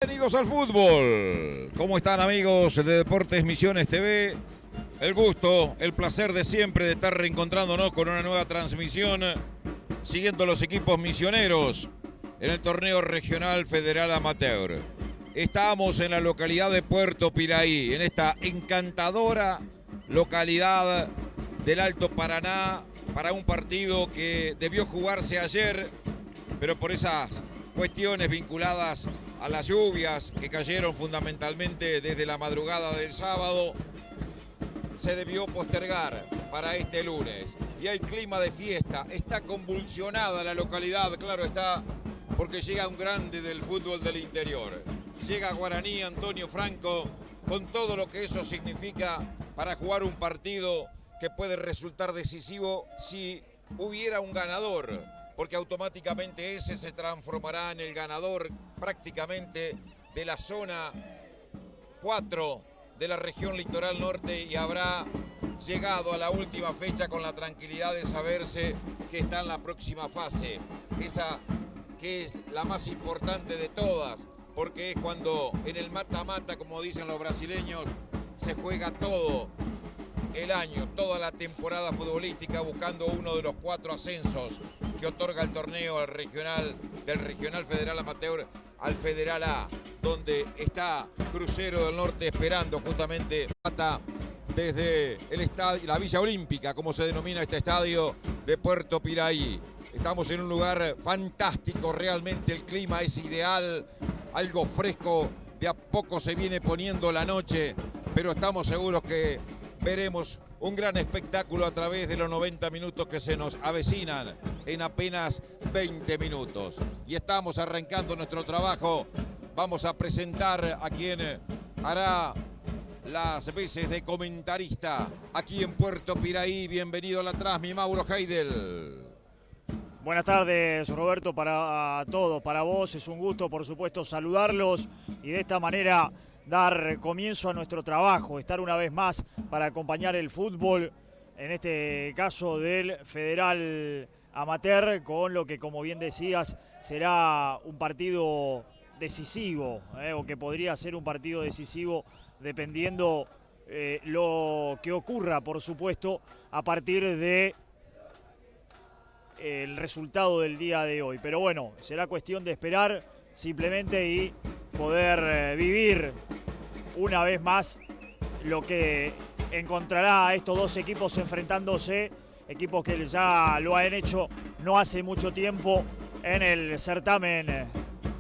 Bienvenidos al fútbol. ¿Cómo están, amigos de Deportes Misiones TV? El gusto, el placer de siempre de estar reencontrándonos con una nueva transmisión, siguiendo los equipos misioneros en el torneo regional federal amateur. Estamos en la localidad de Puerto Piraí, en esta encantadora localidad del Alto Paraná, para un partido que debió jugarse ayer, pero por esas cuestiones vinculadas a las lluvias que cayeron fundamentalmente desde la madrugada del sábado, se debió postergar para este lunes. Y hay clima de fiesta, está convulsionada la localidad, claro está, porque llega un grande del fútbol del interior. Llega Guaraní Antonio Franco, con todo lo que eso significa para jugar un partido que puede resultar decisivo si hubiera un ganador, porque automáticamente ese se transformará en el ganador prácticamente de la zona 4 de la región litoral norte y habrá llegado a la última fecha con la tranquilidad de saberse que está en la próxima fase, esa que es la más importante de todas, porque es cuando en el mata-mata, como dicen los brasileños, se juega todo el año, toda la temporada futbolística, buscando uno de los 4 ascensos que otorga el torneo al regional, del regional federal amateur al federal A, donde está Crucero del Norte esperando justamente desde el estadio, la Villa Olímpica, como se denomina este estadio de Puerto Piraí. Estamos en un lugar fantástico, realmente el clima es ideal, algo fresco, de a poco se viene poniendo la noche, pero estamos seguros que veremos un gran espectáculo a través de los 90 minutos que se nos avecinan en apenas 20 minutos. Y estamos arrancando nuestro trabajo. Vamos a presentar a quien hará las veces de comentarista aquí en Puerto Piraí. Bienvenido a la Transmi, Mauro Heidel. Buenas tardes, Roberto, para todos, para vos. Es un gusto, por supuesto, saludarlos y de esta manera dar comienzo a nuestro trabajo, estar una vez más para acompañar el fútbol, en este caso del Federal Amateur, con lo que, como bien decías, será un partido decisivo, o que podría ser un partido decisivo dependiendo lo que ocurra, por supuesto, a partir de el resultado del día de hoy. Pero bueno, será cuestión de esperar simplemente y poder vivir una vez más lo que encontrará a estos dos equipos enfrentándose, equipos que ya lo han hecho no hace mucho tiempo en el certamen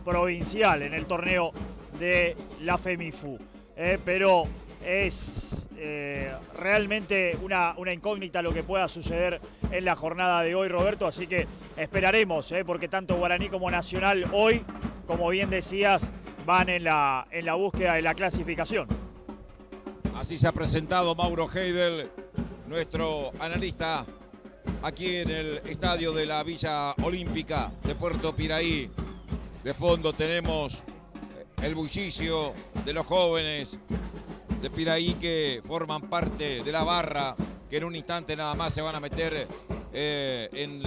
provincial, en el torneo de la FEMIFU. Pero es realmente una incógnita lo que pueda suceder en la jornada de hoy, Roberto, así que esperaremos, porque tanto Guaraní como Nacional hoy, como bien decías, van en la búsqueda de la clasificación. Así se ha presentado Mauro Heidel, nuestro analista, aquí en el estadio de la Villa Olímpica de Puerto Piraí. De fondo tenemos el bullicio de los jóvenes de Piraí que forman parte de la barra, que en un instante nada más se van a meter en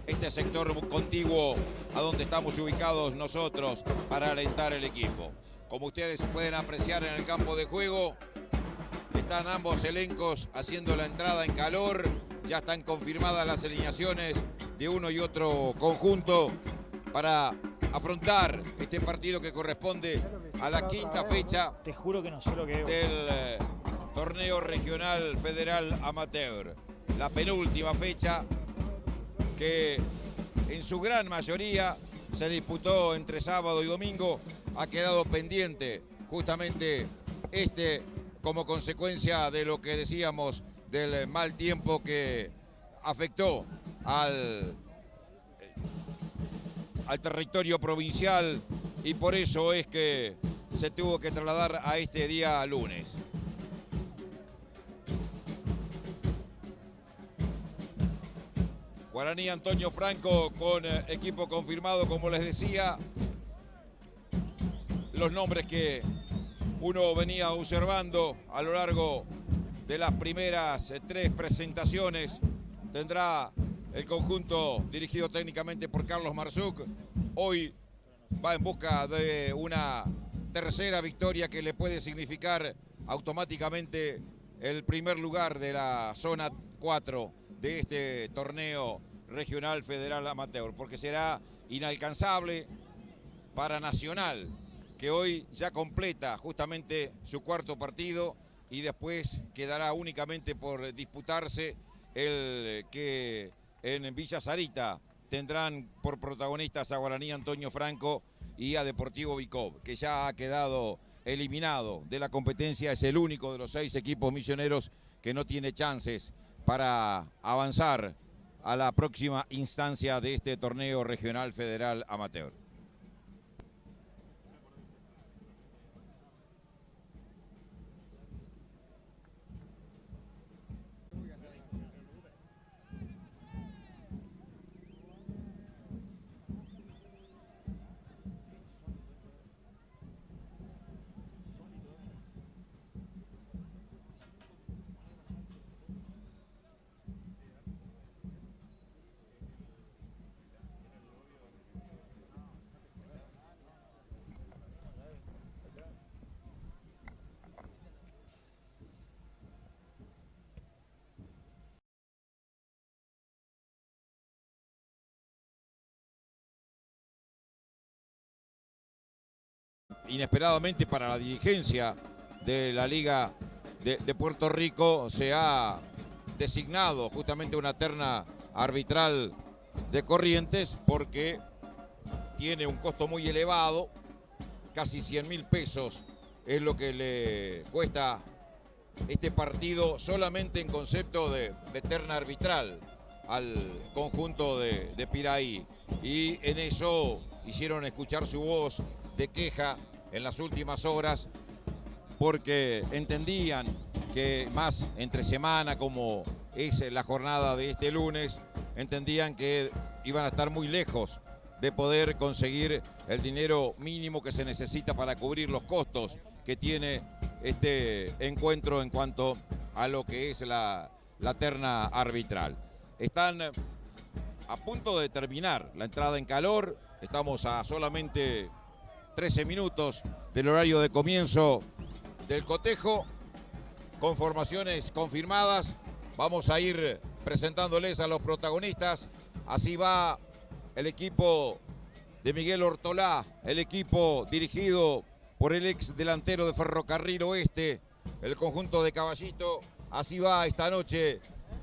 este sector contiguo a donde estamos ubicados nosotros para alentar el equipo. Como ustedes pueden apreciar en el campo de juego, están ambos elencos haciendo la entrada en calor, ya están confirmadas las alineaciones de uno y otro conjunto para afrontar este partido que corresponde a la quinta fecha. Te juro que no sé lo que es Del torneo regional federal amateur. La penúltima fecha que en su gran mayoría se disputó entre sábado y domingo, ha quedado pendiente justamente como consecuencia de lo que decíamos del mal tiempo que afectó al territorio provincial, y por eso es que se tuvo que trasladar a este día lunes. Guaraní Antonio Franco con equipo confirmado, como les decía. Los nombres que uno venía observando a lo largo de las primeras 3 presentaciones. Tendrá el conjunto dirigido técnicamente por Carlos Marzuk. Hoy va en busca de una tercera victoria que le puede significar automáticamente el primer lugar de la zona 4 de este torneo regional federal amateur, porque será inalcanzable para Nacional, que hoy ya completa justamente su cuarto partido y después quedará únicamente por disputarse el que en Villa Sarita tendrán por protagonistas a Guaraní Antonio Franco y a Deportivo Bicov, que ya ha quedado eliminado de la competencia. Es el único de los 6 equipos misioneros que no tiene chances para avanzar a la próxima instancia de este torneo regional federal amateur. Inesperadamente para la dirigencia de la Liga de Puerto Rico se ha designado justamente una terna arbitral de Corrientes porque tiene un costo muy elevado, casi 100.000 pesos es lo que le cuesta este partido solamente en concepto de terna arbitral al conjunto de Piraí, y en eso hicieron escuchar su voz de queja en las últimas horas porque entendían que más entre semana, como es la jornada de este lunes, entendían que iban a estar muy lejos de poder conseguir el dinero mínimo que se necesita para cubrir los costos que tiene este encuentro en cuanto a lo que es la terna arbitral. Están a punto de terminar la entrada en calor, estamos a solamente 13 minutos del horario de comienzo del cotejo, con formaciones confirmadas. Vamos a ir presentándoles a los protagonistas. Así va el equipo de Miguel Ortolá, el equipo dirigido por el ex delantero de Ferrocarril Oeste, el conjunto de Caballito. Así va esta noche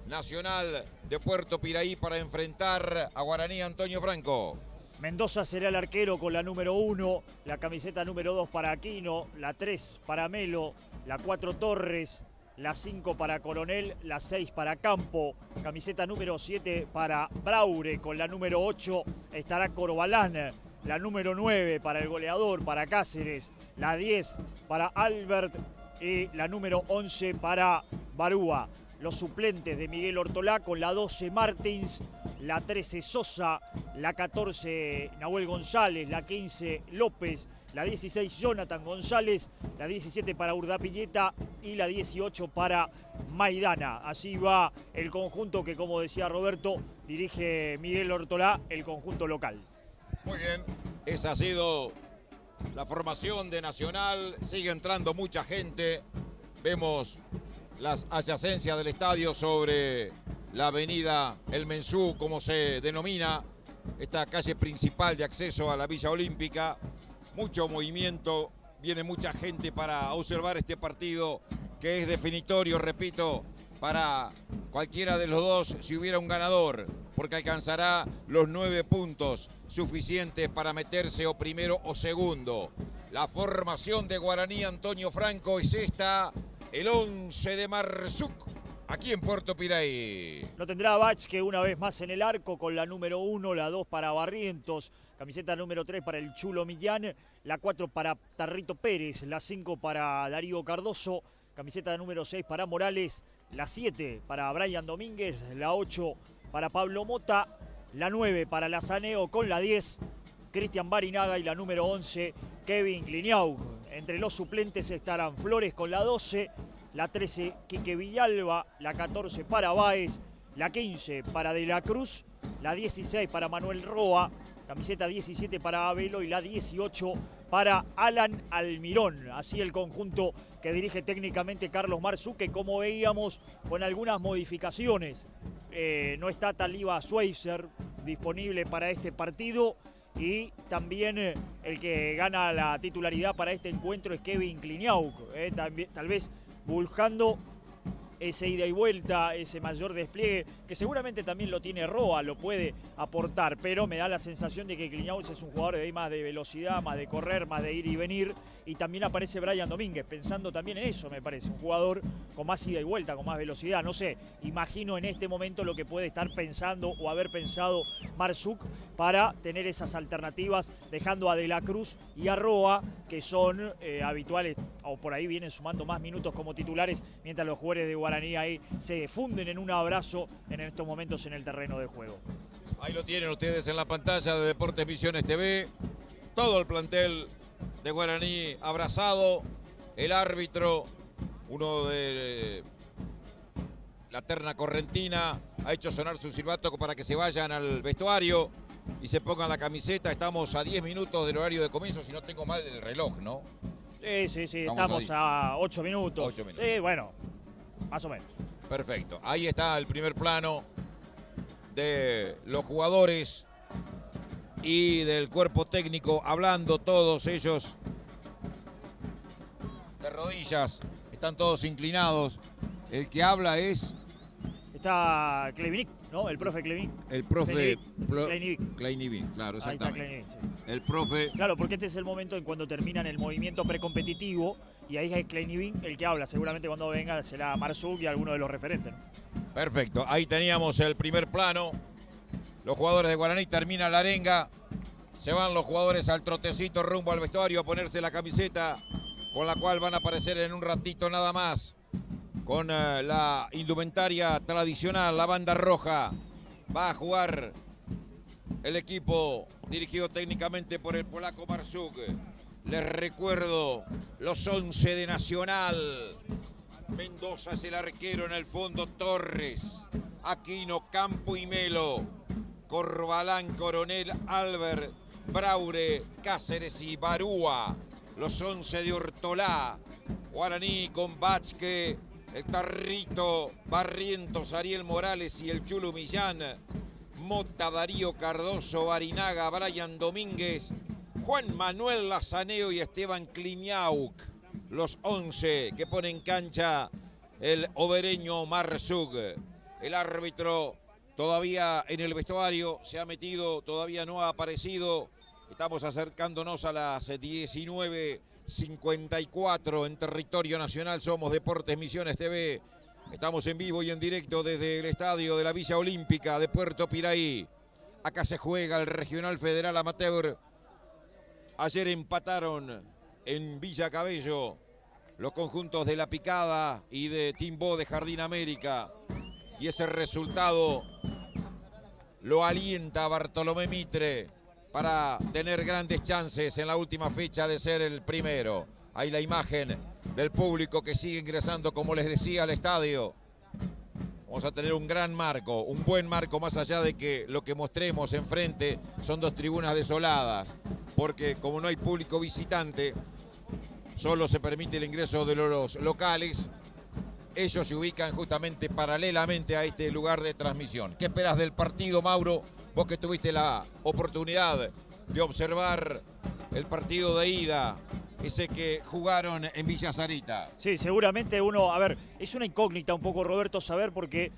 Nacional de Puerto Piraí para enfrentar a Guaraní Antonio Franco. Mendoza será el arquero con la número 1, la camiseta número 2 para Aquino, la 3 para Melo, la 4 Torres, la 5 para Coronel, la 6 para Campo, camiseta número 7 para Braure, con la número 8 estará Corbalán, la número 9 para el goleador, para Cáceres, la 10 para Albert y la número 11 para Barúa. Los suplentes de Miguel Ortolá con la 12 Martins, la 13 Sosa, la 14 Nahuel González, la 15 López, la 16 Jonathan González, la 17 para Urdapilleta y la 18 para Maidana. Así va el conjunto que, como decía Roberto, dirige Miguel Ortolá, el conjunto local. Muy bien, esa ha sido la formación de Nacional. Sigue entrando mucha gente. Vemos las adyacencias del estadio sobre la avenida El Mensú, como se denomina, esta calle principal de acceso a la Villa Olímpica. Mucho movimiento, viene mucha gente para observar este partido que es definitorio, repito, para cualquiera de los dos si hubiera un ganador, porque alcanzará los 9 puntos suficientes para meterse o primero o segundo. La formación de Guaraní Antonio Franco es esta, el 11 de Marzuc, aquí en Puerto Piraí. Lo tendrá Bach, que una vez más en el arco con la número 1, la 2 para Barrientos, camiseta número 3 para el Chulo Millán, la 4 para Tarrito Pérez, la 5 para Darío Cardoso, camiseta número 6 para Morales, la 7 para Brian Domínguez, la 8 para Pablo Mota, la 9 para Lazaneo con la 10, Cristian Barinaga, y la número 11, Kevin Cliniau. Entre los suplentes estarán Flores con la 12, la 13 Quique Villalba, la 14 para Báez, la 15 para De la Cruz, la 16 para Manuel Roa, camiseta 17 para Abelo y la 18 para Alan Almirón. Así el conjunto que dirige técnicamente Carlos Marzouki, que como veíamos con algunas modificaciones. No está Taliba Schweitzer disponible para este partido. Y también el que gana la titularidad para este encuentro es Kevin Kliniauk. Tal vez buscando ese ida y vuelta, ese mayor despliegue, que seguramente también lo tiene Roa, lo puede aportar, pero me da la sensación de que Kliniauk es un jugador de más de velocidad, más de correr, más de ir y venir, y también aparece Brian Domínguez, pensando también en eso, me parece, un jugador con más ida y vuelta, con más velocidad, no sé, imagino en este momento lo que puede estar pensando o haber pensado Marzouki para tener esas alternativas, dejando a De la Cruz y a Roa, que son habituales, o por ahí vienen sumando más minutos como titulares, mientras los jugadores de Guaraní ahí se funden en un abrazo en estos momentos en el terreno de juego. Ahí lo tienen ustedes en la pantalla de Deportes Misiones TV. Todo el plantel de Guaraní abrazado. El árbitro, uno de la terna correntina, ha hecho sonar su silbato para que se vayan al vestuario y se pongan la camiseta. Estamos a 10 minutos del horario de comienzo, si no tengo mal el reloj, ¿no? Sí, estamos a 8 minutos. 8 minutos. Sí, bueno, más o menos. Perfecto. Ahí está el primer plano de los jugadores y del cuerpo técnico, hablando todos ellos de rodillas. Están todos inclinados. El que habla es... Está Kleinivik, ¿no? El profe Kleinivik. El profe Kleinivik, claro, exactamente. Ahí está Kleinivik, sí. El profe... Claro, porque este es el momento en cuando terminan el movimiento precompetitivo y ahí es Kleinivik el que habla. Seguramente cuando venga será Marzouki y alguno de los referentes, ¿no? Perfecto. Ahí teníamos el primer plano. Los jugadores de Guaraní terminan la arenga. Se van los jugadores al trotecito rumbo al vestuario a ponerse la camiseta con la cual van a aparecer en un ratito nada más. Con la indumentaria tradicional, la banda roja. Va a jugar el equipo dirigido técnicamente por el polaco Marzouki. Les recuerdo los 11 de Nacional. Mendoza es el arquero, en el fondo Torres, Aquino, Campo y Melo, Corbalán, Coronel, Albert, Braure, Cáceres y Barúa. Los 11 de Hortolá, Guaraní con Bachke, el Tarrito, Barrientos, Ariel Morales y el Chulu Millán, Mota, Darío Cardoso, Barinaga, Brian Domínguez, Juan Manuel Lazaneo y Esteban Kliniauk. Los 11 que pone en cancha el obereño Marzouki. El árbitro todavía en el vestuario se ha metido, todavía no ha aparecido. Estamos acercándonos a las 19:54 en territorio nacional. Somos Deportes Misiones TV. Estamos en vivo y en directo desde el estadio de la Villa Olímpica de Puerto Piraí. Acá se juega el Regional Federal Amateur. Ayer empataron en Villa Cabello los conjuntos de La Picada y de Timbó de Jardín América. Y ese resultado lo alienta a Bartolomé Mitre para tener grandes chances en la última fecha de ser el primero. Ahí la imagen del público que sigue ingresando, como les decía, al estadio. Vamos a tener un gran marco, un buen marco, más allá de que lo que mostremos enfrente son dos tribunas desoladas, porque como no hay público visitante, solo se permite el ingreso de los locales. Ellos se ubican justamente paralelamente a este lugar de transmisión. ¿Qué esperas del partido, Mauro? Vos que tuviste la oportunidad de observar el partido de ida, ese que jugaron en Villa Sarita. Sí, seguramente uno, a ver, es una incógnita un poco, Roberto, saber porque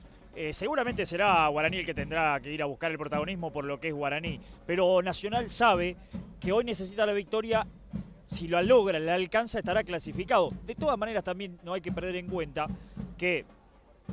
seguramente será Guaraní el que tendrá que ir a buscar el protagonismo por lo que es Guaraní, pero Nacional sabe que hoy necesita la victoria. Si lo logra, la alcanza, estará clasificado. De todas maneras, también no hay que perder en cuenta que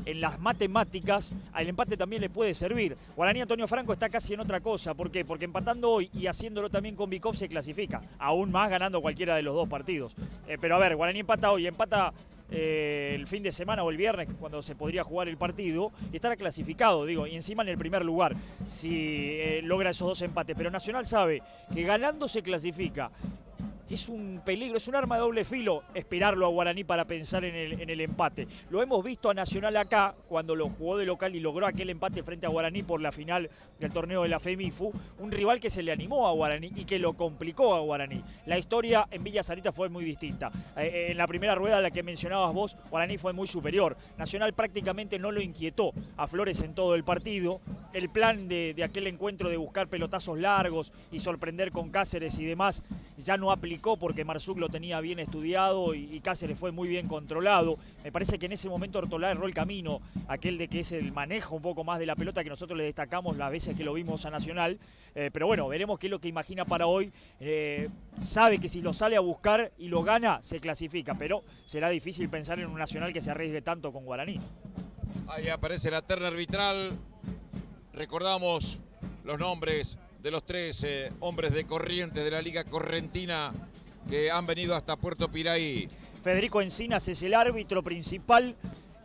en las matemáticas al empate también le puede servir. Guaraní Antonio Franco está casi en otra cosa. ¿Por qué? Porque empatando hoy y haciéndolo también con Bicop se clasifica. Aún más ganando cualquiera de los dos partidos. Pero a ver, Guaraní empata hoy, empata el fin de semana o el viernes, cuando se podría jugar el partido, y estará clasificado, digo, y encima en el primer lugar, si logra esos dos empates. Pero Nacional sabe que ganando se clasifica. es un peligro, es un arma de doble filo esperarlo a Guaraní para pensar en el empate. Lo hemos visto a Nacional acá, cuando lo jugó de local y logró aquel empate frente a Guaraní por la final del torneo de la FEMIFU, un rival que se le animó a Guaraní y que lo complicó a Guaraní. La historia en Villa Sarita fue muy distinta. En la primera rueda, la que mencionabas vos, Guaraní fue muy superior. Nacional prácticamente no lo inquietó a Flores en todo el partido. El plan de aquel encuentro de buscar pelotazos largos y sorprender con Cáceres y demás ya no aplicó porque Marsuk lo tenía bien estudiado y Cáceres fue muy bien controlado. Me parece que en ese momento Ortolá erró el camino, aquel de que es el manejo un poco más de la pelota que nosotros le destacamos las veces que lo vimos a Nacional. Pero bueno, veremos qué es lo que imagina para hoy. Sabe que si lo sale a buscar y lo gana, se clasifica, pero será difícil pensar en un Nacional que se arriesgue tanto con Guaraní. Ahí aparece la terna arbitral. Recordamos los nombres de los 3 hombres de Corrientes de la Liga Correntina que han venido hasta Puerto Piraí. Federico Encinas es el árbitro principal,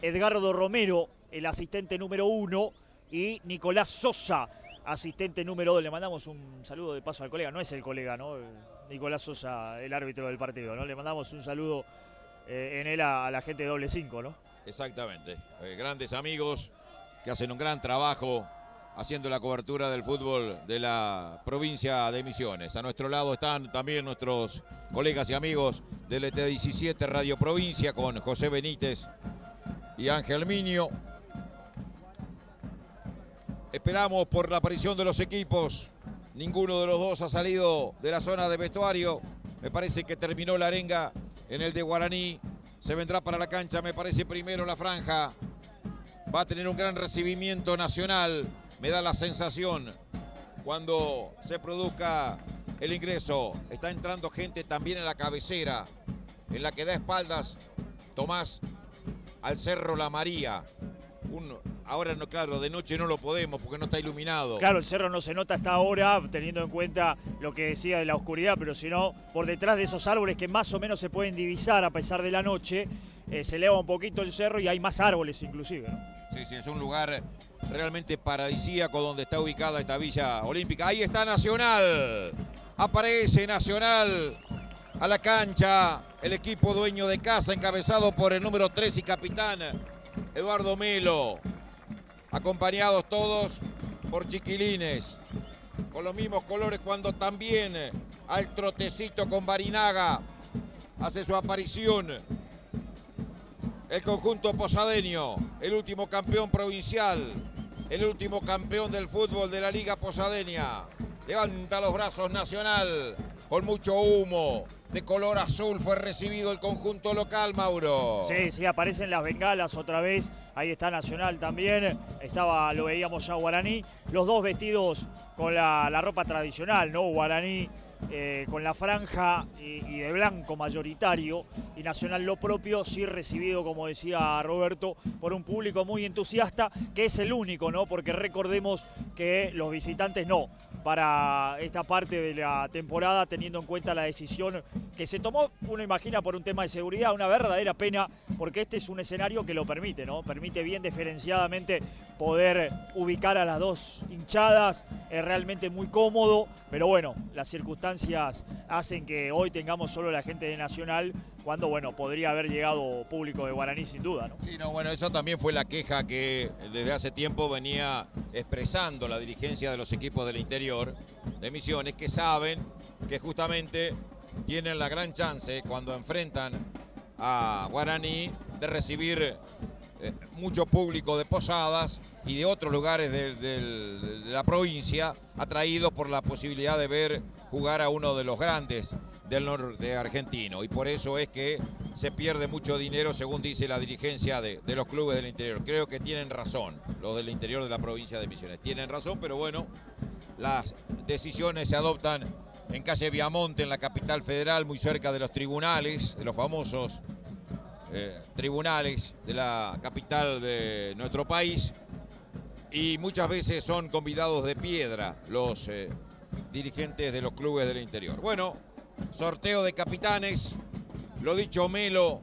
Edgardo Romero, el asistente número 1, y Nicolás Sosa, asistente número 2. Le mandamos un saludo de paso al colega, no es el colega, ¿no? Nicolás Sosa, el árbitro del partido, ¿no? Le mandamos un saludo en él a la gente de Doble 5, ¿no? Exactamente, grandes amigos que hacen un gran trabajo haciendo la cobertura del fútbol de la provincia de Misiones. A nuestro lado están también nuestros colegas y amigos del ET17 Radio Provincia con José Benítez y Ángel Miño. Esperamos por la aparición de los equipos. Ninguno de los dos ha salido de la zona de vestuario. Me parece que terminó la arenga en el de Guaraní. Se vendrá para la cancha, me parece, primero la franja. Va a tener un gran recibimiento Nacional. Me da la sensación cuando se produzca el ingreso. Está entrando gente también en la cabecera, en la que da espaldas Tomás al Cerro La María. Ahora, no, claro, de noche no lo podemos porque no está iluminado. Claro, el cerro no se nota hasta ahora, teniendo en cuenta lo que decía de la oscuridad, pero si no, por detrás de esos árboles que más o menos se pueden divisar a pesar de la noche, se eleva un poquito el cerro y hay más árboles inclusive, ¿no? Sí, sí, es un lugar realmente paradisíaco donde está ubicada esta Villa Olímpica. Ahí está Nacional. Aparece Nacional a la cancha. El equipo dueño de casa, encabezado por el número 3 y capitán Eduardo Melo. Acompañados todos por chiquilines. Con los mismos colores cuando también al trotecito con Barinaga hace su aparición. El conjunto posadeño, el último campeón provincial, el último campeón del fútbol de la Liga Posadeña. Levanta los brazos Nacional, con mucho humo, de color azul fue recibido el conjunto local, Mauro. Sí, sí, aparecen las bengalas otra vez, ahí está Nacional también, lo veíamos ya Guaraní, los dos vestidos con la ropa tradicional, ¿no? Guaraní con la franja y de blanco mayoritario, y Nacional lo propio, sí recibido, como decía Roberto, por un público muy entusiasta, que es el único, ¿no? Porque recordemos que los visitantes no, para esta parte de la temporada, teniendo en cuenta la decisión que se tomó, uno imagina por un tema de seguridad, una verdadera pena, porque este es un escenario que lo permite, ¿no? Permite bien diferenciadamente poder ubicar a las dos hinchadas, es realmente muy cómodo, pero bueno, las circunstancias hacen que hoy tengamos solo la gente de Nacional, cuando bueno, podría haber llegado público de Guaraní sin duda, ¿no? Sí, no, bueno, eso también fue la queja que desde hace tiempo venía expresando la dirigencia de los equipos del interior de Misiones, que saben que justamente tienen la gran chance cuando enfrentan a Guaraní de recibir mucho público de Posadas y de otros lugares de la provincia, atraídos por la posibilidad de ver jugar a uno de los grandes del norte argentino, y por eso es que se pierde mucho dinero, según dice la dirigencia de los clubes del interior. Creo que tienen razón los del interior de la provincia de Misiones, tienen razón, pero bueno, las decisiones se adoptan en calle Viamonte, en la capital federal, muy cerca de los tribunales, de los famosos tribunales de la capital de nuestro país, y muchas veces son convidados de piedra los dirigentes de los clubes del interior. Bueno, sorteo de capitanes, lo dicho Melo,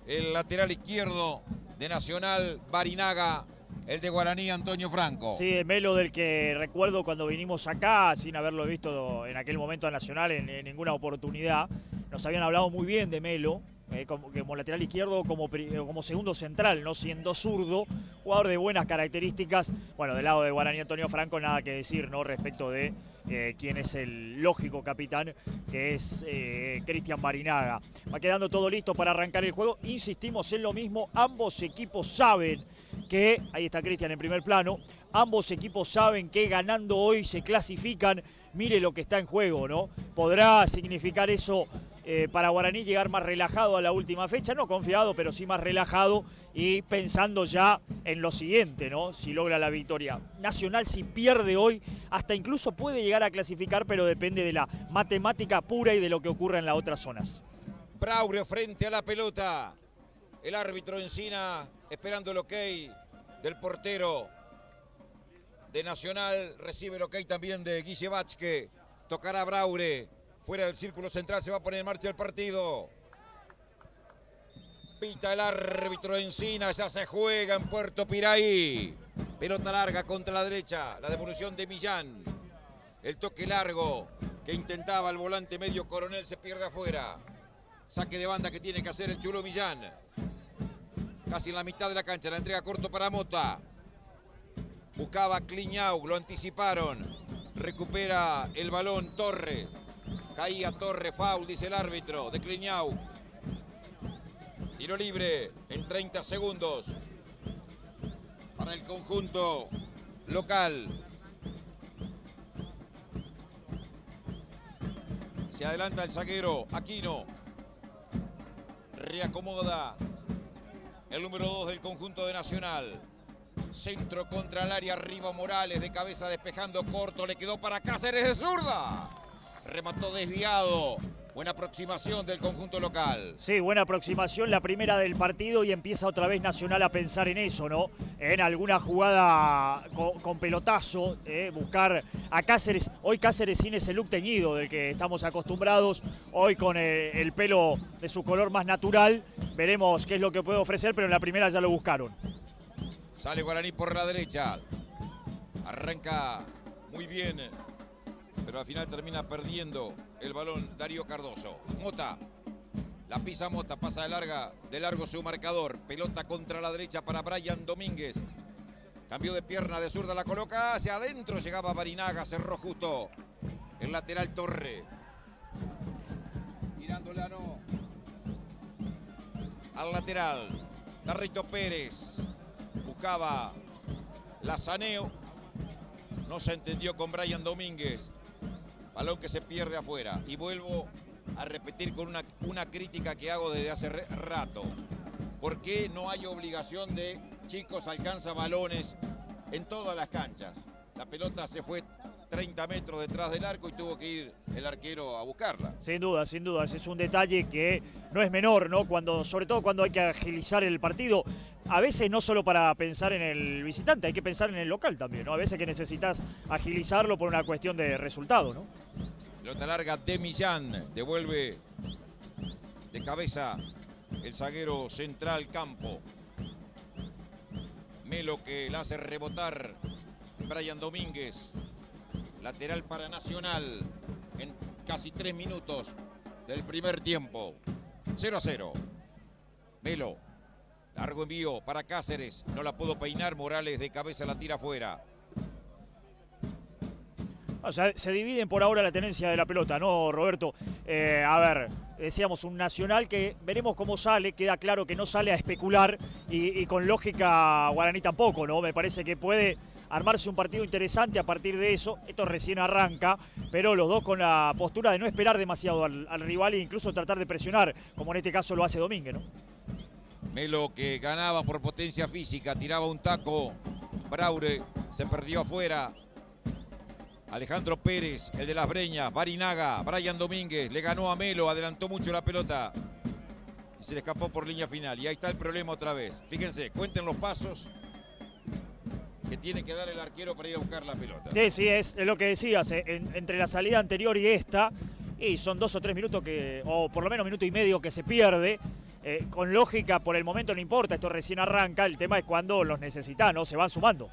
el lateral izquierdo de Nacional, Barinaga el de Guaraní, Antonio Franco. Sí, Melo, del que recuerdo cuando vinimos acá, sin haberlo visto en aquel momento a Nacional en ninguna oportunidad. Nos habían hablado muy bien de Melo, como lateral izquierdo, como segundo central, no siendo zurdo, jugador de buenas características. Bueno, del lado de Guaraní, Antonio Franco, nada que decir, ¿no? Respecto de quién es el lógico capitán, que es Cristian Barinaga. Va quedando todo listo para arrancar el juego. Insistimos en lo mismo, ambos equipos saben que, ahí está Cristian en primer plano, ambos equipos saben que ganando hoy se clasifican. Mire lo que está en juego, ¿no? ¿Podrá significar eso para Guaraní llegar más relajado a la última fecha? No confiado, pero sí más relajado y pensando ya en lo siguiente, ¿no? Si logra la victoria. Nacional, si pierde hoy, hasta incluso puede llegar a clasificar, pero depende de la matemática pura y de lo que ocurra en las otras zonas. Braulio frente a la pelota. El árbitro Encina esperando el ok del portero de Nacional. Recibe el ok también de Guille Vázquez. Tocará Braure. Fuera del círculo central se va a poner en marcha el partido. Pita el árbitro Encina. Ya se juega en Puerto Piraí. Pelota larga contra la derecha. La devolución de Millán. El toque largo que intentaba el volante medio Coronel se pierde afuera. Saque de banda que tiene que hacer el Chulo Millán. Casi en la mitad de la cancha. La entrega corto para Mota. Buscaba Cliñau. Lo anticiparon. Recupera el balón Torre. Caía Torre. Foul, dice el árbitro de Cliñau. Tiro libre en 30 segundos. Para el conjunto local. Se adelanta el zaguero Aquino. Reacomoda el número 2 del conjunto de Nacional. Centro contra el área, arriba Morales de cabeza despejando corto. Le quedó para Cáceres de zurda. Remató desviado. Buena aproximación del conjunto local. Sí, buena aproximación, la primera del partido, y empieza otra vez Nacional a pensar en eso, ¿no? En alguna jugada con pelotazo, buscar a Cáceres. Hoy Cáceres sin ese look teñido del que estamos acostumbrados, hoy con el pelo de su color más natural. Veremos qué es lo que puede ofrecer, pero en la primera ya lo buscaron. Sale Guaraní por la derecha. Arranca muy bien, pero al final termina perdiendo el balón Darío Cardoso. Mota, la pisa Mota, pasa de largo su marcador. Pelota contra la derecha para Brian Domínguez. Cambio de pierna de zurda, la coloca hacia adentro. Llegaba Barinaga, cerró justo el lateral Torre. Tirándola no. Al lateral, Tarrito Pérez. Buscaba Lazaneo. No se entendió con Brian Domínguez. Balón que se pierde afuera. Y vuelvo a repetir con una crítica que hago desde hace rato. ¿Por qué no hay obligación de chicos alcanza balones en todas las canchas? La pelota se fue 30 metros detrás del arco y tuvo que ir el arquero a buscarla. Sin duda, sin duda. Ese es un detalle que no es menor, ¿no? Sobre todo cuando hay que agilizar el partido. A veces no solo para pensar en el visitante, hay que pensar en el local también, ¿no? A veces que necesitas agilizarlo por una cuestión de resultado, ¿no? Pelota larga de Millán, devuelve de cabeza el zaguero central Campo. Melo que la hace rebotar Brian Domínguez. Lateral para Nacional en casi 3 minutos del primer tiempo. 0-0. Melo. Largo envío para Cáceres. No la pudo peinar. Morales de cabeza la tira afuera. O sea, se dividen por ahora la tenencia de la pelota, ¿no, Roberto? A ver, decíamos un Nacional que veremos cómo sale. Queda claro que no sale a especular y con lógica Guaraní tampoco, ¿no? Me parece que puede armarse un partido interesante a partir de eso. Esto recién arranca, pero los dos con la postura de no esperar demasiado al rival e incluso tratar de presionar, como en este caso lo hace Domínguez, ¿no? Melo que ganaba por potencia física, tiraba un taco. Braure se perdió afuera. Alejandro Pérez, el de las Breñas. Barinaga, Brian Domínguez, le ganó a Melo, adelantó mucho la pelota y se le escapó por línea final. Y ahí está el problema otra vez. Fíjense, cuenten los pasos que tiene que dar el arquero para ir a buscar la pelota. Sí, es lo que decías, entre la salida anterior y esta, y son 2 o 3 minutos o por lo menos minuto y medio que se pierde. con lógica por el momento no importa, esto recién arranca, el tema es cuando los necesita, ¿no? Se van sumando.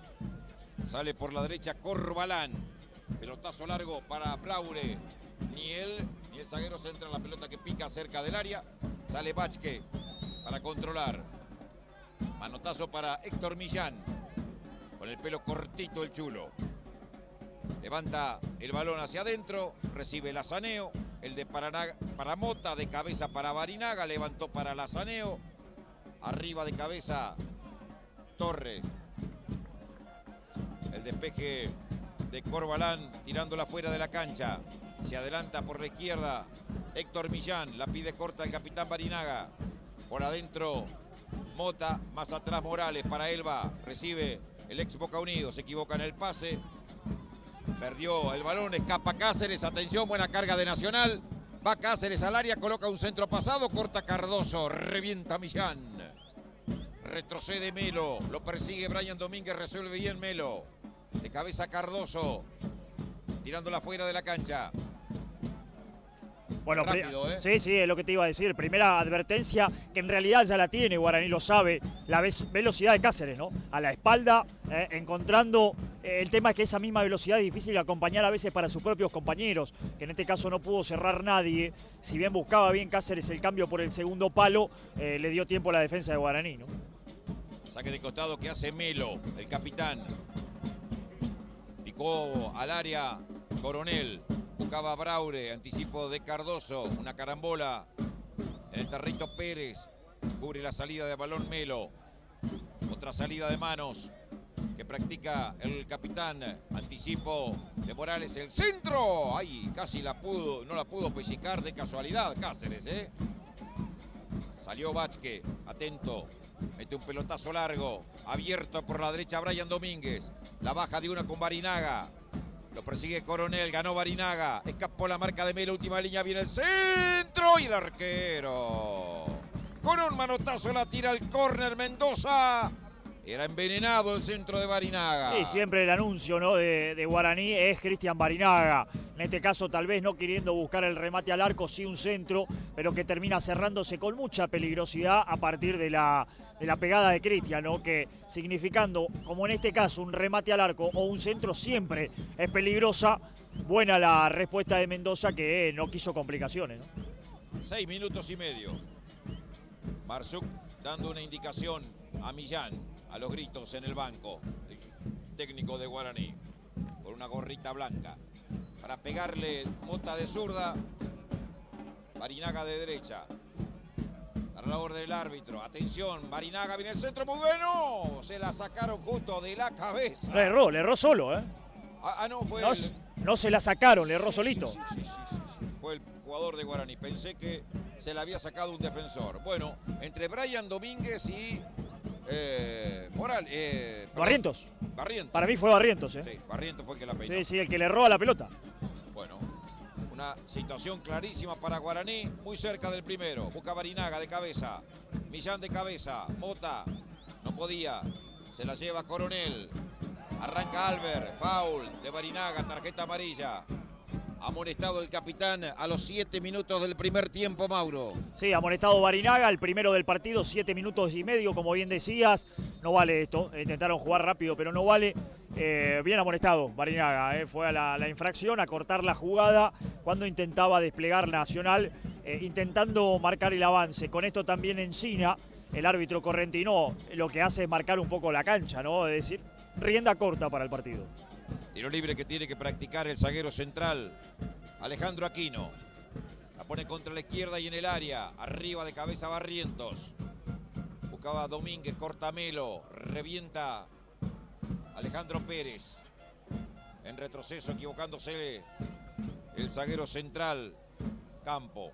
Sale por la derecha Corbalán. Pelotazo largo para Braure. Ni él ni el zaguero centra en la pelota que pica cerca del área. Sale Vázquez para controlar. Manotazo para Héctor Millán. Con el pelo cortito el chulo. Levanta el balón hacia adentro. Recibe Lazaneo. El de para Mota, de cabeza para Barinaga. Levantó para Lazaneo. Arriba de cabeza Torre. El despeje de Corbalán tirándola fuera de la cancha. Se adelanta por la izquierda Héctor Millán. La pide corta el capitán Barinaga. Por adentro Mota. Más atrás Morales para Elba. Recibe el ex Boca Unidos. Se equivoca en el pase. Perdió el balón. Escapa Cáceres. Atención, buena carga de Nacional. Va Cáceres al área. Coloca un centro pasado. Corta Cardoso. Revienta Millán. Retrocede Melo. Lo persigue Brian Domínguez. Resuelve bien Melo. De cabeza Cardoso. Tirándola fuera de la cancha. Bueno, rápido, sí, es lo que te iba a decir. Primera advertencia que en realidad ya la tiene, Guaraní lo sabe, la velocidad de Cáceres, ¿no? A la espalda, encontrando, el tema es que esa misma velocidad es difícil de acompañar a veces para sus propios compañeros, que en este caso no pudo cerrar nadie. Si bien buscaba bien Cáceres el cambio por el segundo palo, le dio tiempo a la defensa de Guaraní, ¿no? Saque de costado que hace Melo, el capitán. Picó al área Coronel. Buscaba Braure, anticipo de Cardoso, una carambola en el Tarrito Pérez, cubre la salida de balón Melo, otra salida de manos que practica el capitán, anticipo de Morales, el centro, ay, casi no la pudo pellizcar de casualidad Cáceres, Salió Vázquez, atento, mete un pelotazo largo, abierto por la derecha Brian Domínguez, la baja de una con Barinaga. Lo persigue Coronel, ganó Barinaga, escapó la marca de Melo, última línea, viene el centro y el arquero. Con un manotazo la tira al córner Mendoza. Era envenenado el centro de Barinaga. Sí, siempre el anuncio, ¿no? de Guaraní es Cristian Barinaga. En este caso tal vez no queriendo buscar el remate al arco, sí un centro, pero que termina cerrándose con mucha peligrosidad a partir de la pegada de Cristian, ¿no? Que significando, como en este caso, un remate al arco o un centro siempre es peligrosa. Buena la respuesta de Mendoza, que no quiso complicaciones, ¿no? 6 minutos y medio. Marzuk dando una indicación a Millán, a los gritos en el banco. El técnico de Guaraní, con una gorrita blanca. Para pegarle Mota de zurda, Barinaga de derecha. Para la orden del árbitro. Atención, Barinaga viene el centro, muy bueno. Se la sacaron justo de la cabeza. Le erró solo, ¿eh? No, fue no se la sacaron, le erró solito. Sí. Fue el jugador de Guaraní. Pensé que se la había sacado un defensor. Bueno, entre Brian Domínguez y Barrientos. Barrientos. Para mí fue Barrientos, ¿eh? Sí, Barrientos fue el que la peinó. Sí, el que le erró a la pelota. Bueno, una situación clarísima para Guaraní, muy cerca del primero. Busca Barinaga de cabeza, Millán de cabeza, Mota, no podía, se la lleva Coronel. Arranca Albert, foul de Barinaga, tarjeta amarilla. Amonestado el capitán a los 7 minutos del primer tiempo, Mauro. Sí, amonestado Barinaga, el primero del partido, 7 minutos y medio, como bien decías. No vale esto, intentaron jugar rápido, pero no vale. Bien amonestado Barinaga, fue a la infracción, a cortar la jugada cuando intentaba desplegar Nacional, intentando marcar el avance. Con esto también Encina, el árbitro correntino, lo que hace es marcar un poco la cancha, ¿no? Es decir, rienda corta para el partido. Tiro libre que tiene que practicar el zaguero central, Alejandro Aquino. La pone contra la izquierda y en el área. Arriba de cabeza Barrientos. Buscaba Domínguez, corta Melo. Revienta Alejandro Pérez. En retroceso, equivocándose el zaguero central, Campo.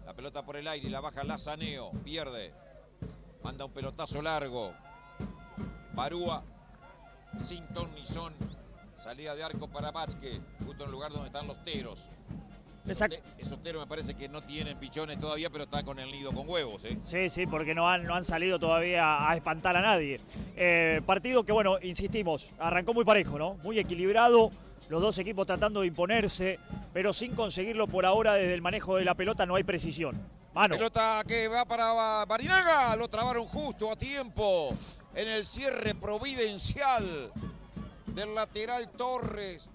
La pelota por el aire y la baja Lazaneo. Pierde. Manda un pelotazo largo. Barúa. Sin ton ni son. Salida de arco para Vázquez, justo en el lugar donde están los teros. Esos teros me parece que no tienen pichones todavía, pero están con el nido con huevos, ¿eh? Sí, porque no han salido todavía a espantar a nadie. Partido que, bueno, insistimos, arrancó muy parejo, ¿no? Muy equilibrado, los dos equipos tratando de imponerse, pero sin conseguirlo por ahora. Desde el manejo de la pelota no hay precisión. Mano. Pelota que va para Barinaga. Lo trabaron justo a tiempo en el cierre providencial del lateral Torres.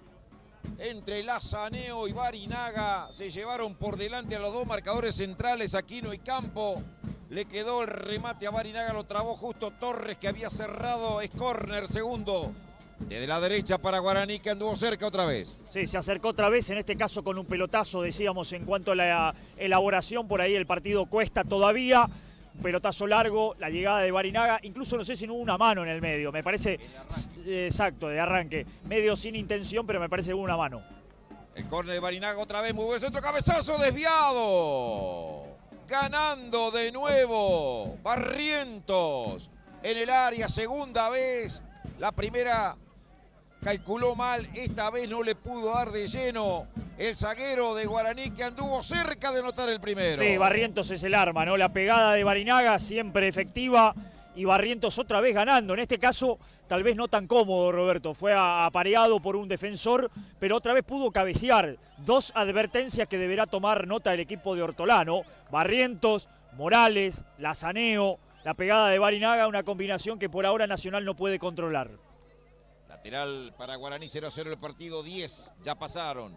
Entre Lazaneo y Barinaga se llevaron por delante a los dos marcadores centrales, Aquino y Campo. Le quedó el remate a Barinaga, lo trabó justo Torres, que había cerrado. Es córner segundo. Desde la derecha para Guaraní, que anduvo cerca otra vez. Sí, se acercó otra vez, en este caso con un pelotazo, decíamos, en cuanto a la elaboración. Por ahí el partido cuesta todavía. Un pelotazo largo, la llegada de Barinaga. Incluso no sé si no hubo una mano en el medio. Me parece, exacto, de arranque. Medio sin intención, pero me parece que hubo una mano. El córner de Barinaga otra vez, muy buen centro, cabezazo desviado. Ganando de nuevo Barrientos en el área, segunda vez. La primera calculó mal, esta vez no le pudo dar de lleno el zaguero de Guaraní, que anduvo cerca de anotar el primero. Sí, Barrientos es el arma, ¿no? La pegada de Barinaga siempre efectiva y Barrientos otra vez ganando. En este caso, tal vez no tan cómodo, Roberto. Fue apareado por un defensor, pero otra vez pudo cabecear. Dos advertencias que deberá tomar nota el equipo de Ortolano. Barrientos, Morales, Lazaneo, la pegada de Barinaga, una combinación que por ahora Nacional no puede controlar. Lateral para Guaraní, 0-0 el partido, 10 ya pasaron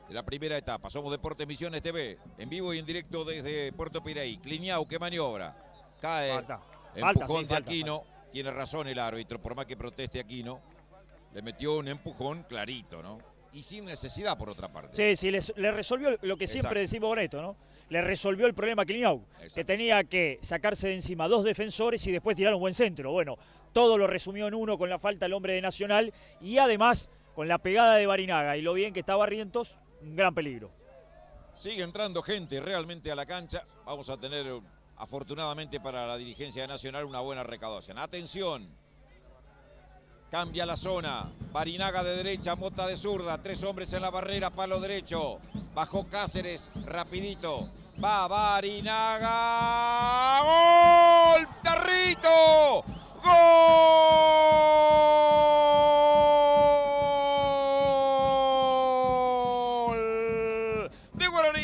de la primera etapa. Somos Deportes Misiones TV, en vivo y en directo desde Puerto Piraí. Cliniau, que maniobra. Cae, empujón de Aquino. Tiene razón el árbitro, por más que proteste Aquino. Le metió un empujón clarito, ¿no? Y sin necesidad, por otra parte. Sí, le resolvió lo que siempre decimos con esto, ¿no? Le resolvió el problema a Cliniau, que tenía que sacarse de encima dos defensores y después tirar un buen centro. Bueno, todo lo resumió en uno con la falta del hombre de Nacional y además con la pegada de Barinaga y lo bien que está Barrientos, un gran peligro. Sigue entrando gente realmente a la cancha. Vamos a tener, afortunadamente para la dirigencia de Nacional, una buena recaudación. Atención. Cambia la zona. Barinaga de derecha, Mota de zurda. Tres hombres en la barrera, palo derecho. Bajó Cáceres, rapidito. Va Barinaga. ¡Gol! ¡Tarrito! ¡Gol! De Guaraní.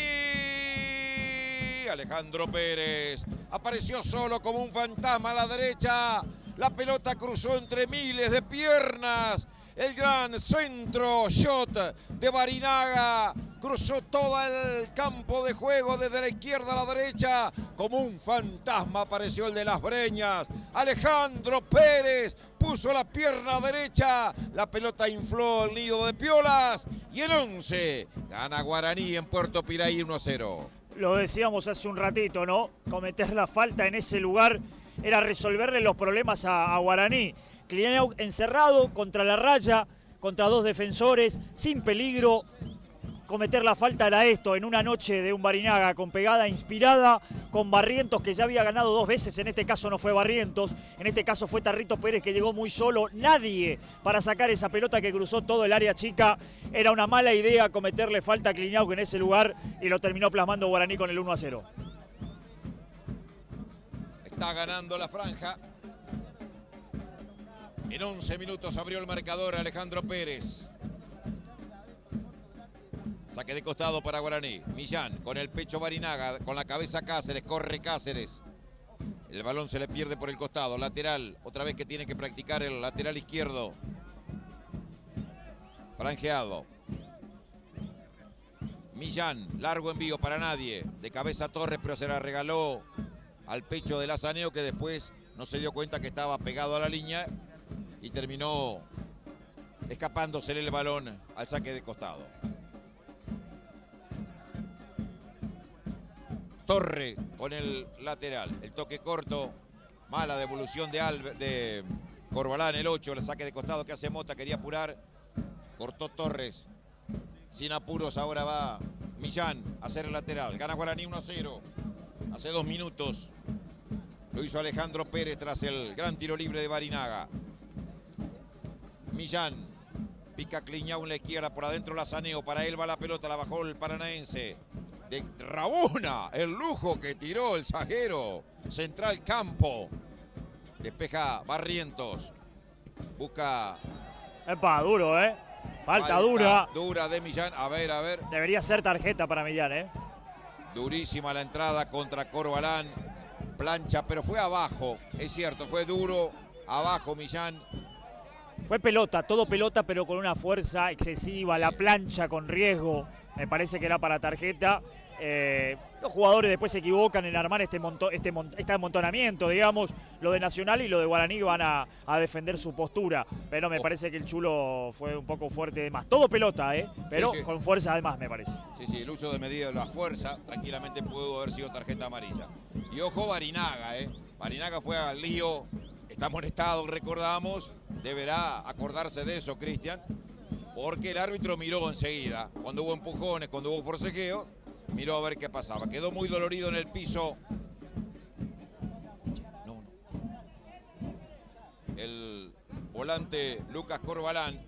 Alejandro Pérez apareció solo como un fantasma a la derecha. La pelota cruzó entre miles de piernas. El gran centro shot de Barinaga cruzó todo el campo de juego desde la izquierda a la derecha. Como un fantasma apareció el de las Breñas. Alejandro Pérez puso la pierna derecha. La pelota infló el nido de Piolas. Y el 11 gana Guaraní en Puerto Piraí 1-0. Lo decíamos hace un ratito, ¿no? Cometer la falta en ese lugar era resolverle los problemas a Guaraní. Cliniau encerrado contra la raya, contra dos defensores, sin peligro. Cometer la falta era esto, en una noche de un Barinaga con pegada inspirada, con Barrientos que ya había ganado dos veces. En este caso no fue Barrientos, en este caso fue Tarrito Pérez, que llegó muy solo. Nadie para sacar esa pelota que cruzó todo el área chica. Era una mala idea cometerle falta a Cliniau en ese lugar y lo terminó plasmando Guaraní con el 1-0. Está ganando la franja. En 11 minutos abrió el marcador Alejandro Pérez. Saque de costado para Guaraní. Millán con el pecho Barinaga, con la cabeza Cáceres, corre Cáceres. El balón se le pierde por el costado. Lateral, otra vez que tiene que practicar el lateral izquierdo. Franjeado. Millán, largo envío para nadie. De cabeza Torres, pero se la regaló al pecho de Lazaneo, que después no se dio cuenta que estaba pegado a la línea y terminó escapándosele el balón al saque de costado. Torre con el lateral, el toque corto, mala devolución de Corbalán, el 8, el saque de costado que hace Mota, quería apurar, cortó Torres, sin apuros, ahora va Millán a hacer el lateral, gana Guaraní 1-0, hace 2 minutos, lo hizo Alejandro Pérez tras el gran tiro libre de Barinaga. Millán, pica Cliniau en la izquierda, por adentro Lazaneo, para él va la pelota, la bajó el paranaense. De Rabona, el lujo que tiró el zaguero central Campo. Despeja Barrientos. Busca. Epa, duro, Falta dura. Dura de Millán. A ver. Debería ser tarjeta para Millán, Durísima la entrada contra Corbalán. Plancha, pero fue abajo. Es cierto, fue duro. Abajo Millán. Fue pelota, todo pelota, pero con una fuerza excesiva. La plancha con riesgo. Me parece que era para tarjeta. Los jugadores después se equivocan en armar este amontonamiento, digamos. Lo de Nacional y lo de Guaraní van a defender su postura. Pero me parece que el Chulo fue un poco fuerte de más. Todo pelota, pero sí, sí, con fuerza además, me parece. Sí, sí, el uso de medida de la fuerza tranquilamente pudo haber sido tarjeta amarilla. Y ojo Barinaga, Barinaga fue al lío. Está amonestado, recordamos. Deberá acordarse de eso, Cristian. Porque el árbitro miró enseguida. Cuando hubo empujones, cuando hubo forcejeo, miró a ver qué pasaba. Quedó muy dolorido en el piso. El volante Lucas Corbalán.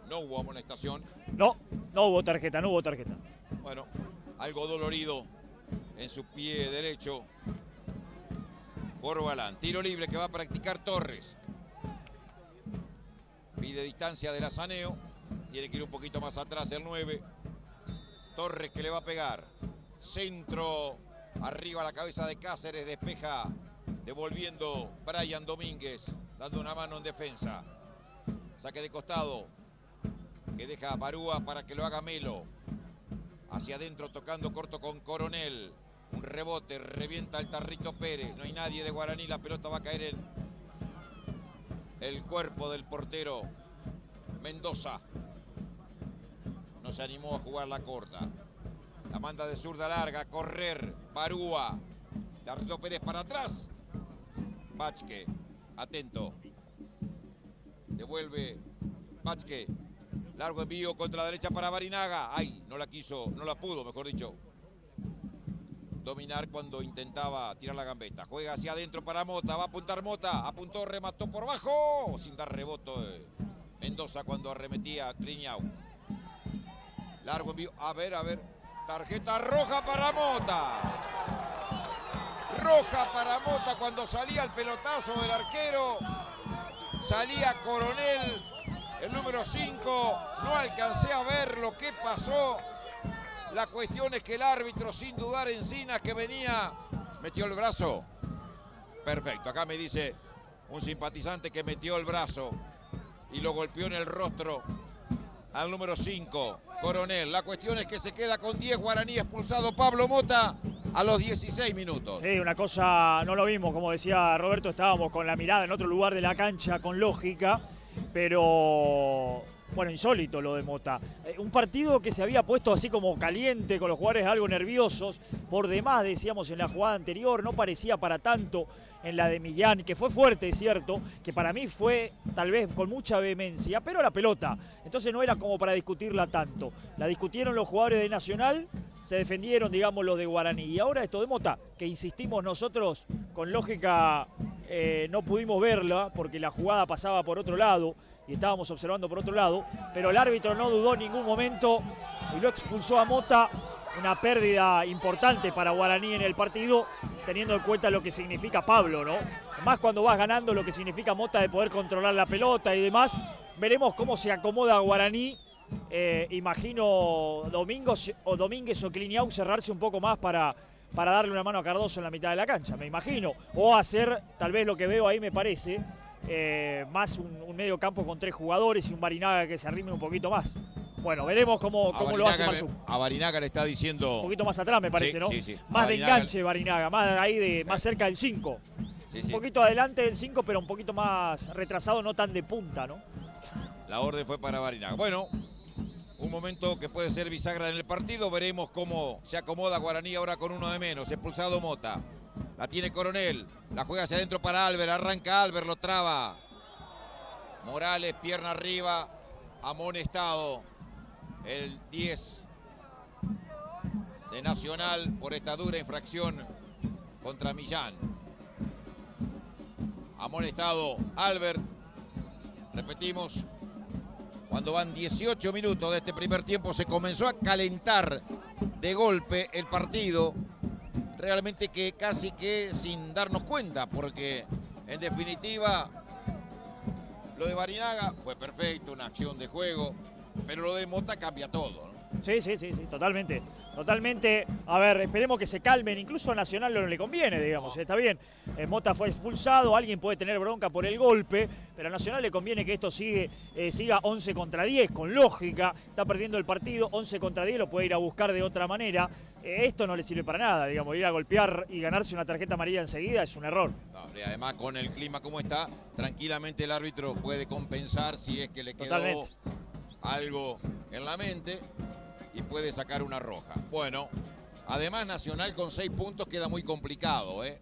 No hubo amonestación. No hubo tarjeta, no hubo tarjeta. Bueno, algo dolorido en su pie derecho. Corbalán, tiro libre que va a practicar Torres. Pide distancia del Azaneo. Tiene que ir un poquito más atrás el 9. Torres que le va a pegar. Centro. Arriba la cabeza de Cáceres. Despeja. Devolviendo Brian Domínguez. Dando una mano en defensa. Saque de costado. Que deja a Barúa para que lo haga Melo. Hacia adentro tocando corto con Coronel. Un rebote, revienta el Tarrito Pérez. No hay nadie de Guaraní. La pelota va a caer en el cuerpo del portero Mendoza. No se animó a jugar la corta. La manda de zurda larga. A correr. Barúa. Tarrito Pérez para atrás. Vázquez. Atento. Devuelve Vázquez. Largo envío contra la derecha para Barinaga. Ay, no la pudo, mejor dicho, dominar cuando intentaba tirar la gambeta. Juega hacia adentro para Mota, va a apuntar Mota, apuntó, remató por bajo, sin dar rebote Mendoza cuando arremetía a Cliñau. Largo envío, a ver, tarjeta roja para Mota. Roja para Mota cuando salía el pelotazo del arquero. Salía Coronel, el número 5, no alcancé a ver lo que pasó. La cuestión es que el árbitro, sin dudar, Encinas, que venía, metió el brazo. Perfecto, acá me dice un simpatizante que metió el brazo y lo golpeó en el rostro al número 5, Coronel. La cuestión es que se queda con 10 Guaraní, expulsado Pablo Mota a los 16 minutos. Sí, una cosa, no lo vimos, como decía Roberto, estábamos con la mirada en otro lugar de la cancha, con lógica, pero bueno, insólito lo de Mota. Un partido que se había puesto así como caliente, con los jugadores algo nerviosos. Por demás, decíamos en la jugada anterior, no parecía para tanto en la de Millán, que fue fuerte, es cierto, que para mí fue tal vez con mucha vehemencia, pero la pelota. Entonces no era como para discutirla tanto. La discutieron los jugadores de Nacional, se defendieron, digamos, los de Guaraní. Y ahora esto de Mota, que insistimos nosotros, con lógica no pudimos verla, porque la jugada pasaba por otro lado, y estábamos observando por otro lado, pero el árbitro no dudó en ningún momento y lo expulsó a Mota. Una pérdida importante para Guaraní en el partido, teniendo en cuenta lo que significa Pablo, ¿no? Más cuando vas ganando, lo que significa Mota de poder controlar la pelota y demás. Veremos cómo se acomoda Guaraní. Imagino Domínguez o Cliñau cerrarse un poco más para darle una mano a Cardoso en la mitad de la cancha, me imagino. O hacer, tal vez lo que veo ahí me parece, más un medio campo con 3 jugadores y un Barinaga que se arrime un poquito más. Bueno, veremos cómo lo hace Marzú. A Barinaga le está diciendo... Un poquito más atrás, me parece, sí, ¿no? Sí, sí. Más de enganche Barinaga, más ahí más cerca del 5. Sí, un poquito adelante del 5, pero un poquito más retrasado, no tan de punta, ¿no? La orden fue para Barinaga. Bueno, un momento que puede ser bisagra en el partido. Veremos cómo se acomoda Guaraní ahora con uno de menos. Expulsado Mota. La tiene Coronel. La juega hacia adentro para Albert. Arranca Albert, lo traba. Morales, pierna arriba. Amonestado. El 10 de Nacional por esta dura infracción contra Millán. Amonestado Albert. Repetimos, cuando van 18 minutos de este primer tiempo se comenzó a calentar de golpe el partido. Realmente que casi que sin darnos cuenta, porque en definitiva lo de Barinaga fue perfecto, una acción de juego. Pero lo de Mota cambia todo, ¿no? Sí, totalmente. Totalmente. A ver, esperemos que se calmen. Incluso a Nacional no le conviene, digamos. Está bien. Mota fue expulsado, alguien puede tener bronca por el golpe, pero a Nacional le conviene que esto siga 11 contra 10, con lógica. Está perdiendo el partido, 11 contra 10, lo puede ir a buscar de otra manera. Esto no le sirve para nada, digamos. Ir a golpear y ganarse una tarjeta amarilla enseguida es un error. No, y además, con el clima como está, tranquilamente el árbitro puede compensar si es que le quedó Totalmente algo en la mente y puede sacar una roja. Bueno, además Nacional con 6 puntos queda muy complicado, ¿eh?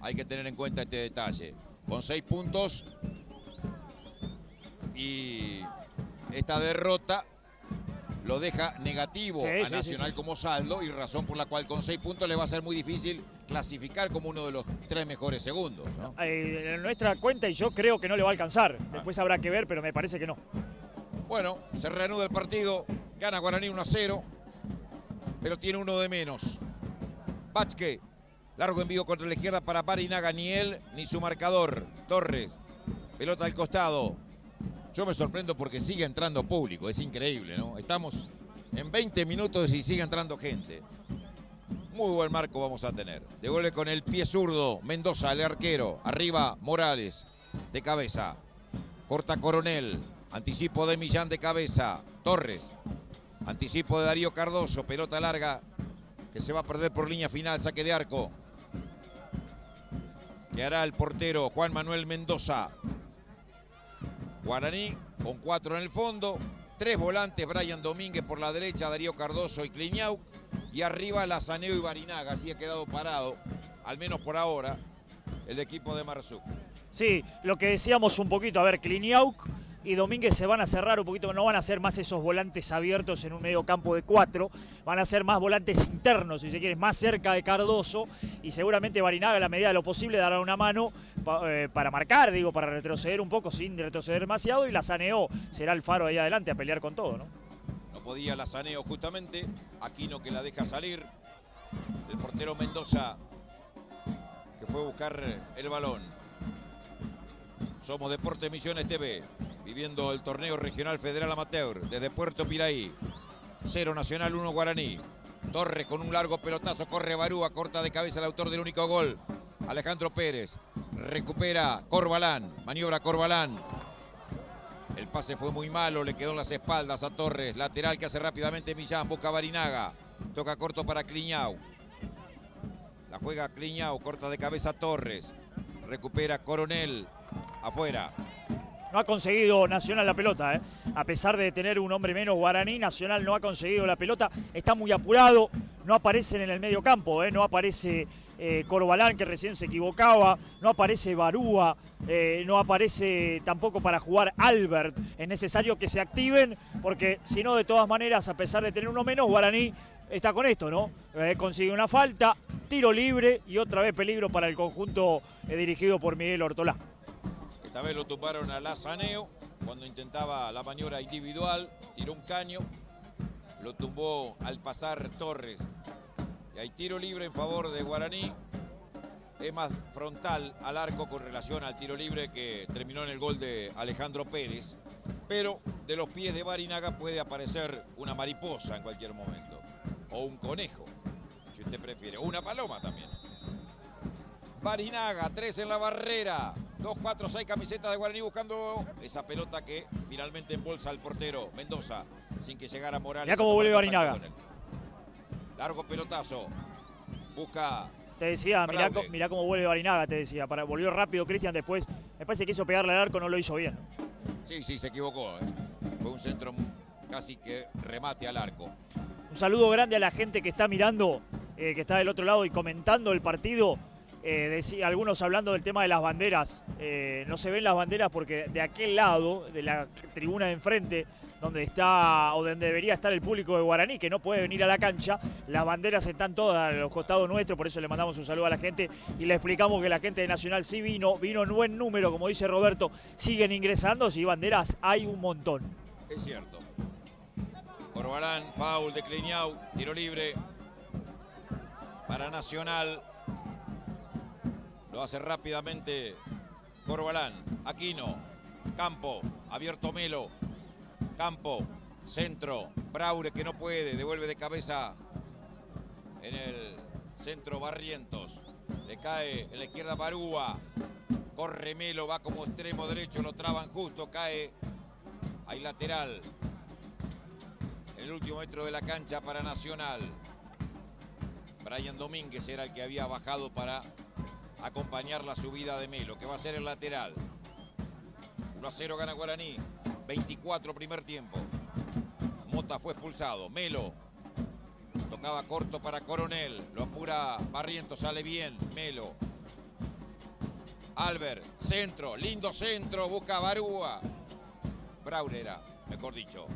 Hay que tener en cuenta este detalle. Con 6 puntos y esta derrota lo deja negativo a Nacional como saldo, y razón por la cual con 6 puntos le va a ser muy difícil clasificar como uno de los 3 mejores segundos, ¿no? En nuestra cuenta, y yo creo que no le va a alcanzar. Después habrá que ver, pero me parece que no. Bueno, se reanuda el partido, gana Guaraní 1-0, pero tiene uno de menos. Vázquez, largo envío contra la izquierda para Barinaga, ni él ni su marcador. Torres, pelota al costado. Yo me sorprendo porque sigue entrando público, es increíble, ¿no? Estamos en 20 minutos y sigue entrando gente. Muy buen marco vamos a tener. Devuelve con el pie zurdo Mendoza, el arquero. Arriba Morales, de cabeza. Corta Coronel. Anticipo de Millán de cabeza. Torres. Anticipo de Darío Cardoso. Pelota larga que se va a perder por línea final. Saque de arco. Que hará el portero Juan Manuel Mendoza. Guaraní con 4 en el fondo. 3 volantes. Brian Domínguez por la derecha. Darío Cardoso y Cliñau. Y arriba Lazaneo y Barinaga. Así ha quedado parado, al menos por ahora, el equipo de Marzuk. Sí, lo que decíamos un poquito. A ver, Cliñauk y Domínguez se van a cerrar un poquito, no van a ser más esos volantes abiertos en un medio campo de 4, van a ser más volantes internos, si se quiere, más cerca de Cardoso, y seguramente Barinaga, a la medida de lo posible, dará una mano para marcar, digo, para retroceder un poco sin retroceder demasiado, y Lazaneo será el faro ahí adelante a pelear con todo, ¿no? No podía Lazaneo justamente, Aquino que la deja salir, el portero Mendoza que fue a buscar el balón. Somos Deportes Misiones TV, viviendo el torneo regional federal amateur desde Puerto Piraí. 0 Nacional, 1 Guaraní. Torres con un largo pelotazo, corre Barúa, corta de cabeza el autor del único gol, Alejandro Pérez. Recupera Corbalán, maniobra Corbalán. El pase fue muy malo, le quedó en las espaldas a Torres. Lateral que hace rápidamente Millán, busca a Barinaga. Toca corto para Cliñau. La juega Cliñau, corta de cabeza Torres. Recupera Coronel, afuera. No ha conseguido Nacional la pelota, ¿eh? A pesar de tener un hombre menos Guaraní, Nacional no ha conseguido la pelota. Está muy apurado, no aparecen en el medio campo, ¿eh? No aparece Corbalán, que recién se equivocaba, no aparece Barúa, no aparece tampoco para jugar Albert. Es necesario que se activen, porque si no, de todas maneras, a pesar de tener uno menos, Guaraní está con esto, ¿no? Consigue una falta, tiro libre y otra vez peligro para el conjunto dirigido por Miguel Ortolá. Esta vez lo tumbaron a Lazaneo cuando intentaba la maniobra individual, tiró un caño, lo tumbó al pasar Torres. Y hay tiro libre en favor de Guaraní. Es más frontal al arco con relación al tiro libre que terminó en el gol de Alejandro Pérez. Pero de los pies de Barinaga puede aparecer una mariposa en cualquier momento. O un conejo, si usted prefiere. O una paloma también. Barinaga, 3 en la barrera. 2, 4, 6 camisetas de Guaraní buscando esa pelota que finalmente embolsa al portero Mendoza sin que llegara Morales. Mirá cómo vuelve Barinaga. Largo pelotazo. Busca. Te decía, mirá cómo vuelve Barinaga, te decía. Volvió rápido Cristian después. Me parece que quiso pegarle al arco, no lo hizo bien. Sí, se equivocó. Fue un centro casi que remate al arco. Un saludo grande a la gente que está mirando, que está del otro lado y comentando el partido. Decía, algunos hablando del tema de las banderas. No se ven las banderas porque de aquel lado, de la tribuna de enfrente, donde está o donde debería estar el público de Guaraní, que no puede venir a la cancha, las banderas están todas a los costados nuestros, por eso le mandamos un saludo a la gente y le explicamos que la gente de Nacional sí vino en buen número, como dice Roberto, siguen ingresando, y banderas hay un montón. Es cierto. Corbalán, foul de Cliñau, tiro libre para Nacional. Lo hace rápidamente Corbalán. Aquino. Campo. Abierto Melo. Campo. Centro, Braure que no puede, devuelve de cabeza en el centro Barrientos. Le cae en la izquierda Barúa. Corre Melo, va como extremo derecho, lo traban justo, cae. Hay lateral. En el último metro de la cancha para Nacional. Brian Domínguez era el que había bajado para acompañar la subida de Melo, que va a ser el lateral. 1-0 gana Guaraní. 24 primer tiempo. Mota fue expulsado. Melo. Tocaba corto para Coronel. Lo apura Barrientos. Sale bien. Melo. Albert. Centro. Lindo centro. Busca Barúa. Braurera, mejor dicho.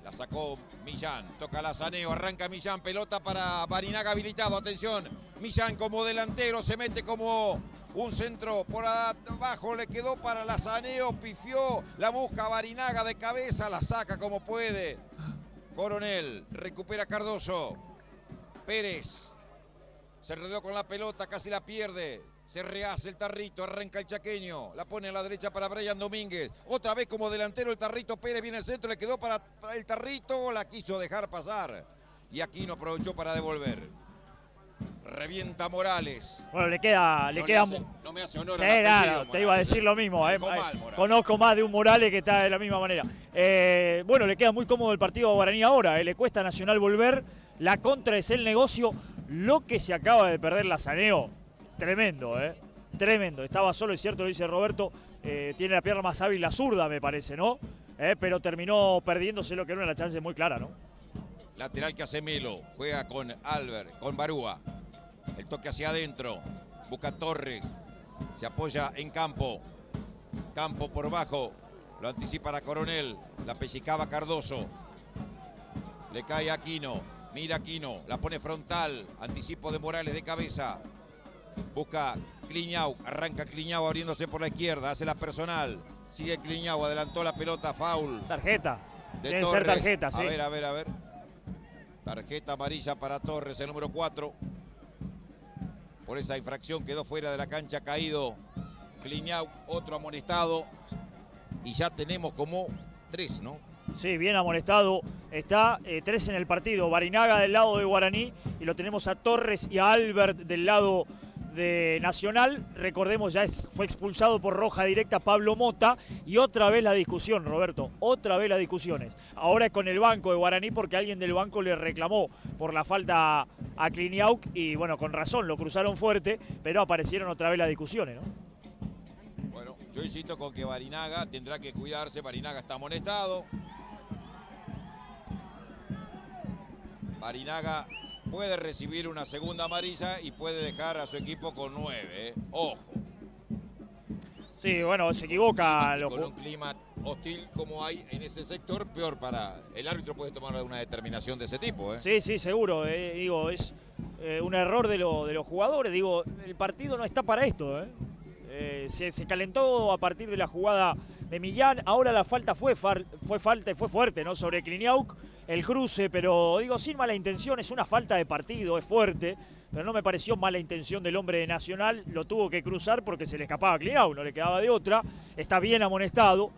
La sacó Millán. Toca Lazaneo. Arranca Millán. Pelota para Barinaga habilitado. Atención. Millán como delantero. Se mete como un centro por abajo. Le quedó para Lazaneo. Pifió. La busca Barinaga de cabeza. La saca como puede. Coronel. Recupera Cardoso. Pérez. Se enredó con la pelota. Casi la pierde. Se rehace el Tarrito, arranca el chaqueño, la pone a la derecha para Brian Domínguez, otra vez como delantero el Tarrito Pérez, viene al centro, le quedó para el Tarrito, la quiso dejar pasar y Aquino aprovechó para devolver. Revienta Morales. Bueno, le queda... No me hace honor sí, al apellido, claro, Morales. te iba a decir lo mismo. Conozco más de un Morales que está de la misma manera. Bueno, le queda muy cómodo el partido a Guaraní ahora. Le cuesta a Nacional volver. La contra es el negocio. Lo que se acaba de perder Lazaneo. Tremendo, tremendo. Estaba solo, es cierto, lo dice Roberto. Tiene la pierna más hábil, la zurda, me parece, ¿no? Pero terminó perdiéndose lo que era una chance muy clara, ¿no? Lateral que hace Melo. Juega con Albert, con Barúa. El toque hacia adentro. Busca Torres. Se apoya en Campo. Campo por bajo. Lo anticipa a Coronel. La pellizcaba Cardoso. Le cae a Aquino. Mira Aquino. La pone frontal. Anticipo de Morales de cabeza. Busca Cliñau, arranca Cliñau abriéndose por la izquierda, hace la personal, sigue Cliñau, adelantó la pelota, foul. Tarjeta, debe ser tarjeta, sí. A ver. Tarjeta amarilla para Torres, el número 4. Por esa infracción quedó fuera de la cancha, caído Cliñau, otro amonestado. Y ya tenemos como 3, ¿no? Sí, bien amonestado. Está 3 en el partido. Barinaga del lado de Guaraní y lo tenemos a Torres y a Albert del lado de Nacional. Recordemos, ya fue expulsado por roja directa Pablo Mota. Y otra vez la discusión, Roberto. Otra vez las discusiones. Ahora es con el banco de Guaraní porque alguien del banco le reclamó por la falta a Cliniauk. Y bueno, con razón, lo cruzaron fuerte, pero aparecieron otra vez las discusiones, ¿no? Bueno, yo insisto con que Barinaga tendrá que cuidarse. Barinaga está amonestado. Barinaga puede recibir una segunda amarilla y puede dejar a su equipo con 9. Ojo. Sí, bueno, se equivoca. Con un clima hostil como hay en ese sector, peor para... El árbitro puede tomar una determinación de ese tipo. Sí, seguro. Digo, es un error de los jugadores. Digo, el partido no está para esto. Se calentó a partir de la jugada de Millán. Ahora la falta fue falta y fue fuerte, ¿no? Sobre Cliniauk, el cruce, pero digo, sin mala intención, es una falta de partido, es fuerte, pero no me pareció mala intención del hombre de Nacional. Lo tuvo que cruzar porque se le escapaba a Cliniauk, no le quedaba de otra. Está bien amonestado,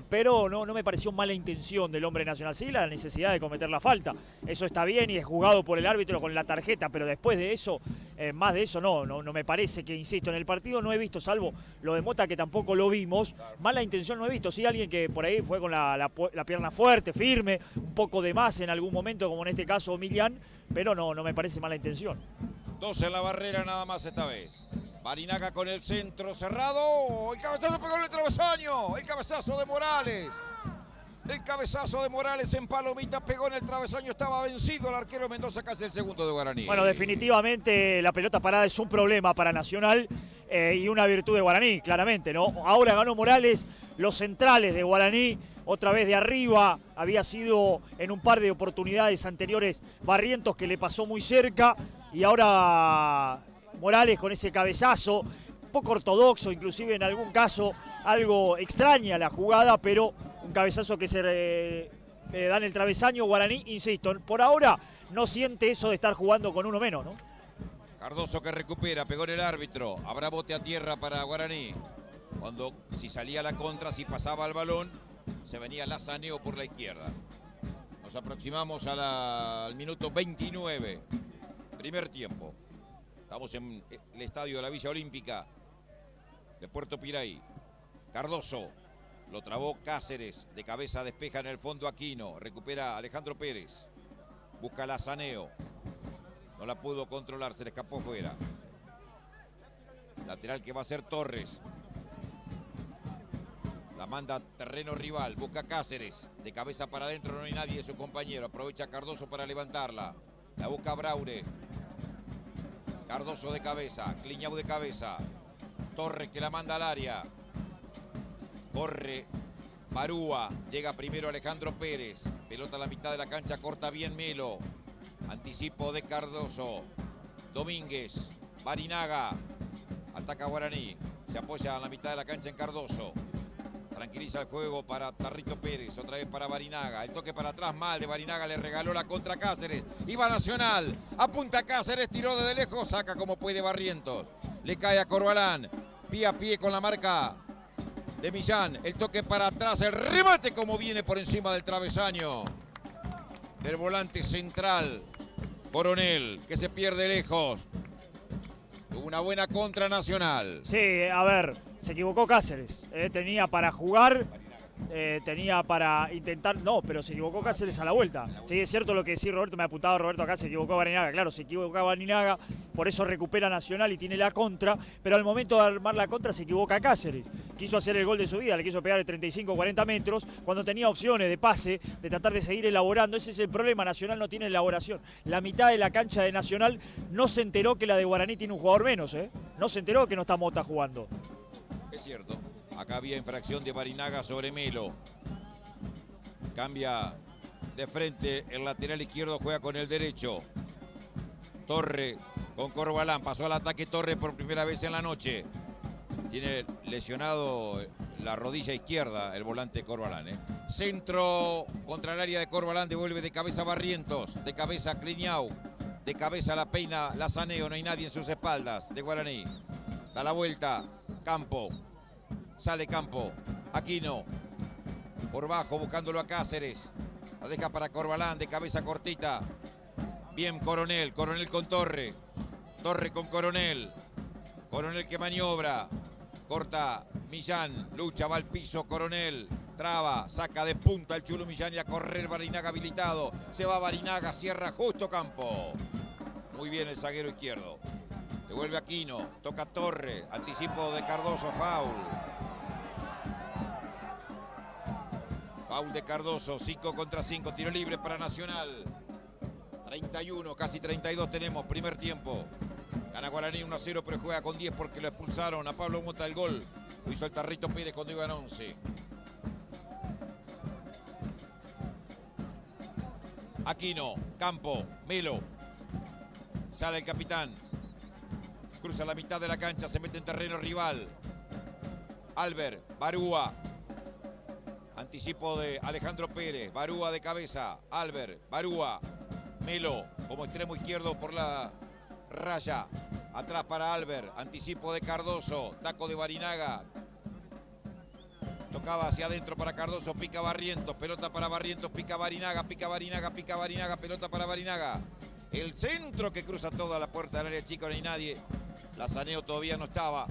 pero no me pareció mala intención del hombre de Nacional. Sí, la necesidad de cometer la falta, eso está bien y es jugado por el árbitro con la tarjeta, pero después de eso, más de eso no me parece. Que, insisto, en el partido no he visto, salvo lo de Mota, que tampoco lo vimos, mala intención no he visto. Sí, alguien que por ahí fue con la pierna fuerte, firme, un poco de más en algún momento, como en este caso Millán, pero no me parece mala intención. 2 en la barrera nada más esta vez. Barinaga con el centro cerrado. El cabezazo pegó en el travesaño. El cabezazo de Morales. El cabezazo de Morales en palomita pegó en el travesaño. Estaba vencido el arquero Mendoza, casi el segundo de Guaraní. Bueno, definitivamente la pelota parada es un problema para Nacional y una virtud de Guaraní, claramente, ¿no? Ahora ganó Morales. Los centrales de Guaraní, otra vez de arriba, había sido en un par de oportunidades anteriores Barrientos, que le pasó muy cerca, y ahora Morales con ese cabezazo, un poco ortodoxo, inclusive en algún caso algo extraña la jugada, pero un cabezazo que se da en el travesaño. Guaraní, insisto, por ahora no siente eso de estar jugando con uno menos, ¿no? Cardoso que recupera, pegó en el árbitro, habrá bote a tierra para Guaraní. Si salía la contra, si pasaba el balón, se venía Lazaneo por la izquierda. aproximamos al minuto 29, primer tiempo. Estamos en el estadio de la Villa Olímpica de Puerto Piray. Cardoso, lo trabó Cáceres, de cabeza despeja en el fondo Aquino, recupera Alejandro Pérez, busca la Saneo, no la pudo controlar, se le escapó fuera. Lateral que va a ser Torres. La manda a terreno rival, busca Cáceres, de cabeza para adentro, no hay nadie de su compañero, aprovecha Cardoso para levantarla, la busca Braure, Cardoso de cabeza, Cliñau de cabeza, Torres que la manda al área, corre Barúa, llega primero Alejandro Pérez, pelota a la mitad de la cancha, corta bien Melo, anticipo de Cardoso, Domínguez, Barinaga, ataca Guaraní, se apoya a la mitad de la cancha en Cardoso. Tranquiliza el juego para Tarrito Pérez, otra vez para Barinaga. El toque para atrás mal de Barinaga, le regaló la contra Cáceres. Iba Nacional, apunta Cáceres, tiró desde lejos, saca como puede Barrientos. Le cae a Corbalán, pie a pie con la marca de Millán. El toque para atrás, el remate como viene por encima del travesaño del volante central. Coronel, que se pierde lejos. Una buena contra Nacional. Sí, a ver, se equivocó Cáceres. Tenía para jugar, tenía para intentar... No, pero se equivocó Cáceres a la vuelta. Sí, es cierto lo que decía Roberto, me ha apuntado Roberto acá, se equivocó Barinaga. Claro, se equivocó Barinaga, por eso recupera Nacional y tiene la contra. Pero al momento de armar la contra se equivoca Cáceres. Quiso hacer el gol de su vida, le quiso pegar de 35-40 metros, cuando tenía opciones de pase, de tratar de seguir elaborando. Ese es el problema, Nacional no tiene elaboración. La mitad de la cancha de Nacional no se enteró que la de Guaraní tiene un jugador menos, ¿eh? No se enteró que no está Mota jugando. Es cierto, acá había infracción de Barinaga sobre Melo. Cambia de frente, el lateral izquierdo juega con el derecho. Torre con Corbalán, pasó al ataque Torre por primera vez en la noche. Tiene lesionado la rodilla izquierda el volante Corbalán. Centro contra el área de Corbalán, devuelve de cabeza Barrientos, de cabeza Cliñau, de cabeza la peina la Saneo, no hay nadie en sus espaldas de Guaraní. Da la vuelta, Campo, sale Campo, Aquino, por bajo buscándolo a Cáceres, la deja para Corbalán, de cabeza cortita. Bien Coronel, Coronel con Torre, Torre con Coronel, Coronel que maniobra, corta Millán, lucha, va al piso Coronel, traba, saca de punta el Chulo Millán y a correr Barinaga habilitado, se va Barinaga, cierra justo Campo. Muy bien el zaguero izquierdo. Devuelve Aquino, toca Torre, anticipo de Cardoso, foul. Foul de Cardoso, 5 contra 5, tiro libre para Nacional. 31, casi 32 tenemos, primer tiempo. Gana Guaraní 1-0, pero juega con 10 porque lo expulsaron a Pablo Mota el gol. Lo hizo el Tarrito Pérez cuando iban 11. Aquino, Campo, Melo. Sale el capitán. Cruza la mitad de la cancha, se mete en terreno rival. Albert, Barúa. Anticipo de Alejandro Pérez. Barúa de cabeza. Albert, Barúa. Melo como extremo izquierdo por la raya. Atrás para Albert. Anticipo de Cardoso. Taco de Barinaga. Tocaba hacia adentro para Cardoso. Pica Barrientos. Pelota para Barrientos. Pica Barinaga. Pica Barinaga. Pica Barinaga. Pelota para Barinaga. El centro que cruza toda la puerta del área chica. No hay nadie. La Saneo todavía no estaba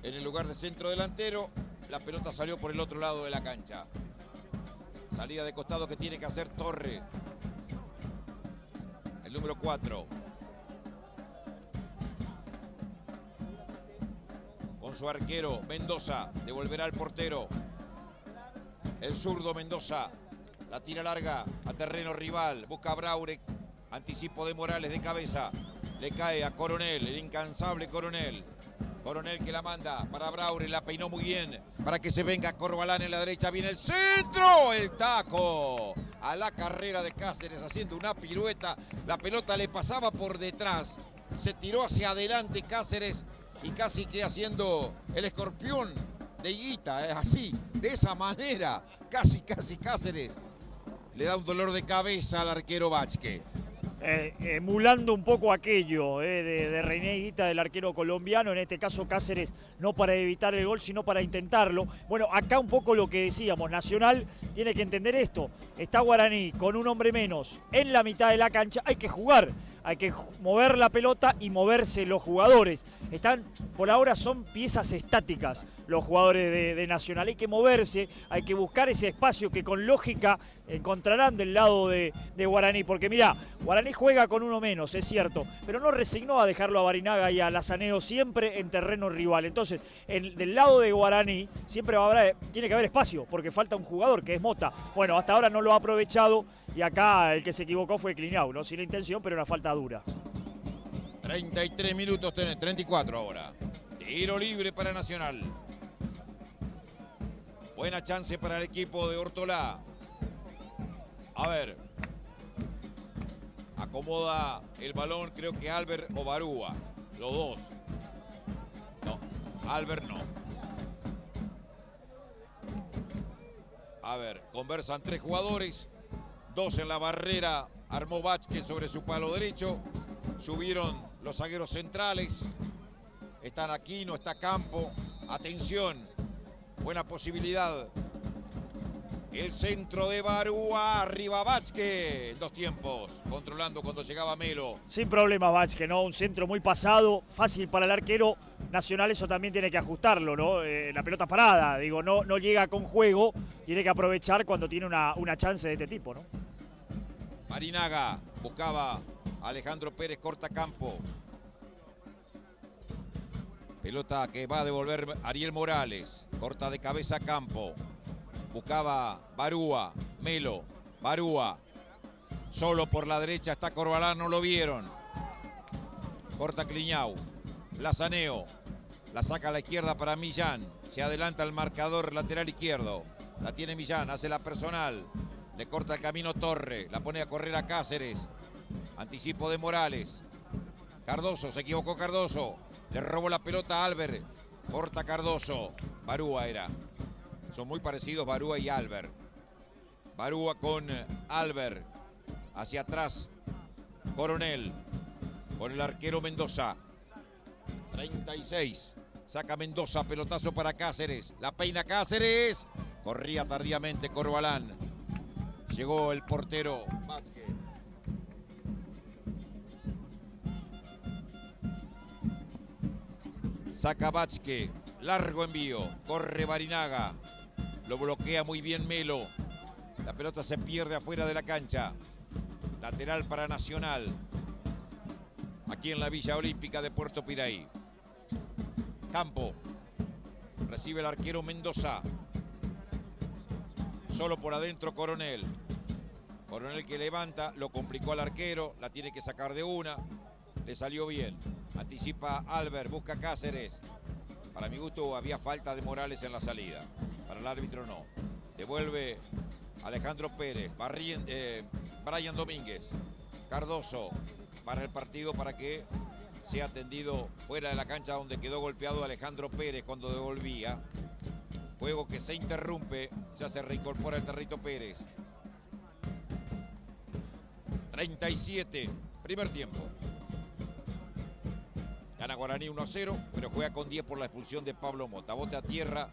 en el lugar de centro delantero. La pelota salió por el otro lado de la cancha. Salida de costado que tiene que hacer Torre. El número 4. Con su arquero Mendoza. Devolverá al portero. El zurdo Mendoza. La tira larga a terreno rival. Busca a Braure. Anticipo de Morales de cabeza. Le cae a Coronel, el incansable Coronel. Coronel que la manda para Braure, la peinó muy bien para que se venga Corbalán en la derecha. Viene el centro, el taco a la carrera de Cáceres haciendo una pirueta. La pelota le pasaba por detrás, se tiró hacia adelante Cáceres y casi que haciendo el escorpión de Higuita, así, de esa manera. Casi Cáceres le da un dolor de cabeza al arquero Vázquez. emulando un poco aquello de René Higuita, del arquero colombiano, en este caso Cáceres, no para evitar el gol, sino para intentarlo. Bueno, acá un poco lo que decíamos, Nacional tiene que entender esto, está Guaraní con un hombre menos en la mitad de la cancha, hay que jugar, hay que mover la pelota y moverse los jugadores. Están, por ahora son piezas estáticas los jugadores de Nacional, hay que moverse, hay que buscar ese espacio que con lógica encontrarán del lado de Guaraní, porque mirá, Guaraní juega con uno menos, es cierto, pero no resignó a dejarlo a Barinaga y a Lazaneo siempre en terreno rival. Entonces, del lado de Guaraní siempre tiene que haber espacio, porque falta un jugador que es Mota. Bueno, hasta ahora no lo ha aprovechado y acá el que se equivocó fue Clinau, ¿no? Sin la intención, pero una falta dura. 33 minutos, 34 ahora. Tiro libre para Nacional. Buena chance para el equipo de Ortolá. A ver. Acomoda el balón, creo que Albert o Barúa. Los dos. No, Albert no. A ver, conversan 3 jugadores. 2 en la barrera. Armó Vázquez sobre su palo derecho. Subieron los zagueros centrales. Están Aquino, está Campo. Atención. Buena posibilidad. El centro de Barúa, arriba Vázquez, 2 tiempos, controlando cuando llegaba Melo. Sin problemas Vázquez, ¿no? Un centro muy pasado, fácil para el arquero Nacional, eso también tiene que ajustarlo, ¿no? La pelota parada, digo, no llega con juego, tiene que aprovechar cuando tiene una chance de este tipo, ¿no? Barinaga buscaba a Alejandro Pérez, corta campo. Pelota que va a devolver Ariel Morales, corta de cabeza Campo. Buscaba Barúa, Melo, Barúa. Solo por la derecha está Corbalán, no lo vieron. Corta Clinau, Lazaneo. La saca a la izquierda para Millán. Se adelanta el marcador lateral izquierdo. La tiene Millán, hace la personal. Le corta el camino Torre, la pone a correr a Cáceres. Anticipo de Morales. Cardoso, se equivocó Cardoso. Le robó la pelota a Albert. Corta Cardoso. Barúa era. Son muy parecidos Barúa y Albert. Barúa con Albert. Hacia atrás. Coronel. Con el arquero Mendoza. 36. Saca Mendoza. Pelotazo para Cáceres. La peina Cáceres. Corría tardíamente Corbalán. Llegó el portero Vázquez. Saca Vázquez. Largo envío. Corre Barinaga. Lo bloquea muy bien Melo. La pelota se pierde afuera de la cancha. Lateral para Nacional. Aquí en la Villa Olímpica de Puerto Piraí. Campo. Recibe el arquero Mendoza. Solo por adentro Coronel. Coronel que levanta, lo complicó al arquero. La tiene que sacar de una. Le salió bien. Anticipa Albert, busca Cáceres. Para mi gusto había falta de Morales en la salida. Para el árbitro no. Devuelve Alejandro Pérez. Brian Domínguez. Cardoso para el partido para que sea atendido fuera de la cancha donde quedó golpeado Alejandro Pérez cuando devolvía. Juego que se interrumpe. Ya se reincorpora el Territo Pérez. 37. Primer tiempo. Gana Guaraní 1-0, pero juega con 10 por la expulsión de Pablo Mota. Bote a tierra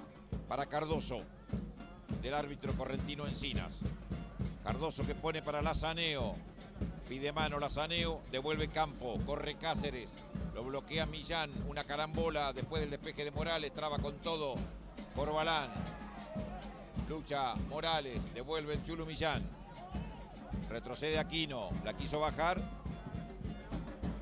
para Cardoso, del árbitro correntino Encinas. Cardoso que pone para Lazaneo. Pide mano Lazaneo, devuelve Campo, corre Cáceres. Lo bloquea Millán, una carambola después del despeje de Morales. Traba con todo Corbalán. Lucha Morales, devuelve el Chulu Millán. Retrocede Aquino, la quiso bajar.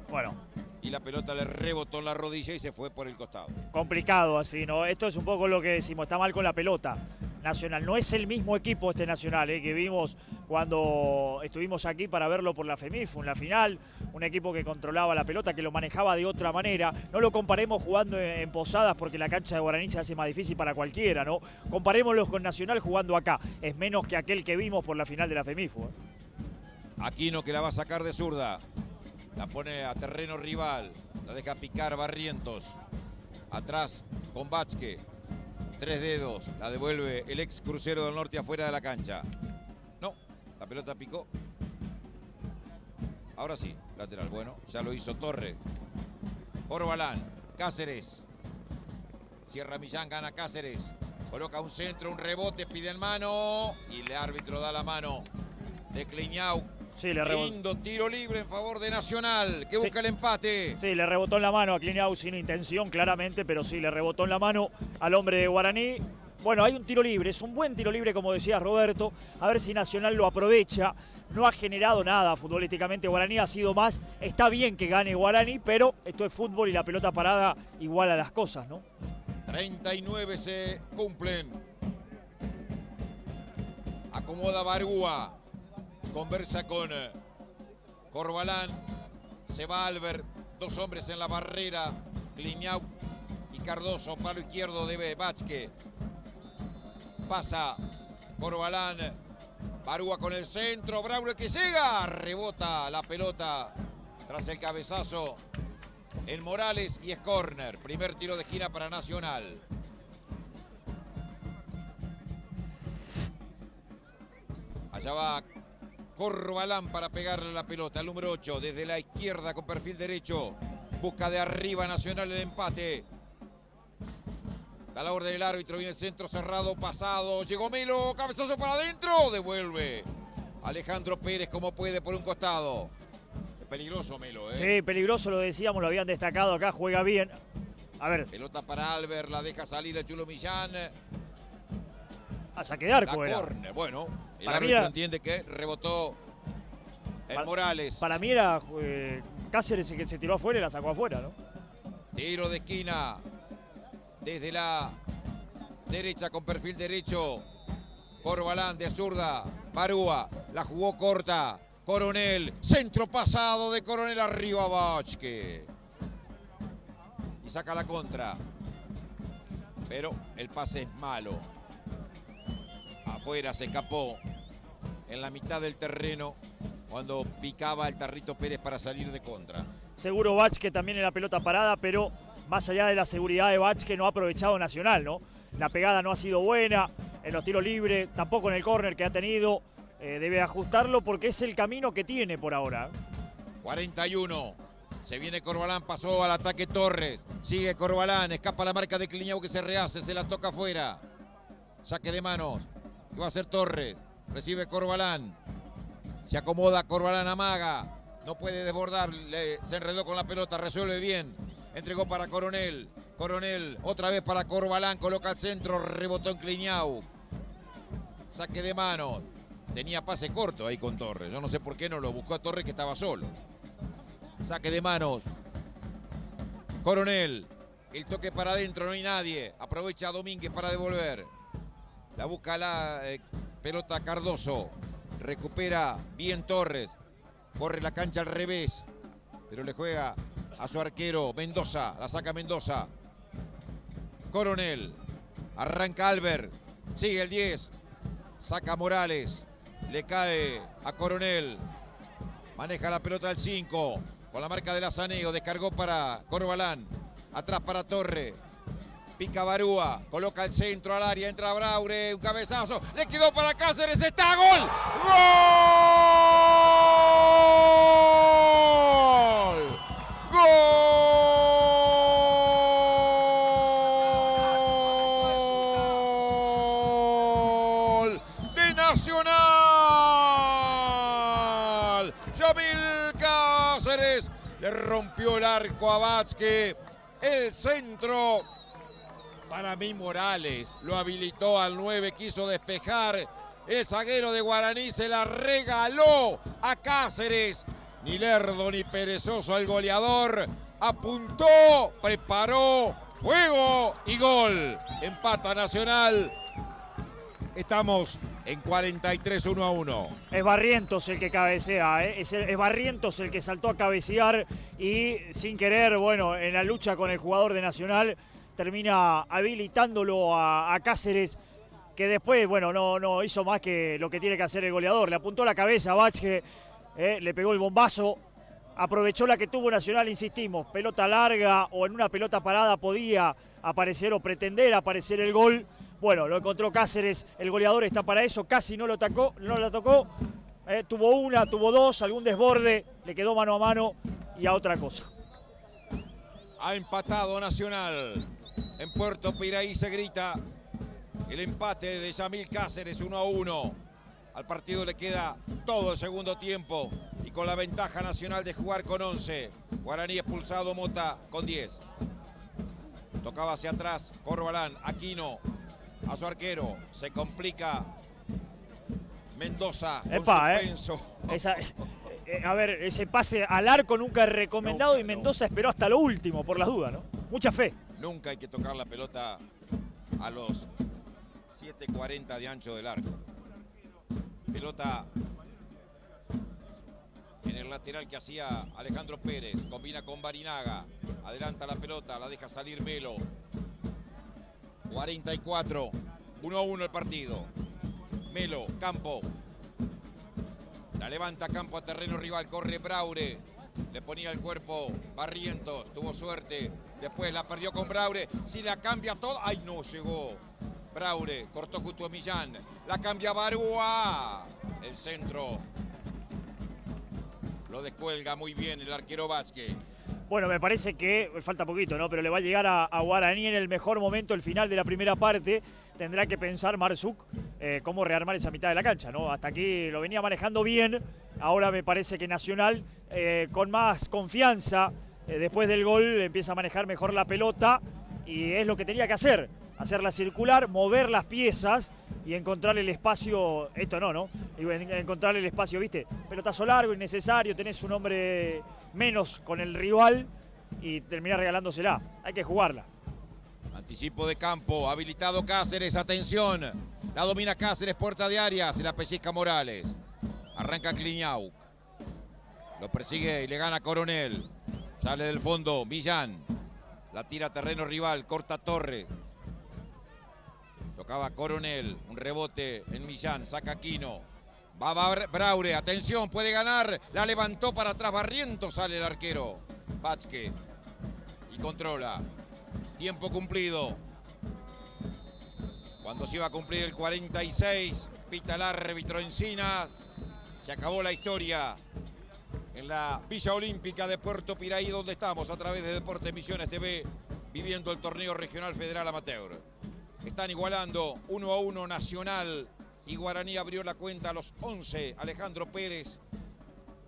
Bueno. Y la pelota le rebotó en la rodilla y se fue por el costado. Complicado así, ¿no? Esto es un poco lo que decimos, está mal con la pelota. Nacional, no es el mismo equipo este Nacional, que vimos cuando estuvimos aquí para verlo por la FEMIFU, en la final, un equipo que controlaba la pelota, que lo manejaba de otra manera. No lo comparemos jugando en Posadas porque la cancha de Guaraní se hace más difícil para cualquiera, ¿no? Comparémoslo con Nacional jugando acá, es menos que aquel que vimos por la final de la FEMIFU. Aquino que la va a sacar de zurda. La pone a terreno rival. La deja picar Barrientos. Atrás con Vázquez. 3 dedos. La devuelve el ex Crucero del Norte afuera de la cancha. No, la pelota picó. Ahora sí, lateral. Bueno, ya lo hizo Torre. Corbalán, Cáceres. Cierra Millán, gana Cáceres. Coloca un centro, un rebote, pide en mano. Y el árbitro da la mano de Kliñau. Sí, le rebotó. Lindo tiro libre en favor de Nacional, que busca el empate. Sí, le rebotó en la mano a Kliñau sin intención, claramente, pero sí, le rebotó en la mano al hombre de Guaraní. Bueno, hay un tiro libre, es un buen tiro libre, como decía Roberto. A ver si Nacional lo aprovecha. No ha generado nada futbolísticamente. Guaraní ha sido más. Está bien que gane Guaraní, pero esto es fútbol y la pelota parada iguala las cosas, ¿no? 39 se cumplen. Acomoda Barúa. Conversa con Corbalán. Se va Albert. Dos hombres en la barrera. Kliñau y Cardoso. Palo izquierdo de Vázquez. Pasa Corbalán. Barúa con el centro. Braulio que llega. Rebota la pelota tras el cabezazo en Morales y es córner. Primer tiro de esquina para Nacional. Allá va Corbalán para pegarle la pelota al número 8 desde la izquierda con perfil derecho. Busca de arriba Nacional el empate. Da la orden del árbitro, viene el centro cerrado, pasado. Llegó Melo, cabezazo para adentro. Devuelve Alejandro Pérez como puede por un costado. Es peligroso Melo, ¿eh? Sí, peligroso, lo decíamos, lo habían destacado acá, juega bien. A ver. Pelota para Albert, la deja salir el Chulo Millán. A saque de arco era. Córner. Bueno, el Para árbitro mí entiende que rebotó en Morales. Para mí era Cáceres el que se tiró afuera y la sacó afuera, ¿no? Tiro de esquina desde la derecha con perfil derecho. Corbalán de zurda. Barúa la jugó corta. Coronel, centro pasado de Coronel arriba Vázquez. Y saca la contra. Pero el pase es malo. Afuera se escapó en la mitad del terreno cuando picaba el Tarrito Pérez para salir de contra. Seguro Vázquez también en la pelota parada, pero más allá de la seguridad de Vázquez no ha aprovechado Nacional, ¿no? La pegada no ha sido buena, en los tiros libres, tampoco en el córner que ha tenido. Debe ajustarlo porque es el camino que tiene por ahora. 41. Se viene Corbalán, pasó al ataque Torres. Sigue Corbalán, escapa la marca de Kliñau que se rehace, se la toca afuera. Saque de manos. ¿Qué va a hacer Torres? Recibe Corbalán. Se acomoda Corbalán, amaga. No puede desbordar, se enredó con la pelota, resuelve bien. Entregó para Coronel. Coronel, otra vez para Corbalán, coloca al centro, rebotó en Kliñau. Saque de manos. Tenía pase corto ahí con Torres. Yo no sé por qué no lo buscó a Torres que estaba solo. Saque de manos. Coronel. El toque para adentro, no hay nadie. Aprovecha a Domínguez para devolver. La busca la pelota Cardoso. Recupera bien Torres. Corre la cancha al revés. Pero le juega a su arquero Mendoza. La saca Mendoza. Coronel. Arranca Albert. Sigue el 10. Saca Morales. Le cae a Coronel. Maneja la pelota al 5. Con la marca de Lazaneo. Descargó para Corbalán. Atrás para Torre. Pica Barúa. Coloca el centro al área. Entra Braure. Un cabezazo. Le quedó para Cáceres. ¡Está! ¡Gol! ¡Gol! ¡Gol! ¡De Nacional! Yamil Cáceres le rompió el arco a Vázquez. El centro para mí Morales lo habilitó al 9, quiso despejar. El zaguero de Guaraní se la regaló a Cáceres. Ni lerdo ni perezoso el goleador. Apuntó, preparó, fuego y gol. Empata Nacional. Estamos en 43, 1-1. Es Barrientos el que cabecea, ¿eh? Es Barrientos el que saltó a cabecear y sin querer, bueno, en la lucha con el jugador de Nacional, termina habilitándolo a Cáceres, que después, bueno, no hizo más que lo que tiene que hacer el goleador. Le apuntó la cabeza a Vázquez, le pegó el bombazo, aprovechó la que tuvo Nacional, insistimos, pelota larga o en una pelota parada podía aparecer o pretender aparecer el gol. Bueno, lo encontró Cáceres, el goleador está para eso, casi no lo tocó, Tuvo una, tuvo dos, algún desborde, le quedó mano a mano y a otra cosa. Ha empatado Nacional. En Puerto Piraí se grita el empate de Yamil Cáceres 1-1. Al partido le queda todo el segundo tiempo y con la ventaja Nacional de jugar con 11. Guaraní expulsado, Mota con 10. Tocaba hacia atrás Corbalán, Aquino a su arquero. Se complica Mendoza con suspenso. A ver, ese pase al arco nunca es recomendado Nunca, y Mendoza esperó hasta lo último por las dudas, ¿no? Mucha fe. Nunca hay que tocar la pelota a los 7.40 de ancho del arco. Pelota en el lateral que hacía Alejandro Pérez. Combina con Barinaga. Adelanta la pelota, la deja salir Melo. 44. 1-1 el partido. Melo, Campo. La levanta Campo a terreno rival. Corre Braure. Le ponía el cuerpo Barrientos. Tuvo suerte. Después la perdió con Braure. Si la cambia todo. ¡Ay, no! Llegó Braure. Cortó justo a Millán. La cambia Barúa. El centro. Lo descuelga muy bien el arquero Vázquez. Bueno, me parece que falta poquito, ¿no? Pero le va a llegar a Guaraní en el mejor momento, el final de la primera parte. Tendrá que pensar Marzuc cómo rearmar esa mitad de la cancha, ¿no? Hasta aquí lo venía manejando bien. Ahora me parece que Nacional, con más confianza, después del gol, empieza a manejar mejor la pelota. Y es lo que tenía que hacer. Hacerla circular, mover las piezas y encontrar el espacio. Esto no. Y encontrar el espacio, ¿viste? Pelotazo largo, innecesario, tenés un hombre menos con el rival y terminás regalándosela. Hay que jugarla. Anticipo de Campo, habilitado Cáceres, atención. La domina Cáceres, puerta de área, se la pellizca Morales. Arranca Kliñau. Lo persigue y le gana Coronel. Sale del fondo, Millán. La tira a terreno rival, corta Torre. Tocaba Coronel, un rebote en Millán, saca Aquino. Va Braure, atención, puede ganar. La levantó para atrás, Barrientos, sale el arquero. Vázquez. Y controla. Tiempo cumplido. Cuando se iba a cumplir el 46, pita el árbitro Encina. Se acabó la historia en la Villa Olímpica de Puerto Piraí, donde estamos a través de Deportes Misiones TV, viviendo el torneo regional federal amateur. Están igualando 1-1 Nacional y Guaraní abrió la cuenta a los 11. Alejandro Pérez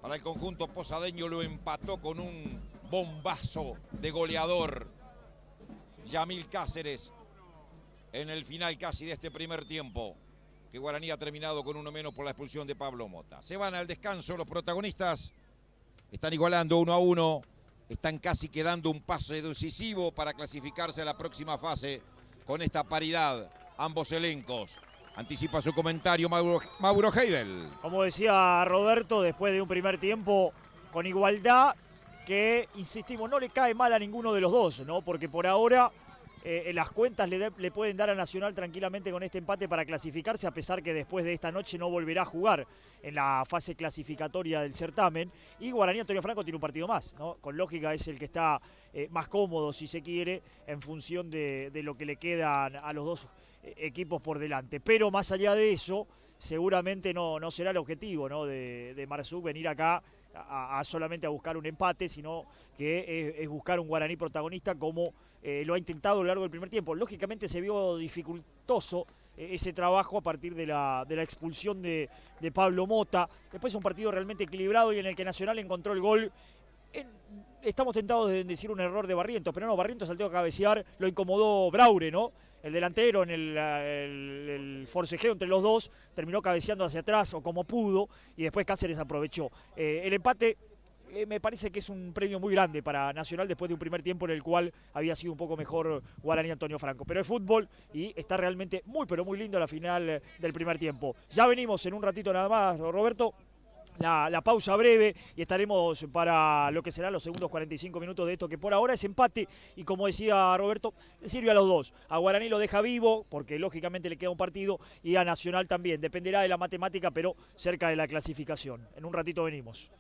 para el conjunto posadeño lo empató con un bombazo de goleador. Yamil Cáceres en el final casi de este primer tiempo, que Guaraní ha terminado con uno menos por la expulsión de Pablo Mota. Se van al descanso los protagonistas, están igualando 1-1, están casi quedando un pase decisivo para clasificarse a la próxima fase con esta paridad, ambos elencos. Anticipa su comentario Mauro Heidel. Como decía Roberto, después de un primer tiempo con igualdad, que, insistimos, no le cae mal a ninguno de los dos, ¿no? Porque por ahora las cuentas le pueden dar a Nacional tranquilamente con este empate para clasificarse, a pesar que después de esta noche no volverá a jugar en la fase clasificatoria del certamen. Y Guaraní Antonio Franco tiene un partido más, ¿no? Con lógica es el que está más cómodo, si se quiere, en función de lo que le quedan a los dos equipos por delante. Pero más allá de eso, seguramente no será el objetivo, ¿no? de Marzuc venir acá a solamente a buscar un empate, sino que es buscar un Guaraní protagonista como lo ha intentado a lo largo del primer tiempo. Lógicamente se vio dificultoso ese trabajo a partir de la expulsión de Pablo Mota. Después un partido realmente equilibrado y en el que Nacional encontró el gol. Estamos tentados de decir un error de Barrientos, pero no, Barrientos saltó a cabecear, lo incomodó Braure, ¿no? El delantero en el forcejeo entre los dos, terminó cabeceando hacia atrás o como pudo, y después Cáceres aprovechó. El empate me parece que es un premio muy grande para Nacional después de un primer tiempo en el cual había sido un poco mejor Guaraní Antonio Franco. Pero es fútbol y está realmente muy, pero muy lindo la final del primer tiempo. Ya venimos en un ratito nada más, Roberto. La pausa breve y estaremos para lo que serán los segundos 45 minutos de esto, que por ahora es empate y, como decía Roberto, le sirve a los dos. A Guaraní lo deja vivo porque lógicamente le queda un partido y a Nacional también. Dependerá de la matemática, pero cerca de la clasificación. En un ratito venimos.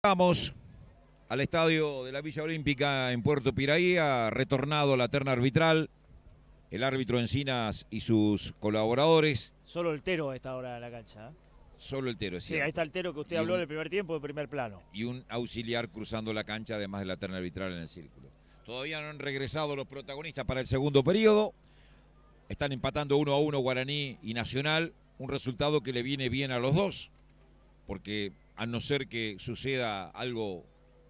Vamos al estadio de la Villa Olímpica en Puerto Piraí. Ha retornado la terna arbitral. El árbitro Encinas y sus colaboradores. Solo el Tero a esta hora de la cancha. Solo el Tero, es Sí, cierto. ahí está el Tero que usted habló del primer tiempo, de primer plano. Y un auxiliar cruzando la cancha, además de la terna arbitral en el círculo. Todavía no han regresado los protagonistas para el segundo periodo. Están empatando 1-1 Guaraní y Nacional. Un resultado que le viene bien a los dos. Porque a no ser que suceda algo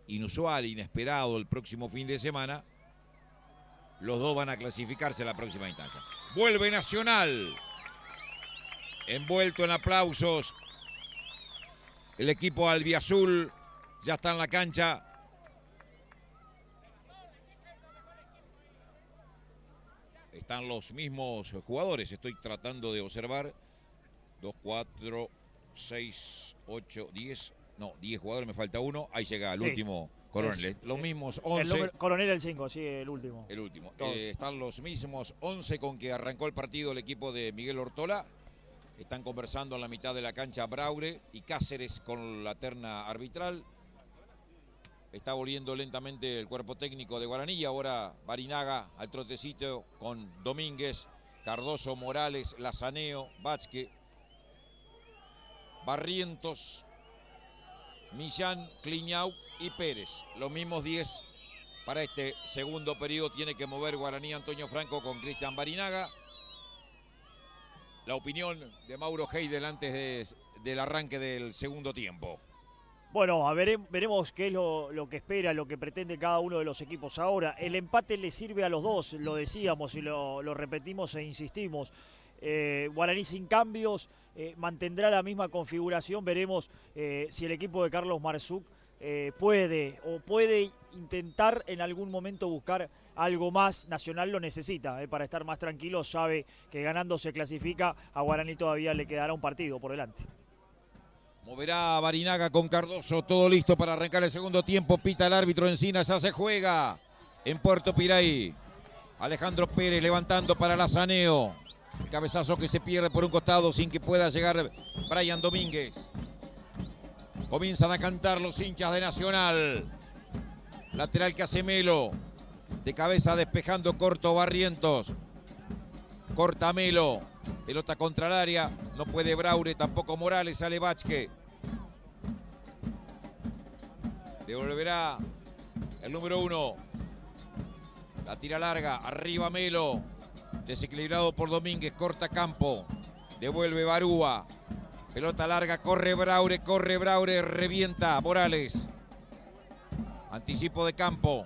inusual, inesperado el próximo fin de semana, los dos van a clasificarse a la próxima instancia. Vuelve Nacional. Envuelto en aplausos. El equipo albiazul ya está en la cancha. Están los mismos jugadores. Estoy tratando de observar. 2, 4, 6, 8, 10. No, 10 jugadores, me falta uno. Ahí llega el último Coronel. Los mismos 11. Coronel el 5, sí, el último. El último. Están los mismos 11 con que arrancó el partido el equipo de Miguel Ortola. Están conversando en la mitad de la cancha Braure y Cáceres con la terna arbitral. Está volviendo lentamente el cuerpo técnico de Guaraní. Y ahora Barinaga al trotecito con Domínguez, Cardoso, Morales, Lazaneo, Vázquez, Barrientos, Millán, Cliñau y Pérez. Los mismos 10 para este segundo periodo. Tiene que mover Guaraní Antonio Franco con Cristian Barinaga. La opinión de Mauro Heidel antes del arranque del segundo tiempo. Bueno, veremos qué es lo que espera, lo que pretende cada uno de los equipos ahora. El empate le sirve a los dos, lo decíamos y lo repetimos e insistimos. Guaraní sin cambios, mantendrá la misma configuración. Veremos si el equipo de Carlos Marzuk puede intentar en algún momento buscar algo más. Nacional lo necesita para estar más tranquilo. Sabe que ganando se clasifica. A Guaraní todavía le quedará un partido por delante. Moverá Barinaga con Cardoso, todo listo para arrancar el segundo tiempo. Pita el árbitro Encinas, ya se juega en Puerto Piraí. Alejandro Pérez levantando para Lazaneo. Cabezazo que se pierde por un costado sin que pueda llegar Brian Domínguez. Comienzan a cantar los hinchas de Nacional. Lateral Casemelo. De cabeza despejando corto Barrientos. Corta Melo. Pelota contra el área. No puede Braure, tampoco Morales. Sale Vázquez. Devolverá el número 1. La tira larga. Arriba Melo. Desequilibrado por Domínguez. Corta campo. Devuelve Barúa. Pelota larga. Corre Braure. Revienta Morales. Anticipo de campo.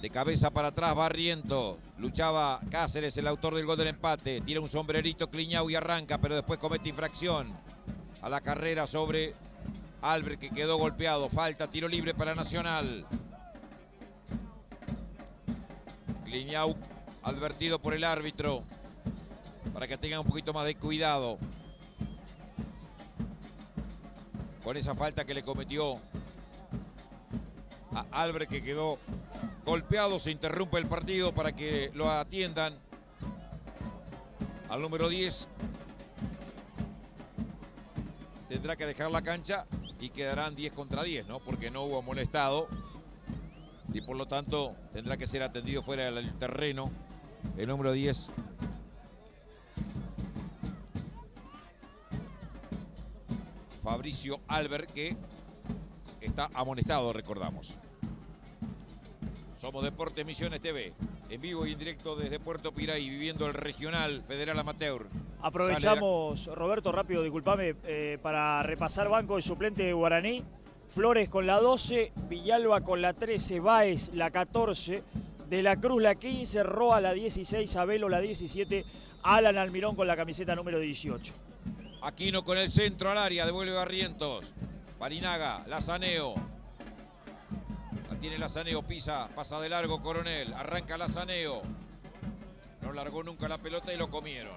De cabeza para atrás Barrientos. Luchaba Cáceres, el autor del gol del empate. Tira un sombrerito Cliñau y arranca, pero después comete infracción. A la carrera sobre Albert, que quedó golpeado. Falta, tiro libre para Nacional. Cliñau advertido por el árbitro para que tengan un poquito más de cuidado con esa falta que le cometió a Albert, que quedó golpeado. Se interrumpe el partido para que lo atiendan al número 10. Tendrá que dejar la cancha y quedarán 10 contra 10, ¿no? Porque no hubo amonestado y por lo tanto tendrá que ser atendido fuera del terreno el número 10. Fabricio Albert, que está amonestado, recordamos. Somos Deportes Misiones TV, en vivo y en directo desde Puerto Piraí, viviendo el regional Federal Amateur. Aprovechamos, Roberto, rápido, disculpame, para repasar banco de suplente de Guaraní. Flores con la 12, Villalba con la 13, Báez la 14, De la Cruz la 15, Roa la 16, Abelo la 17, Alan Almirón con la camiseta número 18. Aquino con el centro al área, devuelve Barrientos. Barinaga, Lazaneo. La tiene Lazaneo, pasa de largo Coronel. Arranca Lazaneo. No largó nunca la pelota y lo comieron.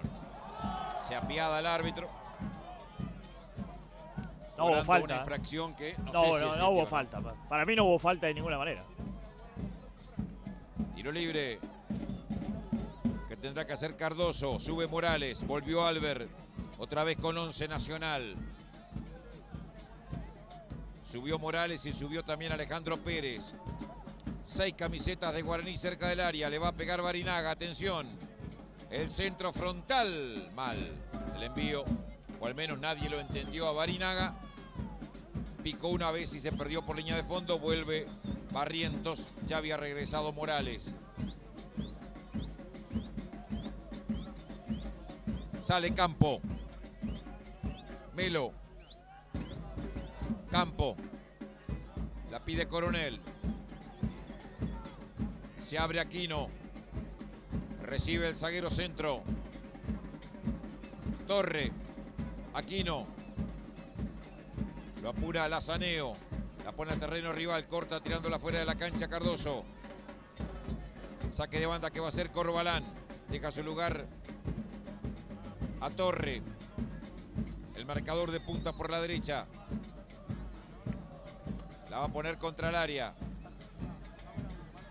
Se apiada el árbitro. No hubo falta. Una infracción que no hubo falta. Para mí no hubo falta de ninguna manera. Tiro libre que tendrá que hacer Cardoso. Sube Morales. Volvió Albert. Otra vez con 11 Nacional. Subió Morales y subió también Alejandro Pérez. 6 camisetas de Guaraní cerca del área. Le va a pegar Barinaga. Atención. El centro frontal. Mal. El envío. O al menos nadie lo entendió a Barinaga. Picó una vez y se perdió por línea de fondo. Vuelve Barrientos. Ya había regresado Morales. Sale Campo. Melo. Campo. La pide Coronel. Se abre Aquino. Recibe el zaguero centro. Torre. Aquino. Lo apura Lazaneo. La pone a terreno rival. Corta tirándola fuera de la cancha Cardoso. Saque de banda que va a hacer Corbalán. Deja su lugar a Torre. El marcador de punta por la derecha. La va a poner contra el área.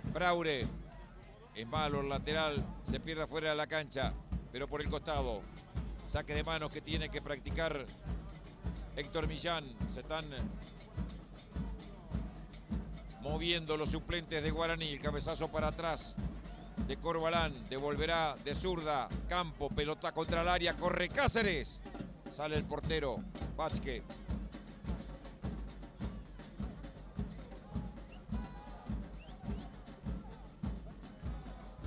Braure. Es malo el lateral. Se pierde fuera de la cancha. Pero por el costado. Saque de manos que tiene que practicar Héctor Millán. Se están moviendo los suplentes de Guaraní. El cabezazo para atrás de Corbalán. Devolverá de zurda. Campo. Pelota contra el área. Corre Cáceres. Sale el portero. Vázquez.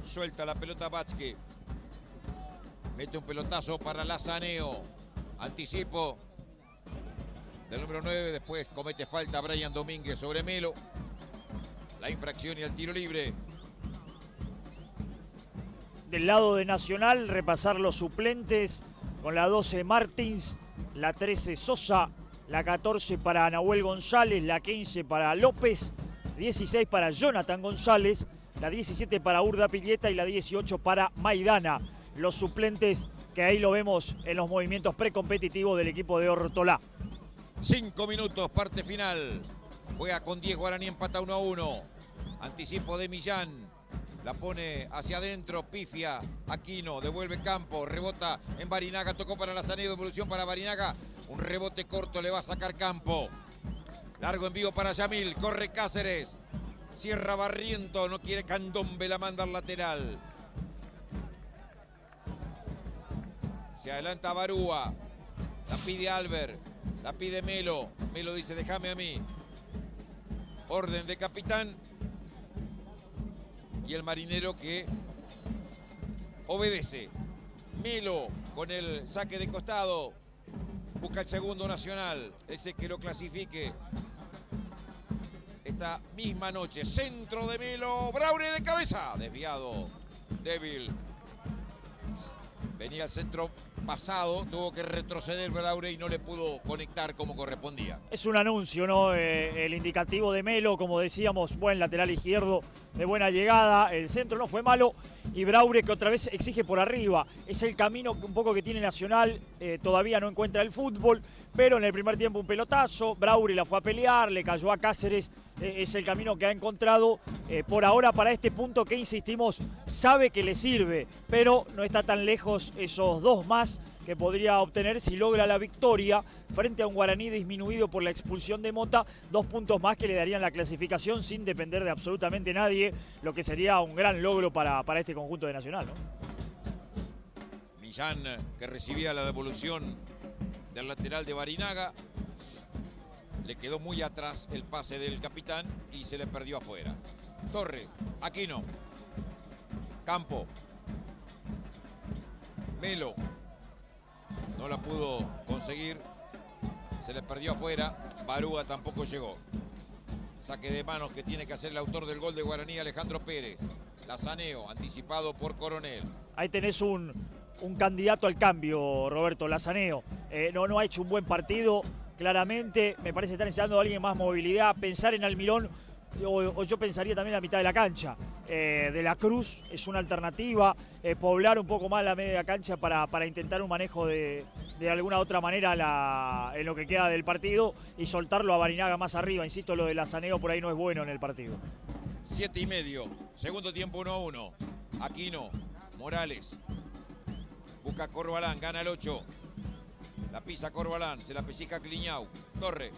Suelta la pelota Vázquez. Mete un pelotazo para Lazaneo. Anticipo del número 9. Después comete falta Brian Domínguez sobre Melo. La infracción y el tiro libre. Del lado de Nacional, repasar los suplentes. Con la 12 Martins, la 13 Sosa, la 14 para Nahuel González, la 15 para López, 16 para Jonathan González, la 17 para Urda Pilleta y la 18 para Maidana. Los suplentes que ahí lo vemos en los movimientos precompetitivos del equipo de Ortolá. 5 minutos, parte final. Juega con 10 Guaraní, empata 1-1. Anticipo de Millán. La pone hacia adentro, pifia, Aquino, devuelve Campo, rebota en Barinaga, tocó para Lazaneo, devolución para Barinaga. Un rebote corto le va a sacar Campo. Largo envío para Yamil, corre Cáceres. Cierra Barriento, no quiere Candombe, la manda al lateral. Se adelanta Barúa, la pide Albert, la pide Melo. Melo dice, déjame a mí. Orden de capitán. Y el marinero que obedece. Melo con el saque de costado. Busca el segundo Nacional. Ese que lo clasifique esta misma noche. Centro de Melo. Braure de cabeza. Desviado. Débil. Venía el centro pasado. Tuvo que retroceder Braure y no le pudo conectar como correspondía. Es un anuncio, ¿no? El indicativo de Melo, como decíamos, buen lateral izquierdo, de buena llegada. El centro no fue malo. Y Braure que otra vez exige por arriba. Es el camino un poco que tiene Nacional. Todavía no encuentra el fútbol. Pero en el primer tiempo un pelotazo. Braure la fue a pelear, le cayó a Cáceres. Es el camino que ha encontrado por ahora para este punto que, insistimos, sabe que le sirve. Pero no está tan lejos esos 2 más que podría obtener si logra la victoria frente a un Guaraní disminuido por la expulsión de Mota. 2 puntos más que le darían la clasificación sin depender de absolutamente nadie, lo que sería un gran logro para este conjunto de Nacional, ¿no? Millán, que recibía la devolución del lateral de Barinaga. Le quedó muy atrás el pase del capitán y se le perdió afuera. Torre, Aquino, Campo, Melo. No la pudo conseguir. Se le perdió afuera. Barúa tampoco llegó. Saque de manos que tiene que hacer el autor del gol de Guaraní, Alejandro Pérez. Lazaneo, anticipado por Coronel. Ahí tenés un candidato al cambio, Roberto. Lazaneo. No ha hecho un buen partido, claramente. Me parece que está necesitando a alguien más movilidad. Pensar en Almirón, o yo pensaría también en la mitad de la cancha. De la Cruz es una alternativa. Poblar un poco más la media cancha para intentar un manejo de alguna otra manera en lo que queda del partido y soltarlo a Barinaga más arriba. Insisto, lo de Lazaneo por ahí no es bueno en el partido. 7:30, segundo tiempo 1-1. Aquino, Morales, busca Corbalán, gana el 8. La pisa Corbalán, se la pellizca Cliñau. Torre,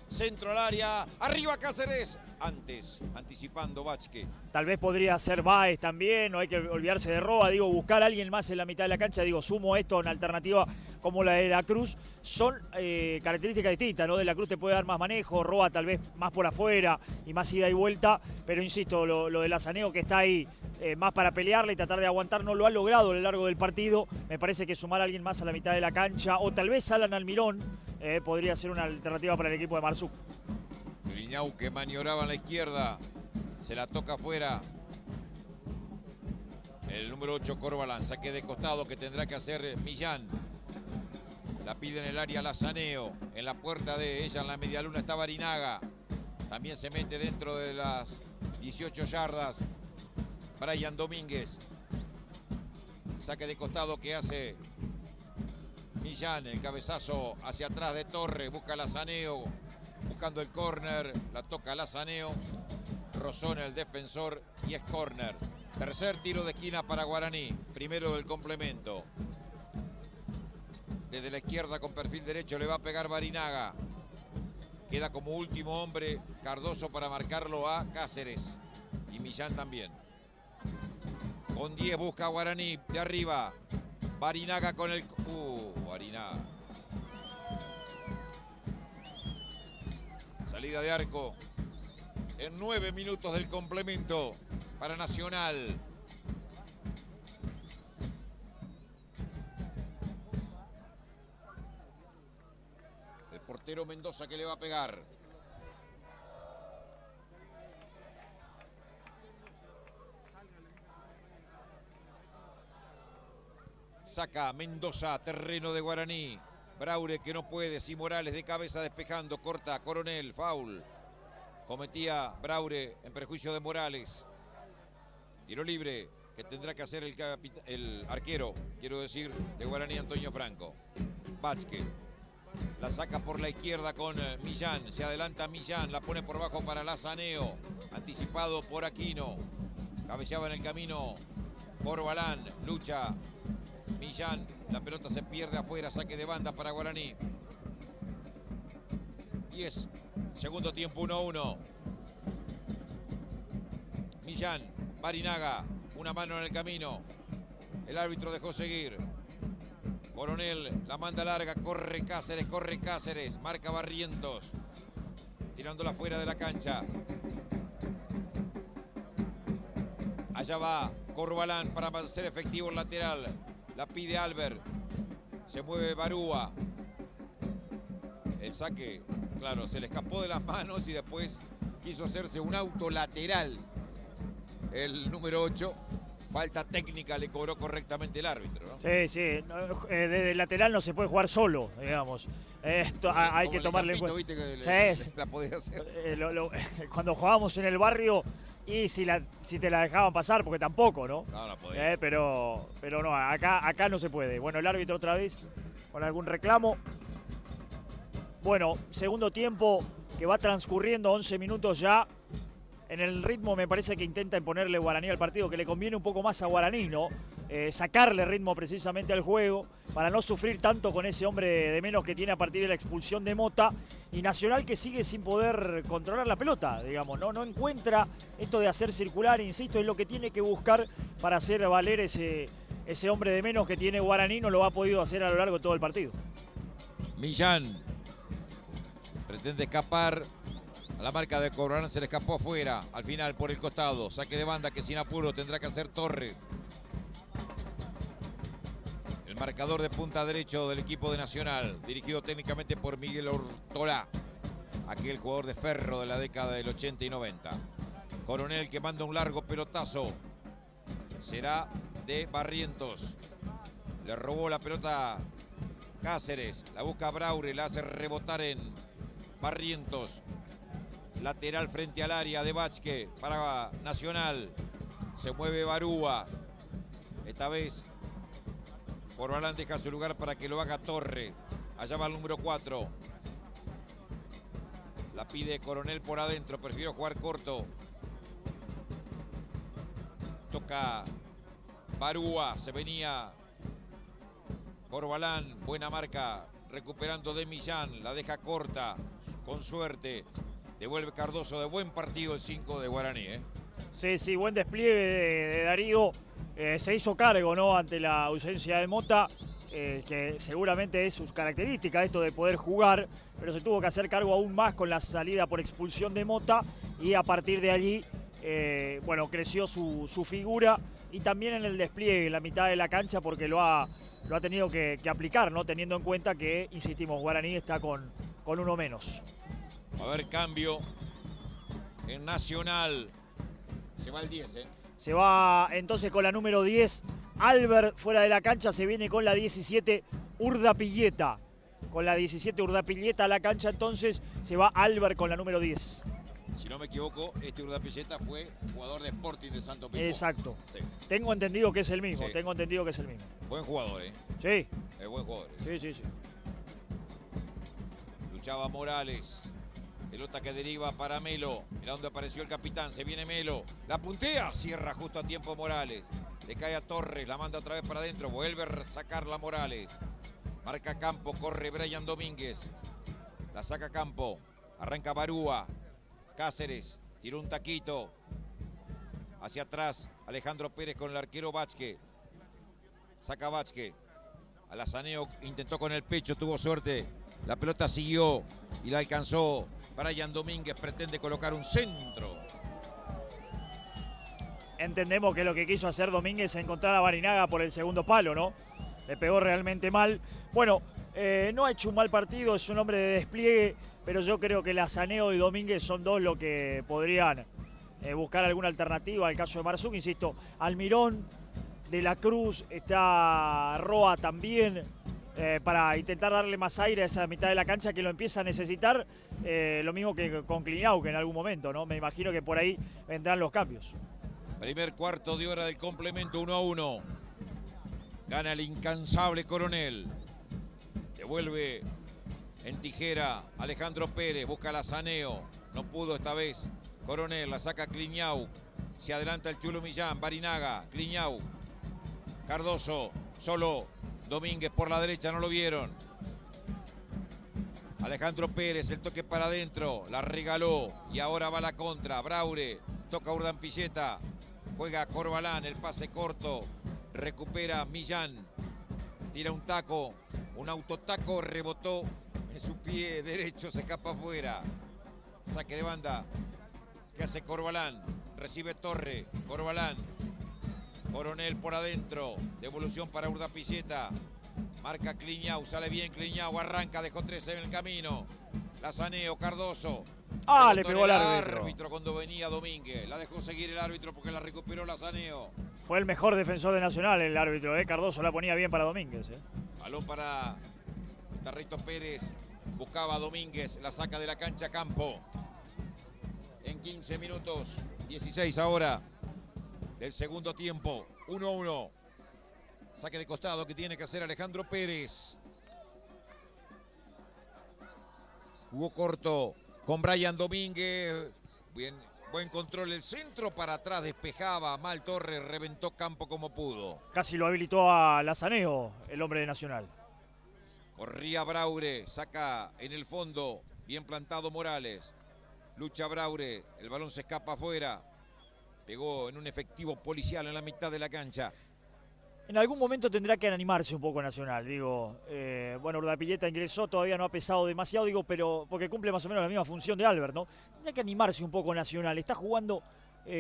Centro al área. Arriba Cáceres. Antes, anticipando Vázquez. Tal vez podría ser Báez también, no hay que olvidarse de Roa, digo, buscar a alguien más en la mitad de la cancha, digo, sumo esto a una alternativa como la de la Cruz, son características distintas, ¿no? De la Cruz te puede dar más manejo, Roa tal vez más por afuera y más ida y vuelta, pero insisto, lo de Lazaneo que está ahí más para pelearle y tratar de aguantar, no lo ha logrado a lo largo del partido, me parece que sumar a alguien más a la mitad de la cancha, o tal vez Alan Almirón, podría ser una alternativa para el equipo de Marzuk. Griñau que maniobraba a la izquierda. Se la toca afuera. El número 8 Corbalán. Saque de costado que tendrá que hacer Millán. La pide en el área Lazaneo. En la puerta de ella, en la medialuna, está Barinaga. También se mete dentro de las 18 yardas Brian Domínguez. Saque de costado que hace Millán. El cabezazo hacia atrás de Torre. Busca Lazaneo. Buscando el córner, la toca Lazaneo, rozona el defensor y es córner. Tercer tiro de esquina para Guaraní, primero del complemento. Desde la izquierda con perfil derecho le va a pegar Barinaga. Queda como último hombre Cardoso para marcarlo a Cáceres y Millán también. Con 10 busca Guaraní de arriba. Barinaga con el... Barinaga. Salida de arco en 9 minutos del complemento para Nacional. El portero Mendoza que le va a pegar. Saca Mendoza, terreno de Guaraní. Braure que no puede, si Morales de cabeza despejando, corta Coronel, foul. Cometía Braure en perjuicio de Morales. Tiro libre que tendrá que hacer el arquero, quiero decir, de Guaraní, Antonio Franco. Vázquez la saca por la izquierda con Millán, se adelanta Millán, la pone por bajo para Lazaneo, anticipado por Aquino. Cabeceaba en el camino por Balán, lucha Millán, la pelota se pierde afuera, saque de banda para Guaraní. 10, segundo tiempo 1-1. Millán, Barinaga, una mano en el camino. El árbitro dejó seguir. Coronel la manda larga, corre Cáceres, marca Barrientos. Tirándola fuera de la cancha. Allá va Corbalán para hacer efectivo el lateral. La pide Albert. Se mueve Barúa. El saque, claro, se le escapó de las manos y después quiso hacerse un auto lateral. El número 8. Falta técnica le cobró correctamente el árbitro, ¿no? Sí. Desde el lateral no se puede jugar solo, digamos. Esto hay que tomarle en cuenta. ¿Viste que la podía hacer? Cuando jugábamos en el barrio, y si te la dejaban pasar, porque tampoco, ¿no? No, no podía. Pero no, acá no se puede. Bueno, el árbitro otra vez con algún reclamo. Bueno, segundo tiempo que va transcurriendo, 11 minutos ya. En el ritmo me parece que intenta imponerle Guaraní al partido, que le conviene un poco más a Guaraní, ¿no? Sacarle ritmo precisamente al juego, para no sufrir tanto con ese hombre de menos que tiene a partir de la expulsión de Mota. Y Nacional que sigue sin poder controlar la pelota, digamos, ¿no? No encuentra esto de hacer circular, insisto, es lo que tiene que buscar para hacer valer ese hombre de menos que tiene Guaraní, no lo ha podido hacer a lo largo de todo el partido. Millán pretende escapar. A la marca de Corbalán se le escapó afuera. Al final por el costado. Saque de banda que sin apuro tendrá que hacer Torre. El marcador de punta derecho del equipo de Nacional. Dirigido técnicamente por Miguel Ortolá. Aquel jugador de ferro de la década del 80 y 90. Coronel que manda un largo pelotazo. Será de Barrientos. Le robó la pelota Cáceres. La busca Braure. La hace rebotar en Barrientos. Lateral frente al área de Vázquez para Nacional. Se mueve Barúa. Esta vez Corbalán deja su lugar para que lo haga Torre. Allá va el número 4. La pide Coronel por adentro. Prefiero jugar corto. Toca Barúa. Se venía Corbalán. Buena marca. Recuperando de Millán. La deja corta. con suerte. Devuelve Cardoso, de buen partido el 5 de Guaraní. Sí, buen despliegue de Darío. Se hizo cargo, ¿no?, ante la ausencia de Mota, que seguramente es sus características esto de poder jugar, pero se tuvo que hacer cargo aún más con la salida por expulsión de Mota y a partir de allí, bueno, creció su figura y también en el despliegue en la mitad de la cancha porque lo ha tenido que aplicar, ¿no?, teniendo en cuenta que, insistimos, Guaraní está con uno menos. A ver, cambio en Nacional. Se va el 10, Se va entonces con la número 10, Albert fuera de la cancha, se viene con la 17, Urdapilleta. Con la 17, Urdapilleta a la cancha, entonces se va Albert con la número 10. Si no me equivoco, este Urdapilleta fue jugador de Sporting de Santo Pipo. Exacto. Sí. Tengo entendido que es el mismo, Sí. Buen jugador, Sí. Es buen jugador. Sí. Luchaba Morales. Pelota que deriva para Melo. Mira donde apareció el capitán. Se viene Melo. La puntea. Cierra justo a tiempo Morales. Le cae a Torres. La manda otra vez para adentro. Vuelve a sacarla Morales. Marca Campo. Corre Brian Domínguez. La saca Campo. Arranca Barúa. Cáceres. Tiró un taquito. Hacia atrás. Alejandro Pérez con el arquero Vázquez. Saca Vázquez. Alazaneo intentó con el pecho. Tuvo suerte. La pelota siguió y la alcanzó. Brian Domínguez pretende colocar un centro. Entendemos que lo que quiso hacer Domínguez es encontrar a Barinaga por el segundo palo, ¿no? Le pegó realmente mal. Bueno, no ha hecho un mal partido, es un hombre de despliegue, pero yo creo que Lazaneo y Domínguez son dos los que podrían buscar alguna alternativa al caso de Marzuk. Insisto, Almirón, De la Cruz, está Roa también, para intentar darle más aire a esa mitad de la cancha que lo empieza a necesitar, lo mismo que con Kliñau, que en algún momento, ¿no? Me imagino que por ahí vendrán los cambios. Primer cuarto de hora del complemento, 1-1. Gana el incansable Coronel. Devuelve en tijera Alejandro Pérez, busca Lazaneo. No pudo esta vez. Coronel la saca Kliñau. Se adelanta el Chulo Millán, Barinaga, Kliñau. Cardoso, solo Domínguez por la derecha, no lo vieron. Alejandro Pérez, el toque para adentro, la regaló y ahora va la contra. Braure, toca Urdampilleta, juega Corbalán, el pase corto, recupera Millán, tira un taco, un autotaco, rebotó en su pie derecho, se escapa afuera. Saque de banda, ¿qué hace Corbalán? Recibe Torre, Corbalán. Coronel por adentro, devolución para Urdapilleta, marca Kliñau, sale bien Kliñau, arranca, dejó 13 en el camino, Lazaneo, Cardoso. Le pegó al árbitro cuando venía Domínguez, la dejó seguir el árbitro porque la recuperó Lazaneo. Fue el mejor defensor de Nacional el árbitro, Cardoso la ponía bien para Domínguez. Balón para Tarrito Pérez, buscaba a Domínguez, la saca de la cancha Campo. En 15 minutos, 16 ahora del segundo tiempo, 1-1. Saque de costado que tiene que hacer Alejandro Pérez. Jugó corto con Brian Domínguez. Bien, buen control el centro, para atrás despejaba mal Torres, reventó Campo como pudo. Casi lo habilitó a Lazaneo, el hombre de Nacional. Corría Braure, saca en el fondo, bien plantado Morales. Lucha Braure, el balón se escapa afuera. Pegó en un efectivo policial en la mitad de la cancha. En algún momento tendrá que animarse un poco Nacional, bueno, Urdapilleta ingresó, todavía no ha pesado demasiado, pero porque cumple más o menos la misma función de Albert, ¿no? Tendrá que animarse un poco Nacional, está jugando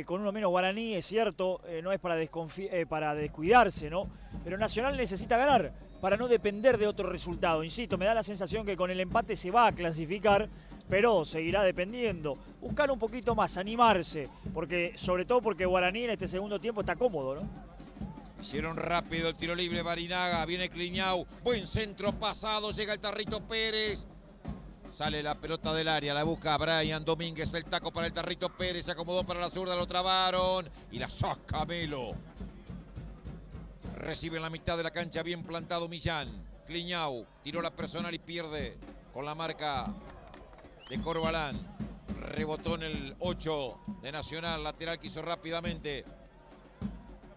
con uno menos Guaraní, es cierto, no es para descuidarse, ¿no? Pero Nacional necesita ganar para no depender de otro resultado. Insisto, me da la sensación que con el empate se va a clasificar, pero seguirá dependiendo. Buscar un poquito más, animarse, sobre todo porque Guaraní en este segundo tiempo está cómodo, ¿no? Hicieron rápido el tiro libre Barinaga, viene Kliñau, buen centro pasado, llega el Tarrito Pérez. Sale la pelota del área, la busca Brian Domínguez, el taco para el Tarrito Pérez, se acomodó para la zurda, lo trabaron y la saca Melo. Recibe en la mitad de la cancha, bien plantado Millán. Kliñau tiró la personal y pierde con la marca de Corbalán. Rebotó en el 8 de Nacional, lateral que hizo rápidamente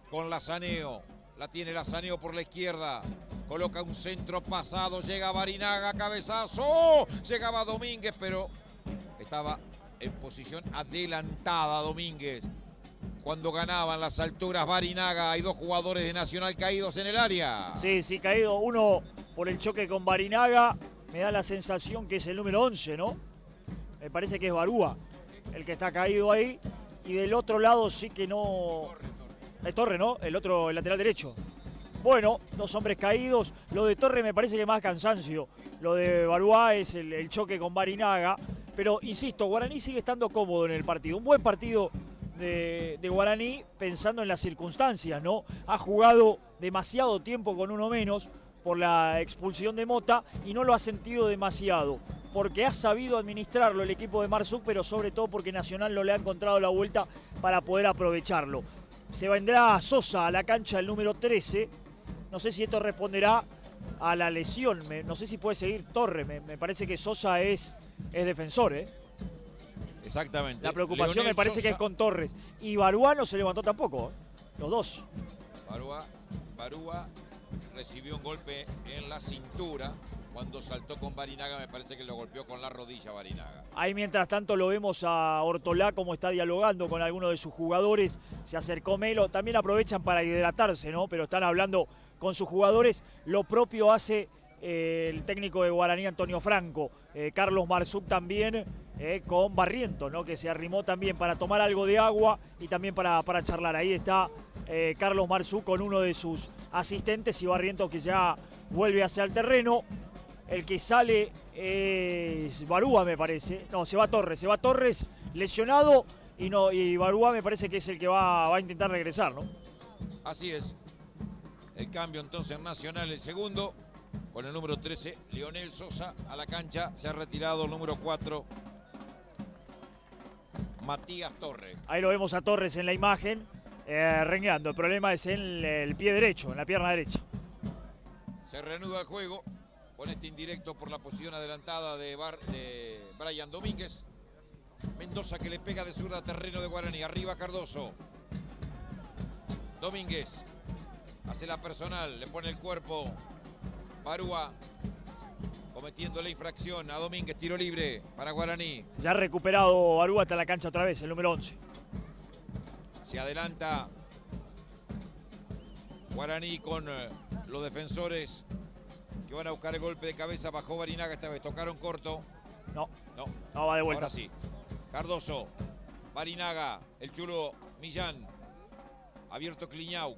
con Lazaneo. La tiene Lazaneo por la izquierda. Coloca un centro pasado, llega Barinaga, cabezazo. Llegaba Domínguez, pero estaba en posición adelantada Domínguez. Cuando ganaban las alturas Barinaga, hay dos jugadores de Nacional caídos en el área. Sí, caído uno por el choque con Barinaga. Me da la sensación que es el número 11, ¿no? Me parece que es Barúa el que está caído ahí. Y del otro lado sí que no... Torre, ¿no? El lateral derecho. Bueno, dos hombres caídos. Lo de Torre me parece que más cansancio. Lo de Barúa es el choque con Barinaga. Pero, insisto, Guaraní sigue estando cómodo en el partido. Un buen partido de Guaraní pensando en las circunstancias, ¿no? Ha jugado demasiado tiempo con uno menos por la expulsión de Mota y no lo ha sentido demasiado. Porque ha sabido administrarlo el equipo de Marzuk, pero sobre todo porque Nacional no le ha encontrado la vuelta para poder aprovecharlo. Se vendrá Sosa a la cancha el número 13. No sé si esto responderá a la lesión. No sé si puede seguir Torre. Me parece que Sosa es defensor, ¿eh? Exactamente. La preocupación Leonel me parece Sosa, que es con Torres. Y Barúa no se levantó tampoco, ¿eh? Los dos. Barúa recibió un golpe en la cintura. Cuando saltó con Barinaga, me parece que lo golpeó con la rodilla Barinaga. Ahí mientras tanto lo vemos a Ortolá como está dialogando con alguno de sus jugadores. Se acercó Melo. También aprovechan para hidratarse, ¿no? Pero están hablando con sus jugadores. Lo propio hace el técnico de Guaraní, Antonio Franco. Carlos Marzuk también con Barrientos, ¿no? Que se arrimó también para tomar algo de agua y también para charlar. Ahí está Carlos Marzuk con uno de sus asistentes y Barrientos que ya vuelve hacia el terreno. El que sale es Barúa, me parece. No, se va Torres lesionado y Barúa me parece que es el que va a intentar regresar, ¿no? Así es. El cambio entonces en Nacional, el segundo, con el número 13, Leonel Sosa a la cancha. Se ha retirado el número 4, Matías Torre. Ahí lo vemos a Torres en la imagen, rengueando. El problema es en el pie derecho, en la pierna derecha. Se reanuda el juego con este indirecto por la posición adelantada de Brian Domínguez. Mendoza que le pega de zurda a terreno de Guaraní. Arriba Cardoso. Domínguez hace la personal, le pone el cuerpo. Barúa cometiendo la infracción a Domínguez. Tiro libre para Guaraní. Ya ha recuperado Barúa hasta la cancha otra vez, el número 11. Se adelanta Guaraní con los defensores que van a buscar el golpe de cabeza. Bajó Barinaga esta vez. Tocaron corto. No, va de vuelta. Ahora sí. Cardoso, Barinaga, el chulo Millán. Abierto Kliñauk.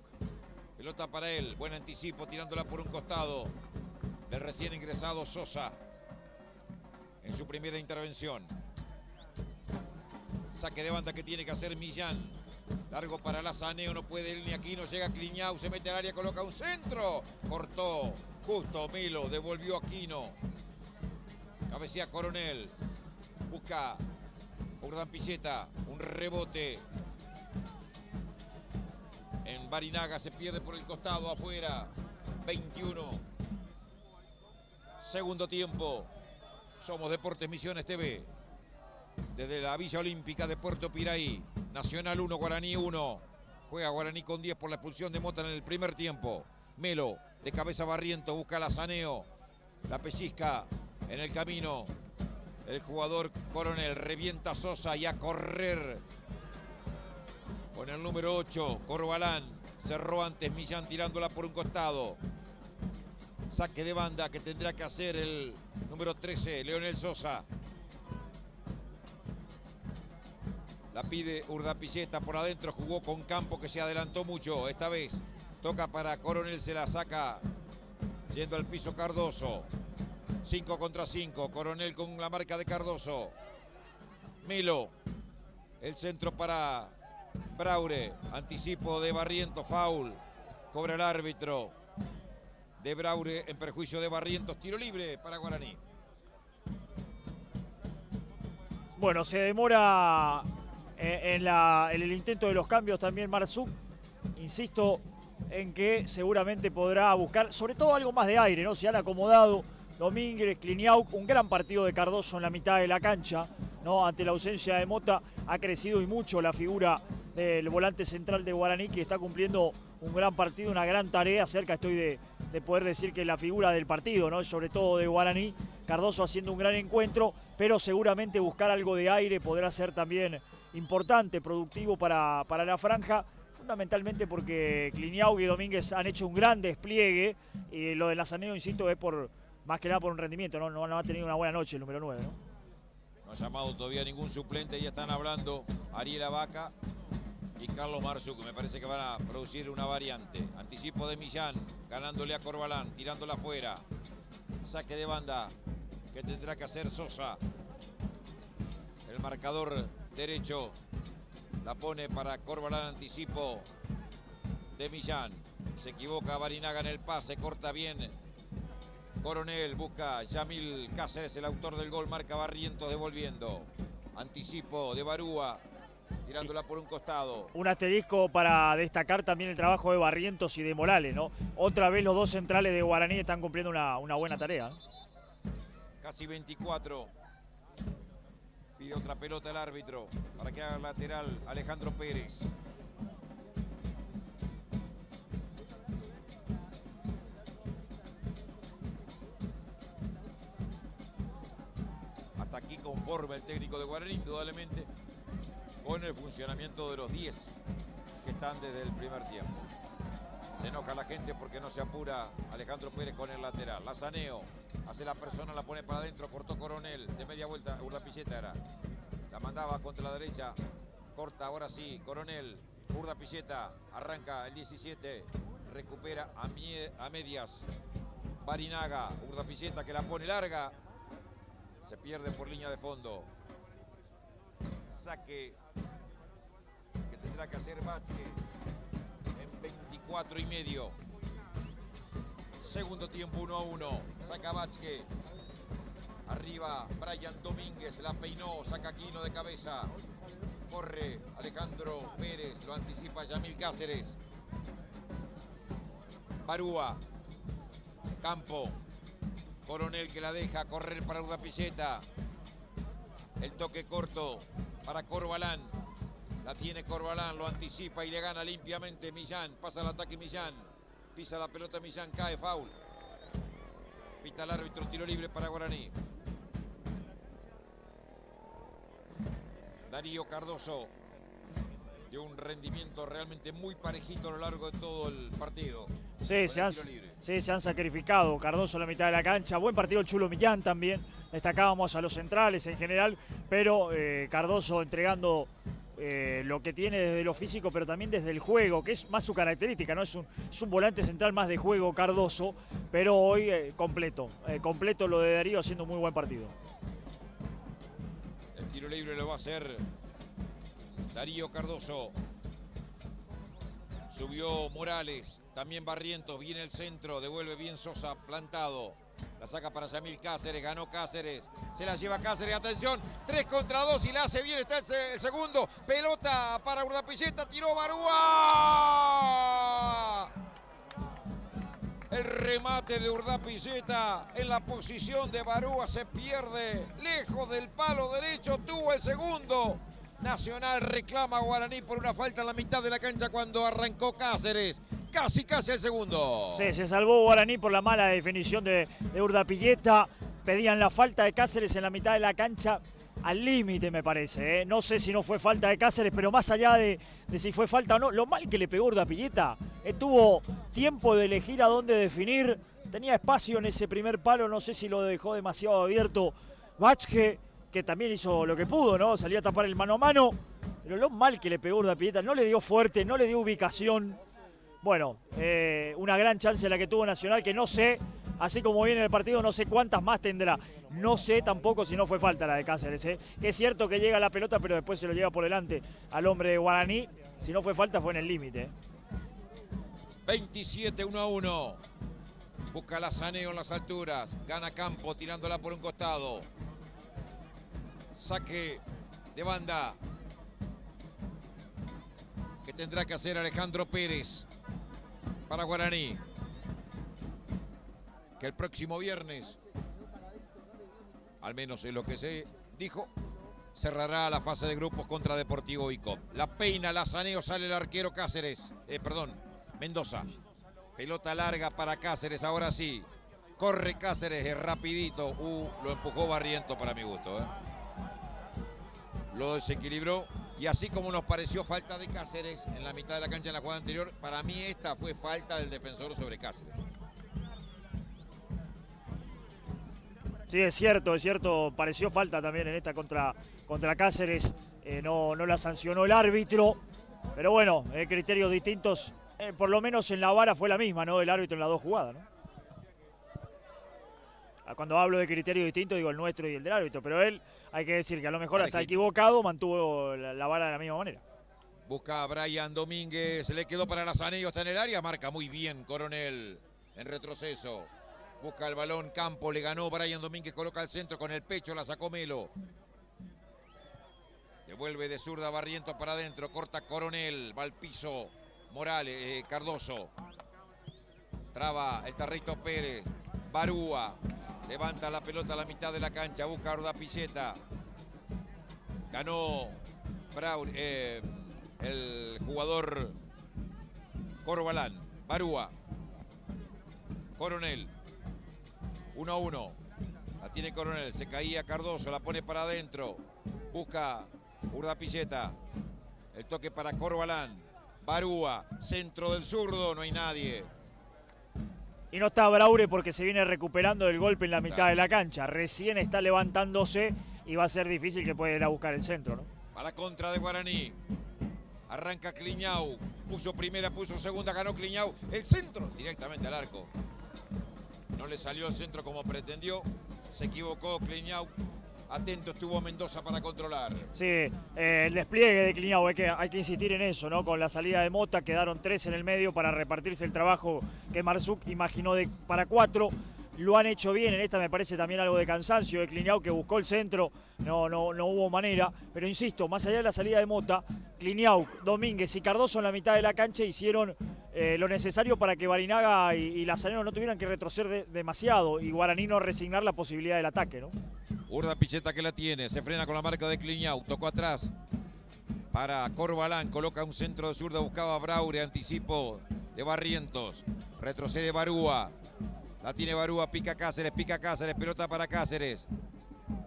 Pelota para él. Buen anticipo tirándola por un costado del recién ingresado Sosa en su primera intervención. Saque de banda que tiene que hacer Millán. Largo para Lazaneo, no puede él ni aquí, no llega Kliñauk, se mete al área, coloca un centro. Cortó, justo Melo, devolvió Aquino. Cabecea Coronel. Busca Urdampilleta, un rebote. En Barinaga se pierde por el costado afuera. 21. Segundo tiempo. Somos Deportes Misiones TV. Desde la Villa Olímpica de Puerto Piraí. Nacional 1, Guaraní 1. Juega Guaraní con 10 por la expulsión de Mota en el primer tiempo. Melo, de cabeza Barriento, busca Lazaneo. La pellizca en el camino. El jugador Coronel revienta a Sosa y a correr. Con el número 8, Corbalán. Cerró antes Millán tirándola por un costado. Saque de banda que tendrá que hacer el número 13, Leonel Sosa. La pide Urdapilleta por adentro, jugó con Campo que se adelantó mucho. Esta vez toca para Coronel, se la saca yendo al piso Cardoso. 5 contra 5, Coronel con la marca de Cardoso. Melo, el centro para Braure, anticipo de Barrientos, foul. Cobra el árbitro de Braure en perjuicio de Barrientos. Tiro libre para Guaraní. Bueno, se demora en el intento de los cambios también Marzuk. Insisto en que seguramente podrá buscar, sobre todo algo más de aire, ¿no? Se han acomodado Domínguez, Kliñauk, un gran partido de Cardoso en la mitad de la cancha, ¿no? Ante la ausencia de Mota ha crecido y mucho la figura del volante central de Guaraní, que está cumpliendo un gran partido, una gran tarea. Cerca estoy de poder decir que la figura del partido, ¿no? Sobre todo de Guaraní, Cardoso haciendo un gran encuentro, pero seguramente buscar algo de aire podrá ser también importante, productivo para la franja, fundamentalmente porque Cliniaug y Domínguez han hecho un gran despliegue, y lo de Lazaneo, insisto, es más que nada por un rendimiento, no ha tenido una buena noche el número 9, ¿no? No ha llamado todavía ningún suplente, ya están hablando Ariel Abaca y Carlos Marzú, que me parece que van a producir una variante. Anticipo de Millán, ganándole a Corbalán, tirándola afuera. Saque de banda que tendrá que hacer Sosa. El marcador derecho la pone para Corbalán, anticipo de Millán. Se equivoca Barinaga en el pase, corta bien Coronel, busca Yamil Cáceres, el autor del gol, marca Barrientos devolviendo. Anticipo de Barúa, tirándola por un costado. Un asterisco para destacar también el trabajo de Barrientos y de Morales, ¿no? Otra vez los dos centrales de Guaraní están cumpliendo una buena tarea, ¿no? Casi 24. Pide otra pelota el árbitro para que haga lateral Alejandro Pérez. Hasta aquí conforme el técnico de Guaraní, indudablemente, con el funcionamiento de los 10 que están desde el primer tiempo. Se enoja la gente porque no se apura Alejandro Pérez con el lateral. Lazaneo hace la persona, la pone para adentro, cortó Coronel, de media vuelta, Urdapilleta era. La mandaba contra la derecha, corta ahora sí, Coronel, Urdapilleta, arranca el 17, recupera a medias Barinaga, Urdapilleta que la pone larga, se pierde por línea de fondo. Saque que tendrá que hacer Vázquez en 24 y medio. Segundo tiempo 1-1. Saca Vázquez. Arriba Brian Domínguez, la peinó, saca Aquino de cabeza. Corre Alejandro Pérez, lo anticipa Yamil Cáceres. Barúa. Campo. Coronel que la deja correr para Urdapilleta. El toque corto para Corbalán. La tiene Corbalán, lo anticipa y le gana limpiamente Millán. Pasa el ataque Millán. Pisa la pelota Millán, cae, foul. Pita el árbitro, tiro libre para Guaraní. Darío Cardoso dio un rendimiento realmente muy parejito a lo largo de todo el partido. Sí, se han sacrificado. Cardoso en la mitad de la cancha. Buen partido el Chulo Millán también. Destacábamos a los centrales en general, pero Cardoso entregando lo que tiene desde lo físico, pero también desde el juego, que es más su característica, ¿no? Es un volante central más de juego Cardoso, pero hoy completo lo de Darío, haciendo un muy buen partido. El tiro libre lo va a hacer Darío Cardoso. Subió Morales, también Barrientos, viene el centro, devuelve bien Sosa, plantado. La saca para Yamil Cáceres, ganó Cáceres, se la lleva Cáceres, atención, 3 contra 2 y la hace bien, está el segundo, pelota para Urdapilleta, tiró Barúa. El remate de Urdapilleta en la posición de Barúa se pierde, lejos del palo derecho, tuvo el segundo. Nacional reclama a Guaraní por una falta en la mitad de la cancha cuando arrancó Cáceres. Casi el segundo. Sí, se salvó Guaraní por la mala definición de Urdapilleta. Pedían la falta de Cáceres en la mitad de la cancha al límite, me parece, ¿eh? No sé si no fue falta de Cáceres, pero más allá de si fue falta o no, lo mal que le pegó Urdapilleta. Tuvo tiempo de elegir a dónde definir. Tenía espacio en ese primer palo, no sé si lo dejó demasiado abierto Vázquez, que también hizo lo que pudo, ¿no? Salió a tapar el mano a mano, pero lo mal que le pegó Urdapilleta, no le dio fuerte, no le dio ubicación. Bueno, una gran chance la que tuvo Nacional, que no sé, así como viene el partido, no sé cuántas más tendrá. No sé tampoco si no fue falta la de Cáceres, ¿eh? Que es cierto que llega la pelota, pero después se lo lleva por delante al hombre de Guaraní. Si no fue falta, fue en el límite. 27-1-1. Busca Lazaneo en las alturas. Gana Campo tirándola por un costado. Saque de banda que tendrá que hacer Alejandro Pérez para Guaraní, que el próximo viernes, al menos es lo que se dijo, cerrará la fase de grupos contra Deportivo Icop. La peina Lazaneo, sale el arquero Cáceres, Mendoza. Pelota larga para Cáceres, ahora sí. Corre Cáceres, es rapidito. Lo empujó Barrientos para mi gusto. Lo desequilibró. Y así como nos pareció falta de Cáceres en la mitad de la cancha en la jugada anterior, para mí esta fue falta del defensor sobre Cáceres. Sí, es cierto, pareció falta también en esta contra Cáceres, no la sancionó el árbitro, pero bueno, criterios distintos, por lo menos en la vara fue la misma, ¿no? El árbitro en las dos jugadas, ¿no? Cuando hablo de criterios distintos digo el nuestro y el del árbitro, pero él, hay que decir que a lo mejor hasta equivocado mantuvo la vara de la misma manera. Busca a Brian Domínguez, le quedó para Lazanillo, está en el área, marca muy bien Coronel en retroceso. Busca el balón, Campo, le ganó Brian Domínguez, coloca al centro con el pecho, la sacó Melo. Devuelve de zurda Barrientos para adentro, corta Coronel, va al piso Morales, Cardoso. Traba el Tarrito Pérez, Barúa, levanta la pelota a la mitad de la cancha, busca a Urdapilleta. Ganó el jugador Corbalán, Barúa, Coronel. 1-1, la tiene Coronel, se caía Cardoso, la pone para adentro, busca Urdapilleta, el toque para Corbalán, Barúa, centro del zurdo, no hay nadie. Y no está Braure porque se viene recuperando del golpe en la mitad de la cancha, recién está levantándose y va a ser difícil que pueda ir a buscar el centro, ¿no? A la contra de Guaraní, arranca Cliñau, puso primera, puso segunda, ganó Cliñau, el centro, directamente al arco. No le salió el centro como pretendió, se equivocó Cliñau, atento estuvo Mendoza para controlar. Sí, el despliegue de Cliñau, hay que insistir en eso, ¿no? Con la salida de Mota quedaron 3 en el medio para repartirse el trabajo que Marzuc imaginó para 4. Lo han hecho bien, en esta me parece también algo de cansancio de Cliñau que buscó el centro, no hubo manera, pero insisto, más allá de la salida de Mota, Cliñau, Domínguez y Cardoso en la mitad de la cancha hicieron lo necesario para que Barinaga y Lazanero no tuvieran que retroceder demasiado y Guaraní no resignar la posibilidad del ataque, ¿no? Urdapilleta que la tiene, se frena con la marca de Cliñau, tocó atrás para Corbalán, coloca un centro de zurda, buscaba Braure, anticipo de Barrientos, retrocede Barúa. La tiene Barúa, pica Cáceres, pelota para Cáceres.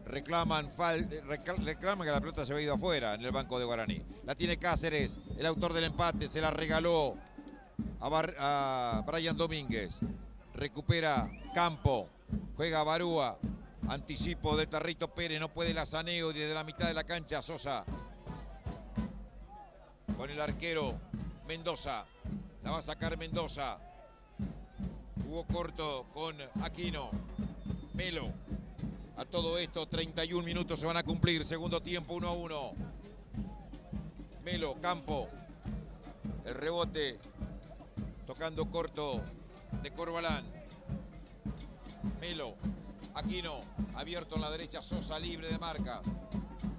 Reclaman que la pelota se había ido afuera en el banco de Guaraní. La tiene Cáceres, el autor del empate, se la regaló a Brian Domínguez. Recupera Campo, juega Barúa. Anticipo de Tarrito Pérez, no puede Lazaneo y desde la mitad de la cancha Sosa. Con el arquero Mendoza, la va a sacar Mendoza. Jugó corto con Aquino, Melo. A todo esto 31 minutos se van a cumplir, segundo tiempo 1-1. Melo, Campo, el rebote, tocando corto de Corbalán. Melo, Aquino, abierto en la derecha, Sosa libre de marca.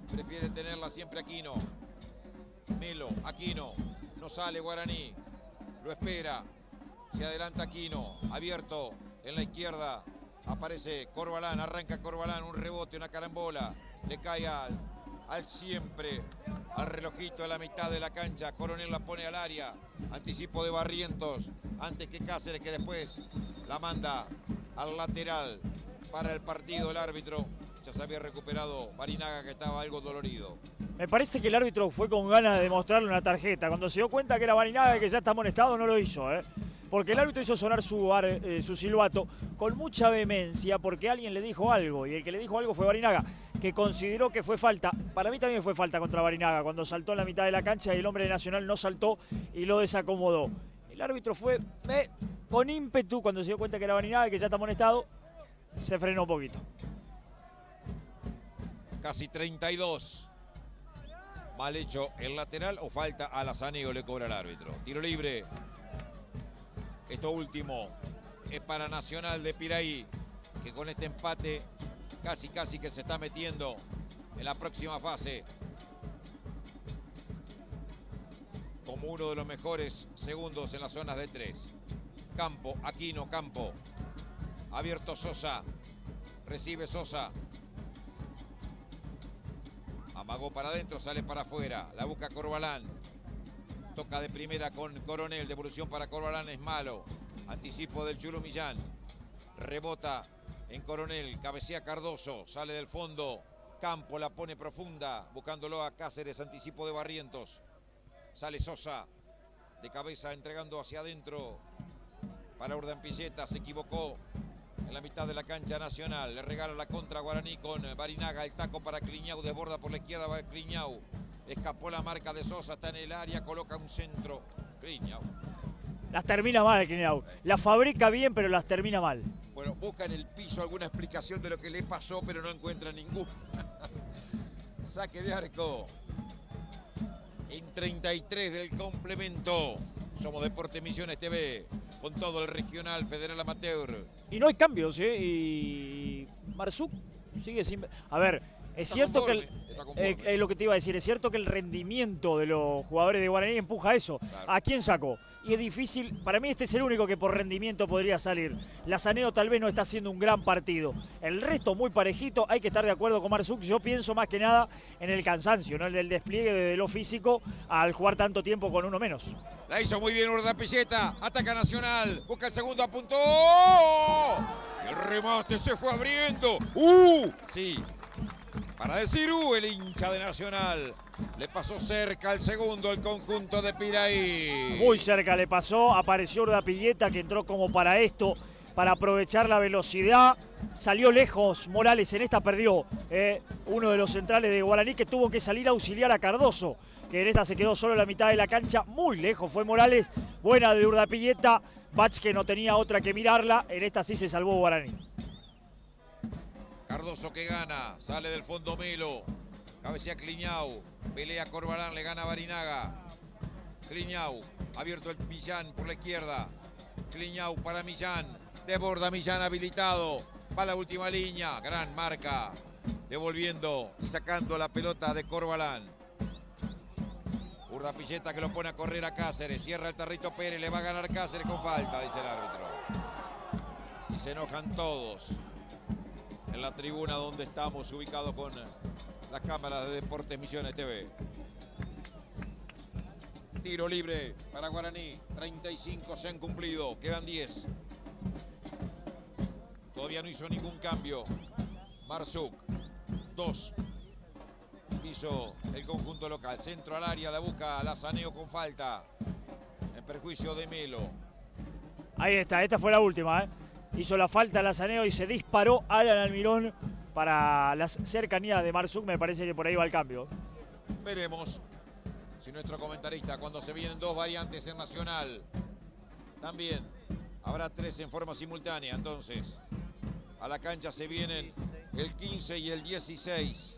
Prefiere tenerla siempre Aquino. Melo, Aquino, no sale Guaraní, lo espera. Se adelanta Aquino, abierto en la izquierda, aparece Corbalán, arranca Corbalán, un rebote, una carambola, le cae al siempre, al relojito de la mitad de la cancha, Coronel la pone al área, anticipo de Barrientos, antes que Cáceres, que después la manda al lateral para el partido el árbitro. Ya se había recuperado Barinaga, que estaba algo dolorido. Me parece que el árbitro fue con ganas de mostrarle una tarjeta. Cuando se dio cuenta que era Barinaga y que ya está amonestado, no lo hizo, porque el árbitro hizo sonar su silbato con mucha vehemencia porque alguien le dijo algo, y el que le dijo algo fue Barinaga, que consideró que fue falta. Para mí también fue falta contra Barinaga, cuando saltó en la mitad de la cancha y el hombre de Nacional no saltó y lo desacomodó. El árbitro fue con ímpetu, cuando se dio cuenta que era Barinaga y que ya está amonestado, se frenó un poquito. Casi 32. Mal hecho el lateral o falta a Lazaneo, le cobra el árbitro. Tiro libre. Esto último es para Nacional de Piraí, que con este empate casi que se está metiendo en la próxima fase como uno de los mejores segundos en las zonas de 3. Campo, Aquino, Campo. Abierto Sosa. Recibe Sosa. Amagó para adentro, sale para afuera. La busca Corbalán. Toca de primera con Coronel. Devolución para Corbalán, es malo. Anticipo del Chulu Millán. rebota en Coronel, cabecea Cardoso, sale del fondo, Campo la pone profunda, buscándolo a Cáceres, anticipo de Barrientos. Sale Sosa, de cabeza entregando hacia adentro para Urdampilleta, se equivocó en la mitad de la cancha Nacional, le regala la contra Guaraní con Barinaga, el taco para Cliñau, desborda por la izquierda va Cliñau, escapó la marca de Sosa, está en el área, coloca un centro, Cliñau. Las termina mal, Cliñau. Las fabrica bien, pero las termina mal. Bueno, busca en el piso alguna explicación de lo que le pasó, pero no encuentra ninguna. Saque de arco. En 33 del complemento. Somos Deportes Misiones TV, con todo el regional, federal amateur. Y no hay cambios, ¿eh? Y Marsuk sigue sin... A ver, es cierto que es lo que te iba a decir, es cierto que el rendimiento de los jugadores de Guaraní empuja eso. Claro. ¿A quién sacó? Y es difícil, para mí este es el único que por rendimiento podría salir. Lazaneo tal vez no está haciendo un gran partido. El resto muy parejito, hay que estar de acuerdo con Marsuk. Yo pienso más que nada en el cansancio, ¿no? En el despliegue de lo físico al jugar tanto tiempo con uno menos. La hizo muy bien Urdampilleta, ataca Nacional, busca el segundo, apuntó. El remate se fue abriendo. Sí. Para decir el hincha de Nacional. Le pasó cerca al segundo el conjunto de Piraí. Muy cerca le pasó, apareció Urdampilleta que entró como para esto, para aprovechar la velocidad. Salió lejos Morales, en esta perdió uno de los centrales de Guaraní que tuvo que salir a auxiliar a Cardoso, que en esta se quedó solo en la mitad de la cancha. Muy lejos fue Morales, buena de Urdampilleta. Bach que no tenía otra que mirarla, en esta sí se salvó Guaraní. Cardoso que gana, sale del fondo Melo, cabecea Cliñau, pelea Corbalán, le gana Barinaga. Cliñau, abierto el Millán por la izquierda. Cliñau para Millán, desborda Millán habilitado, va a la última línea, gran marca, devolviendo y sacando la pelota de Corbalán. Urdampilleta que lo pone a correr a Cáceres, cierra el Tarrito Pérez, le va a ganar Cáceres con falta, dice el árbitro. Y se enojan todos. En la tribuna donde estamos ubicados con las cámaras de Deportes Misiones TV. Tiro libre para Guaraní. 35 se han cumplido. Quedan 10. Todavía no hizo ningún cambio. Marsuk. 2. Hizo el conjunto local. Centro al área. La busca Lazaneo con falta. En perjuicio de Melo. Ahí está. Esta fue la última, ¿eh? Hizo la falta Lazaneo y se disparó Alan Almirón para las cercanías de Marsuk. Me parece que por ahí va el cambio. Veremos si nuestro comentarista, cuando se vienen dos variantes en Nacional, también habrá 3 en forma simultánea. Entonces, a la cancha se vienen el 15 y el 16.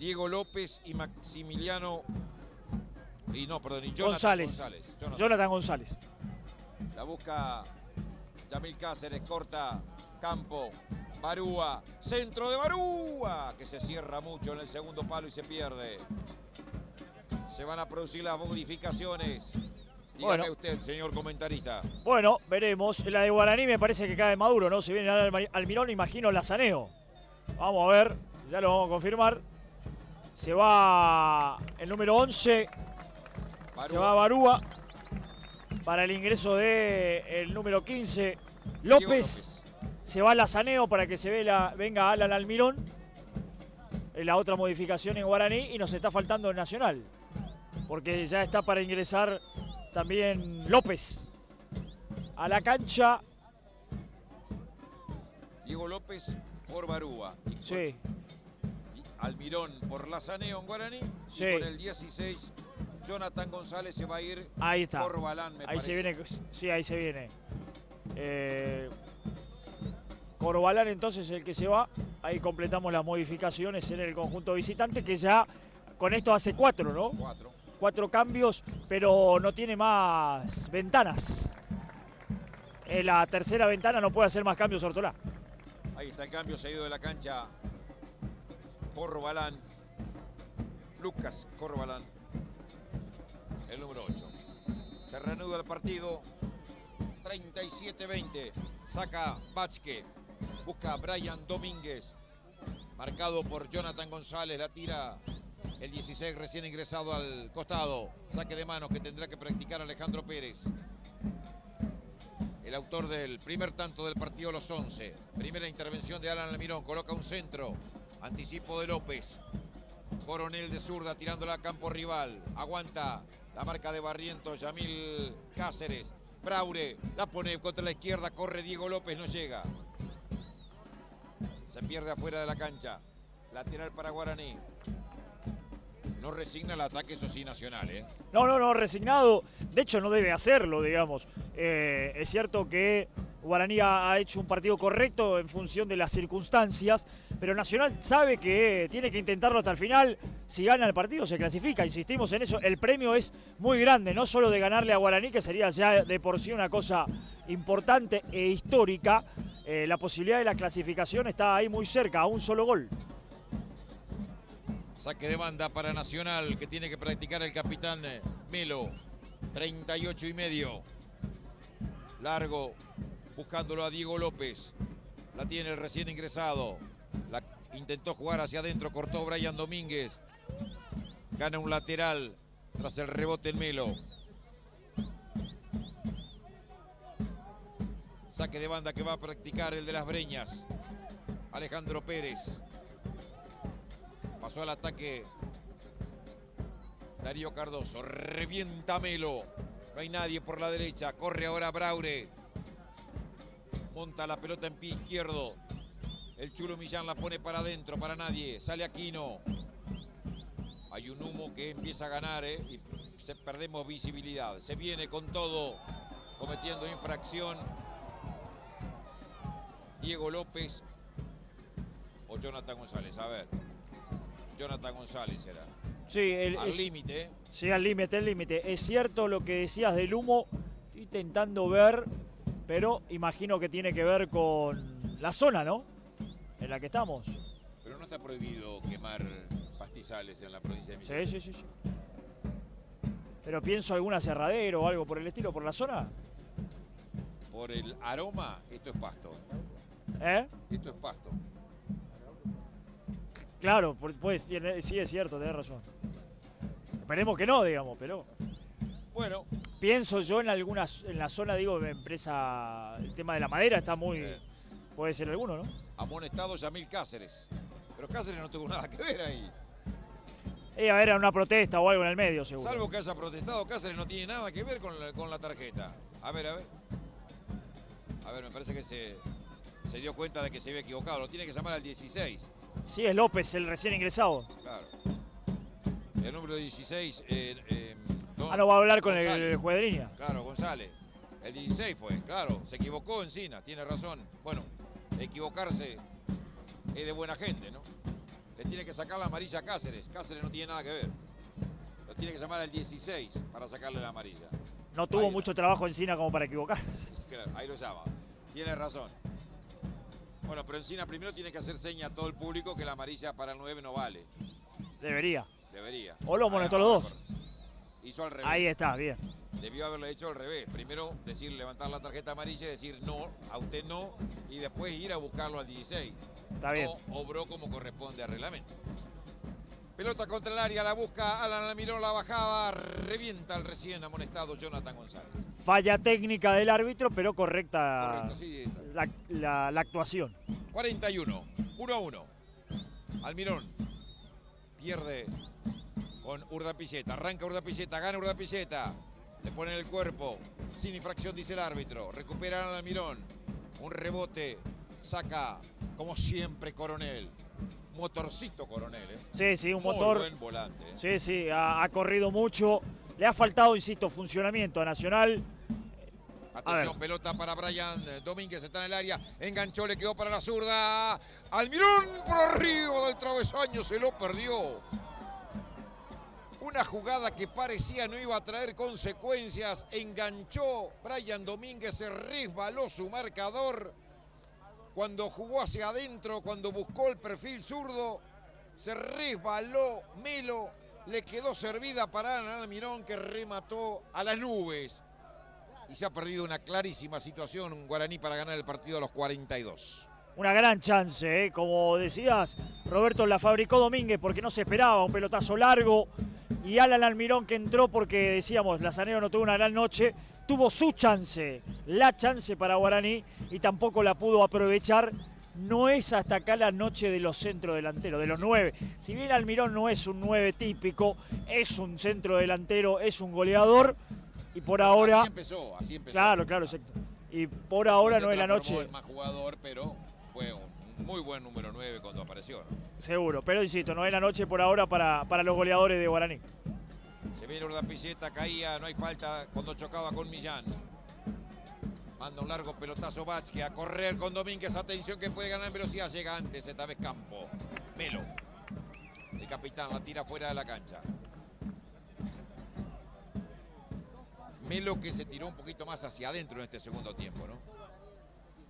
Diego López y Maximiliano... Y Jonathan González. Jonathan González. La busca... Yamil Cáceres, corta, Campo, Barúa, centro de Barúa, que se cierra mucho en el segundo palo y se pierde. Se van a producir las modificaciones. Dígame usted, señor comentarista. Bueno, veremos. La de Guaraní me parece que cae maduro, ¿no? Se viene Almirón, imagino Lazaneo. Vamos a ver, ya lo vamos a confirmar. Se va el número 11. Barúa. Se va Barúa. Para el ingreso del número 15, López. Se va Lazaneo para que se venga Alan Almirón. La otra modificación en Guaraní y nos está faltando el Nacional. Porque ya está para ingresar también López a la cancha. Diego López por Barúa. Sí. Almirón por Lazaneo en Guaraní. Sí. Y con el 16... Jonathan González se va a ir. Ahí está. Corbalán, me parece. Se viene. Sí, ahí se viene. Corbalán entonces el que se va. Ahí completamos las modificaciones en el conjunto visitante, que ya con esto hace 4, ¿no? 4 cambios, pero no tiene más ventanas. En la tercera ventana no puede hacer más cambios Ortolá. Ahí está el cambio, se ha ido de la cancha Corbalán. Lucas Corbalán. El número 8. Se reanuda el partido. 37-20. Saca Bachke. Busca a Brian Domínguez. Marcado por Jonathan González. La tira el 16 recién ingresado al costado. Saque de manos que tendrá que practicar Alejandro Pérez. el autor del primer tanto del partido Los 11. Primera intervención de Alan Almirón, coloca un centro, anticipo de López. Coronel de zurda tirándola a campo rival, aguanta la marca de Barrientos, Yamil Cáceres. Braure la pone contra la izquierda, corre Diego López, no llega. Se pierde afuera de la cancha. Lateral para Guaraní. No resigna el ataque, eso sí, Nacional, ¿eh? No, resignado. De hecho, no debe hacerlo, digamos. Es cierto que Guaraní ha hecho un partido correcto en función de las circunstancias, pero Nacional sabe que tiene que intentarlo hasta el final. Si gana el partido, se clasifica. Insistimos en eso. El premio es muy grande, no solo de ganarle a Guaraní, que sería ya de por sí una cosa importante e histórica. La posibilidad de la clasificación está ahí muy cerca, a un solo gol. Saque de banda para Nacional, que tiene que practicar el capitán Melo. 38,5. Largo, buscándolo a Diego López. La tiene el recién ingresado. La intentó jugar hacia adentro, cortó Brian Domínguez. Gana un lateral tras el rebote en Melo. Saque de banda que va a practicar el de las Breñas. Alejandro Pérez. Pasó al ataque Darío Cardoso. Revienta Melo. No hay nadie por la derecha. Corre ahora Braure. Monta la pelota en pie izquierdo. El Chulo Millán la pone para adentro, para nadie. Sale Aquino. Hay un humo que empieza a ganar, y perdemos visibilidad. Se viene con todo, cometiendo infracción. Diego López o Jonathan González. A ver. Jonathan González era. Sí, al límite. Sí, al límite. Es cierto lo que decías del humo. Estoy intentando ver, pero imagino que tiene que ver con la zona, ¿no? En la que estamos. Pero no está prohibido quemar pastizales en la provincia de Misiones. Sí. Pero pienso algún aserradero o algo por el estilo, por la zona. Por el aroma, esto es pasto. Esto es pasto. Claro, pues sí es cierto, tenés razón. Esperemos que no, digamos, pero... Bueno. Pienso yo en la zona, digo, de empresa, el tema de la madera está muy... Puede ser alguno, ¿no? Amonestado Yamil Cáceres. Pero Cáceres no tuvo nada que ver ahí. A ver, era una protesta o algo en el medio, seguro. Salvo que haya protestado, Cáceres no tiene nada que ver con la tarjeta. A ver. A ver, me parece que se dio cuenta de que se había equivocado. Lo tiene que llamar al 16. Sí, es López, el recién ingresado. Claro. El número 16... no va a hablar con el juez de línea. Claro, González. El 16 fue, claro. Se equivocó Encina, tiene razón. Bueno, equivocarse es de buena gente, ¿no? Le tiene que sacar la amarilla a Cáceres. Cáceres no tiene nada que ver. Lo tiene que llamar al 16 para sacarle la amarilla. No tuvo mucho trabajo Encina como para equivocarse. Claro, ahí lo llama. Tiene razón. Bueno, pero Encina primero tiene que hacer seña a todo el público que la amarilla para el 9 no vale. Debería. O lo amonestó los dos. Hizo al revés. Ahí está, bien. Debió haberlo hecho al revés. Primero levantar la tarjeta amarilla y decir no, a usted no, y después ir a buscarlo al 16. Está bien. No obró como corresponde al reglamento. Pelota contra el área, la busca Alan Almirón, la bajaba, revienta al recién amonestado Jonathan González. Falla técnica del árbitro, pero correcta. Correcto, sí. La actuación. 41, 1-1. Almirón pierde con Urdapilleta. Arranca Urdapilleta, gana Urdapilleta. Le pone el cuerpo. Sin infracción, dice el árbitro. Recupera Alan Almirón. Un rebote. Saca, como siempre, Coronel. Motorcito Coronel, Sí, un motor. Muy buen volante. Sí, ha corrido mucho. Le ha faltado, insisto, funcionamiento a Nacional. Atención, pelota para Brian Domínguez, está en el área. Enganchó, le quedó para la zurda. Almirón por arriba del travesaño, se lo perdió. Una jugada que parecía no iba a traer consecuencias. Enganchó Brian Domínguez, se resbaló su marcador. Cuando jugó hacia adentro, cuando buscó el perfil zurdo, se resbaló Melo, le quedó servida para Alan Almirón, que remató a las nubes. Y se ha perdido una clarísima situación Guaraní para ganar el partido a los 42. una gran chance, ¿eh? Como decías, Roberto, la fabricó Domínguez porque no se esperaba un pelotazo largo. Y Alan Almirón, que entró porque decíamos, Lazanero no tuvo una gran noche, tuvo su chance, la chance para Guaraní, y tampoco la pudo aprovechar. No es hasta acá la noche de los centrodelanteros, de los 9. Si bien Almirón no es un 9 típico, es un centrodelantero, es un goleador, y por ahora... Así empezó. Claro, exacto. Y por ahora no es la noche... el más jugador, pero fue un muy buen número 9 cuando apareció, ¿no? Seguro, pero insisto, no es la noche por ahora para los goleadores de Guaraní. Se viene Urdapilleta, caía, no hay falta cuando chocaba con Millán. Manda un largo pelotazo Vázquez a correr con Domínguez. Atención que puede ganar en velocidad. Llega antes, esta vez Campo. Melo. El capitán la tira fuera de la cancha. Melo que se tiró un poquito más hacia adentro en este segundo tiempo, ¿no?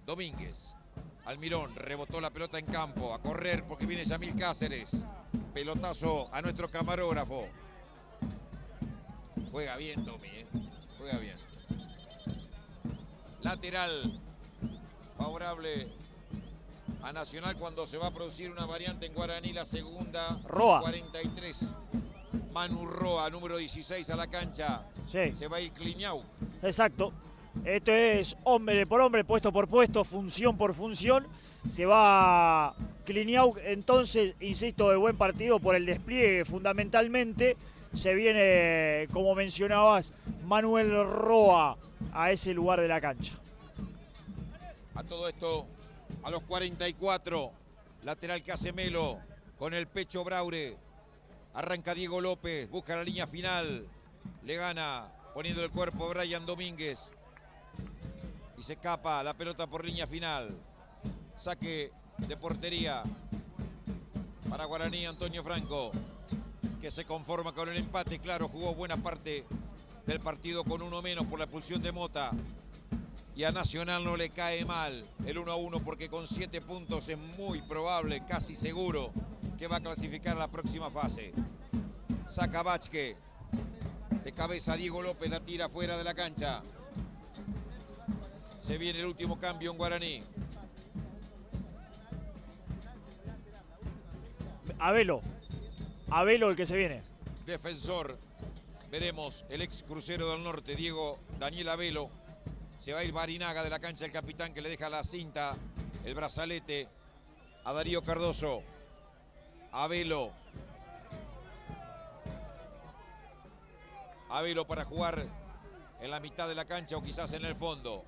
Domínguez. Almirón rebotó la pelota en campo. A correr porque viene Yamil Cáceres. Pelotazo a nuestro camarógrafo. Juega bien Domi, juega bien. Lateral favorable a Nacional cuando se va a producir una variante en Guaraní, la segunda. Roa. 43. Manu Roa, número 16 a la cancha. Sí. Se va a ir Cliñau. Exacto. Esto es hombre por hombre, puesto por puesto, función por función. Se va Cliñau, entonces, insisto, de buen partido por el despliegue fundamentalmente. Se viene, como mencionabas, Manuel Roa a ese lugar de la cancha. A todo esto, a los 44, lateral que hace Melo, con el pecho Braure. Arranca Diego López, busca la línea final. Le gana, poniendo el cuerpo Brian Domínguez. Y se escapa la pelota por línea final. Saque de portería para Guaraní, Antonio Franco, que se conforma con el empate. Claro, jugó buena parte del partido con uno menos por la expulsión de Mota. Y a Nacional no le cae mal el 1-1 porque con 7 puntos es muy probable, casi seguro, que va a clasificar a la próxima fase. Saca Vázquez. De cabeza Diego López, la tira fuera de la cancha. Se viene el último cambio en Guaraní. Abelo el que se viene. Defensor. Veremos el ex crucero del norte, Daniel Abelo. Se va a ir Barinaga de la cancha, el capitán que le deja la cinta, el brazalete a Darío Cardoso. Abelo. Abelo para jugar en la mitad de la cancha o quizás en el fondo.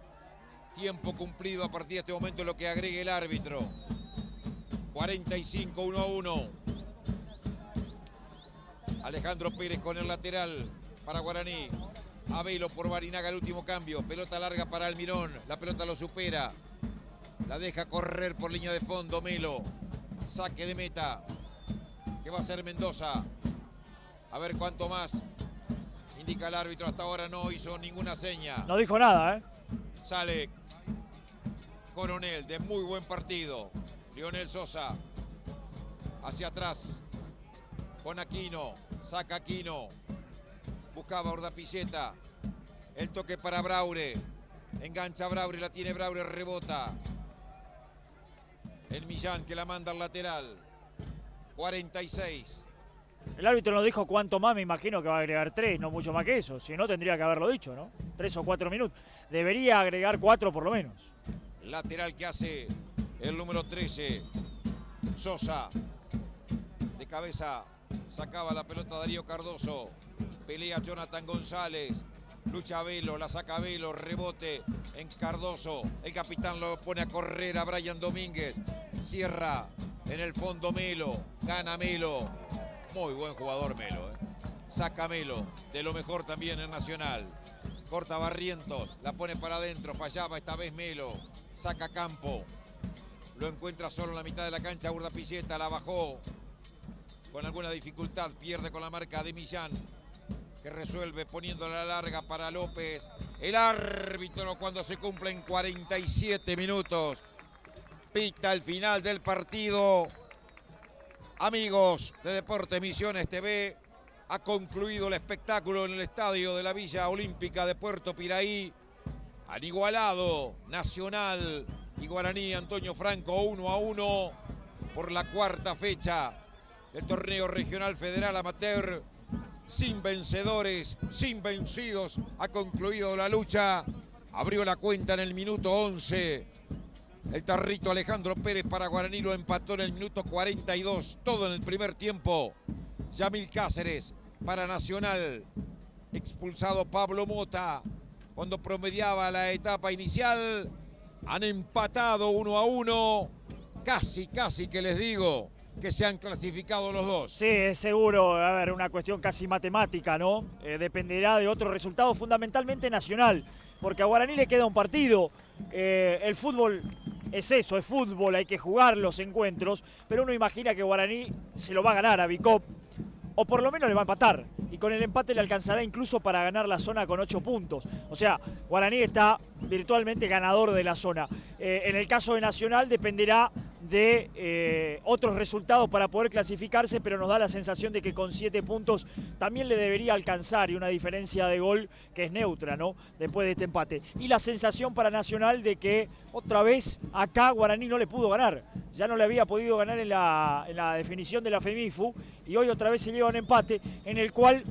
Tiempo cumplido a partir de este momento, lo que agregue el árbitro. 45, 1-1. Alejandro Pérez con el lateral para Guaraní. Abelo por Barinaga, el último cambio. Pelota larga para Almirón. La pelota lo supera. La deja correr por línea de fondo Melo. Saque de meta. Que va a ser Mendoza. A ver cuánto más. Indica el árbitro. Hasta ahora no hizo ninguna seña. No dijo nada, ¿eh? Sale Coronel de muy buen partido. Lionel Sosa. Hacia atrás. Con Aquino. Saca Aquino. Buscaba Urdapilleta. El toque para Braure. Engancha Braure, la tiene Braure, rebota. El Millán que la manda al lateral. 46. El árbitro no dijo cuánto más, me imagino que va a agregar 3, no mucho más que eso. Si no, tendría que haberlo dicho, ¿no? 3 o 4 minutos. Debería agregar 4 por lo menos. Lateral que hace el número 13. Sosa. De cabeza sacaba la pelota Darío Cardoso. Pelea Jonathan González. Lucha Velo, la saca Velo, rebote en Cardoso. El capitán lo pone a correr a Brian Domínguez. Cierra en el fondo Melo. Gana Melo. Muy buen jugador Melo. Saca Melo. De lo mejor también en Nacional. Corta Barrientos. La pone para adentro. Fallaba esta vez Melo. Saca Campo. Lo encuentra solo en la mitad de la cancha. Urdapilleta la bajó. Con alguna dificultad. Pierde con la marca de Millán, que resuelve poniéndola la larga para López. El árbitro, cuando se cumplen 47 minutos, pita el final del partido. Amigos de Deportes Misiones TV, ha concluido el espectáculo en el estadio de la Villa Olímpica de Puerto Piraí. Han igualado Nacional y Guaraní Antonio Franco 1-1 por la cuarta fecha del torneo regional federal amateur. Sin vencedores, sin vencidos, ha concluido la lucha. Abrió la cuenta en el minuto 11. El tarrito Alejandro Pérez para Guaraní lo empató en el minuto 42. Todo en el primer tiempo. Yamil Cáceres para Nacional. Expulsado Pablo Mota cuando promediaba la etapa inicial. Han empatado 1-1. Casi que les digo que se han clasificado los dos. Sí, es seguro, a ver, una cuestión casi matemática, ¿no? Dependerá de otro resultado, fundamentalmente Nacional, porque a Guaraní le queda un partido. El fútbol es eso, es fútbol, hay que jugar los encuentros, pero uno imagina que Guaraní se lo va a ganar a Bicop, o por lo menos le va a empatar, y con el empate le alcanzará incluso para ganar la zona con 8 puntos. O sea, Guaraní está virtualmente ganador de la zona. En el caso de Nacional dependerá de otros resultados para poder clasificarse, pero nos da la sensación de que con 7 puntos también le debería alcanzar, y una diferencia de gol que es neutra, ¿no? Después de este empate. Y la sensación para Nacional de que otra vez acá Guaraní no le pudo ganar. Ya no le había podido ganar en la definición de la FEMIFU, y hoy otra vez se lleva un empate en el cual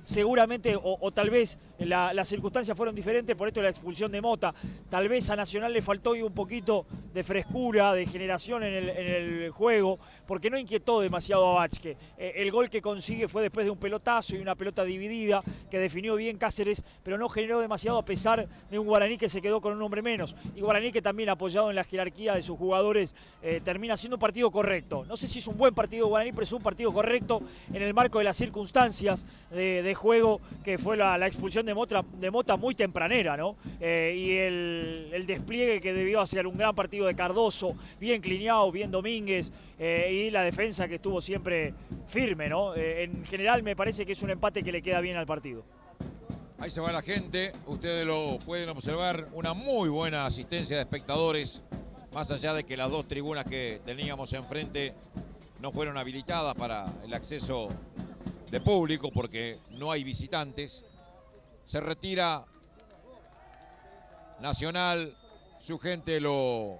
seguramente, o tal vez las circunstancias fueron diferentes, por esto la expulsión de Mota. Tal vez a Nacional le faltó hoy un poquito de frescura, de generación en el juego, porque no inquietó demasiado a Bachke. El gol que consigue fue después de un pelotazo y una pelota dividida que definió bien Cáceres, pero no generó demasiado a pesar de un Guaraní que se quedó con un hombre menos. Y Guaraní que también apoyado en la jerarquía de sus jugadores termina siendo un partido correcto. No sé si es un buen partido de Guaraní, pero es un partido correcto en el marco de las circunstancias de juego, que fue la expulsión de Mota muy tempranera, ¿no? Y el despliegue que debió hacer un gran partido de Cardoso, bien Cliniao, bien Domínguez, y la defensa que estuvo siempre firme, ¿no? En general me parece que es un empate que le queda bien al partido. Ahí se va la gente, ustedes lo pueden observar, una muy buena asistencia de espectadores, más allá de que las dos tribunas que teníamos enfrente no fueron habilitadas para el acceso de público porque no hay visitantes. Se retira Nacional, su gente lo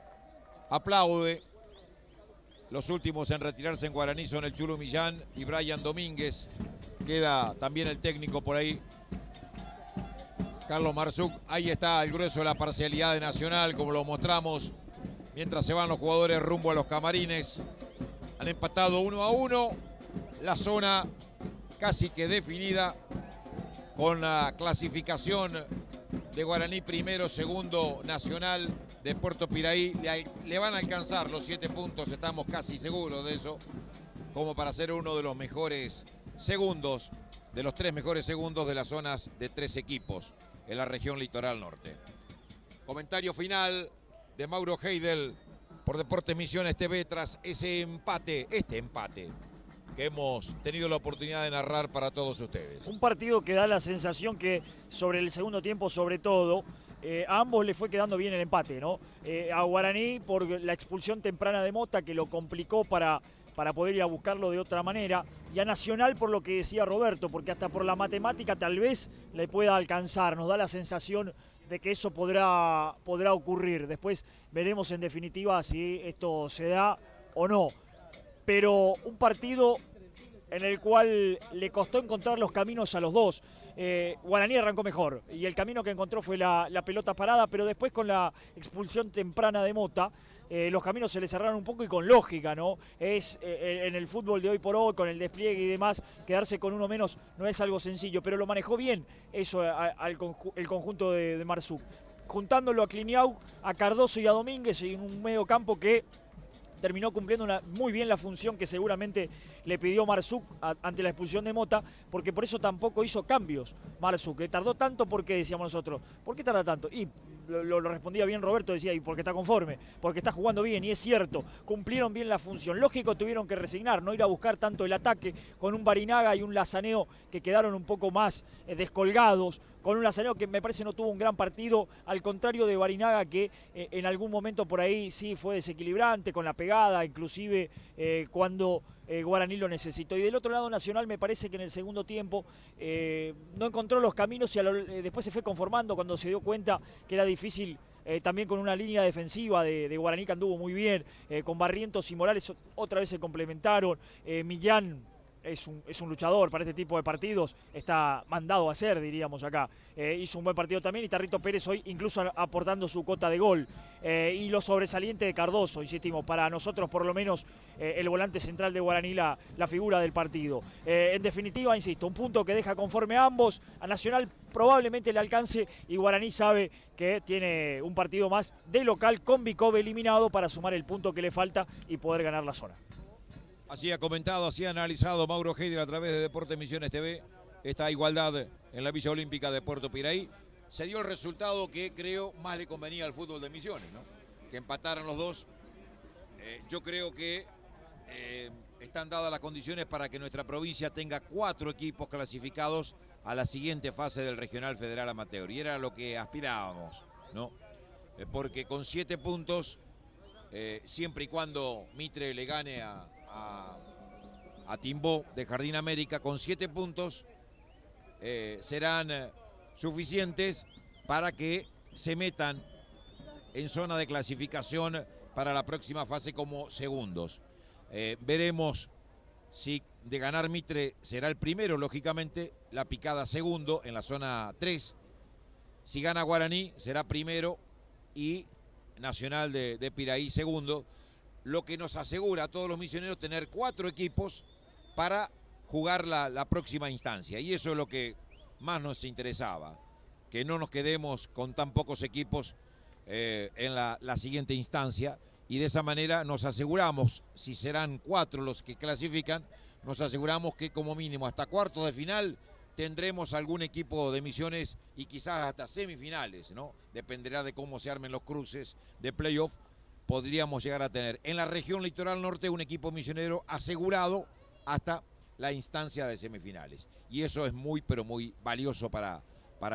aplaude. Los últimos en retirarse en Guaraní son el Chulu Millán y Brian Domínguez. Queda también el técnico por ahí, Carlos Marzuk. Ahí está el grueso de la parcialidad de Nacional, como lo mostramos, mientras se van los jugadores rumbo a los camarines. Han empatado 1-1, la zona casi que definida, con la clasificación de Guaraní primero, segundo Nacional de Puerto Piraí. Le van a alcanzar los 7 puntos, estamos casi seguros de eso, como para ser uno de los mejores segundos, de los 3 mejores segundos de las zonas de 3 equipos en la región litoral norte. Comentario final de Mauro Heidel por Deportes Misiones TV tras ese empate, este empate que hemos tenido la oportunidad de narrar para todos ustedes. Un partido que da la sensación que sobre el segundo tiempo, sobre todo, a ambos le fue quedando bien el empate, ¿no? A Guaraní por la expulsión temprana de Mota, que lo complicó para poder ir a buscarlo de otra manera, y a Nacional por lo que decía Roberto, porque hasta por la matemática tal vez le pueda alcanzar. Nos da la sensación de que eso podrá ocurrir. Después veremos en definitiva si esto se da o no. Pero un partido en el cual le costó encontrar los caminos a los dos. Guaraní arrancó mejor y el camino que encontró fue la pelota parada, pero después con la expulsión temprana de Mota, los caminos se le cerraron un poco, y con lógica, ¿no? En el fútbol de hoy por hoy, con el despliegue y demás, quedarse con uno menos no es algo sencillo, pero lo manejó bien eso el conjunto de Marzuk, juntándolo a Cliniau, a Cardoso y a Domínguez en un medio campo que terminó cumpliendo muy bien la función que seguramente le pidió Marzuk ante la expulsión de Mota, porque por eso tampoco hizo cambios Marzuk, que tardó tanto. Porque decíamos nosotros, ¿por qué tarda tanto? Y lo respondía bien Roberto, decía, y porque está conforme, porque está jugando bien, y es cierto, cumplieron bien la función. Lógico, tuvieron que resignar, no ir a buscar tanto el ataque con un Barinaga y un Lazaneo que quedaron un poco más descolgados, con un Lazaneo que me parece no tuvo un gran partido, al contrario de Barinaga, que en algún momento por ahí sí fue desequilibrante, con la pegada, inclusive cuando Guaraní lo necesitó. Y del otro lado, Nacional me parece que en el segundo tiempo no encontró los caminos, y después se fue conformando cuando se dio cuenta que era difícil también con una línea defensiva de Guaraní que anduvo muy bien, con Barrientos y Morales otra vez se complementaron, Millán es un luchador para este tipo de partidos, está mandado a hacer, diríamos acá. Hizo un buen partido también y Tarrito Pérez hoy incluso aportando su cota de gol. Y lo sobresaliente de Cardoso, insistimos, para nosotros por lo menos el volante central de Guaraní, la figura del partido. En definitiva, insisto, un punto que deja conforme a ambos, a Nacional probablemente le alcance y Guaraní sabe que tiene un partido más de local con Bicove eliminado para sumar el punto que le falta y poder ganar la zona. Así ha comentado, así ha analizado Mauro Heider a través de Deportes Misiones TV esta igualdad en la Villa Olímpica de Puerto Piraí. Se dio el resultado que creo más le convenía al fútbol de Misiones, ¿no? Que empataran los dos. Yo creo que están dadas las condiciones para que nuestra provincia tenga 4 equipos clasificados a la siguiente fase del Regional Federal Amateur. Y era lo que aspirábamos, ¿no? Porque con 7 puntos, siempre y cuando Mitre le gane a Timbó de Jardín América, con 7 puntos serán suficientes para que se metan en zona de clasificación para la próxima fase como segundos. Veremos si de ganar Mitre será el primero, lógicamente, La Picada segundo en la zona 3. Si gana Guaraní será primero y Nacional de Piraí segundo, lo que nos asegura a todos los misioneros tener 4 equipos para jugar la próxima instancia. Y eso es lo que más nos interesaba, que no nos quedemos con tan pocos equipos en la siguiente instancia. Y de esa manera nos aseguramos, si serán 4 los que clasifican, nos aseguramos que como mínimo hasta cuartos de final tendremos algún equipo de Misiones y quizás hasta semifinales, ¿no? Dependerá de cómo se armen los cruces de playoff. Podríamos llegar a tener en la región litoral norte un equipo misionero asegurado hasta la instancia de semifinales. Y eso es muy, pero muy valioso para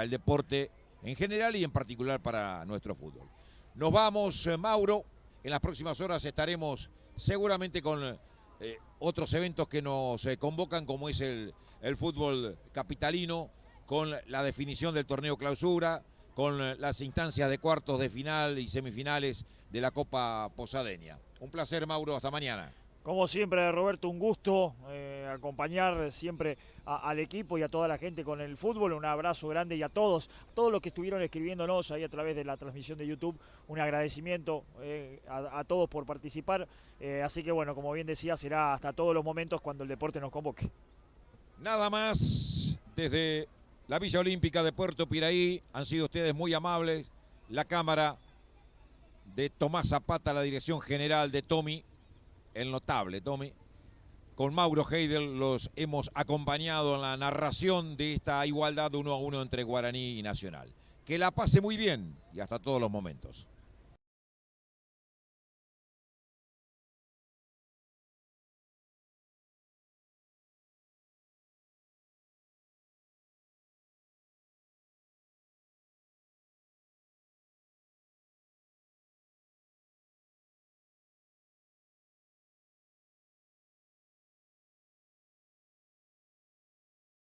el deporte en general y en particular para nuestro fútbol. Nos vamos, Mauro. En las próximas horas estaremos seguramente con otros eventos que nos convocan, como es el fútbol capitalino, con la definición del torneo clausura, con las instancias de cuartos de final y semifinales de la Copa Posadeña. Un placer, Mauro, hasta mañana. Como siempre, Roberto, un gusto acompañar siempre al equipo y a toda la gente con el fútbol. Un abrazo grande y a todos los que estuvieron escribiéndonos ahí a través de la transmisión de YouTube. Un agradecimiento a todos por participar. Así que bueno, como bien decía, será hasta todos los momentos cuando el deporte nos convoque. Nada más desde la Villa Olímpica de Puerto Piraí. Han sido ustedes muy amables. La cámara de Tomás Zapata, la dirección general de Tommy, el notable Tommy. Con Mauro Heider los hemos acompañado en la narración de esta igualdad 1-1 entre Guaraní y Nacional. Que la pase muy bien y hasta todos los momentos.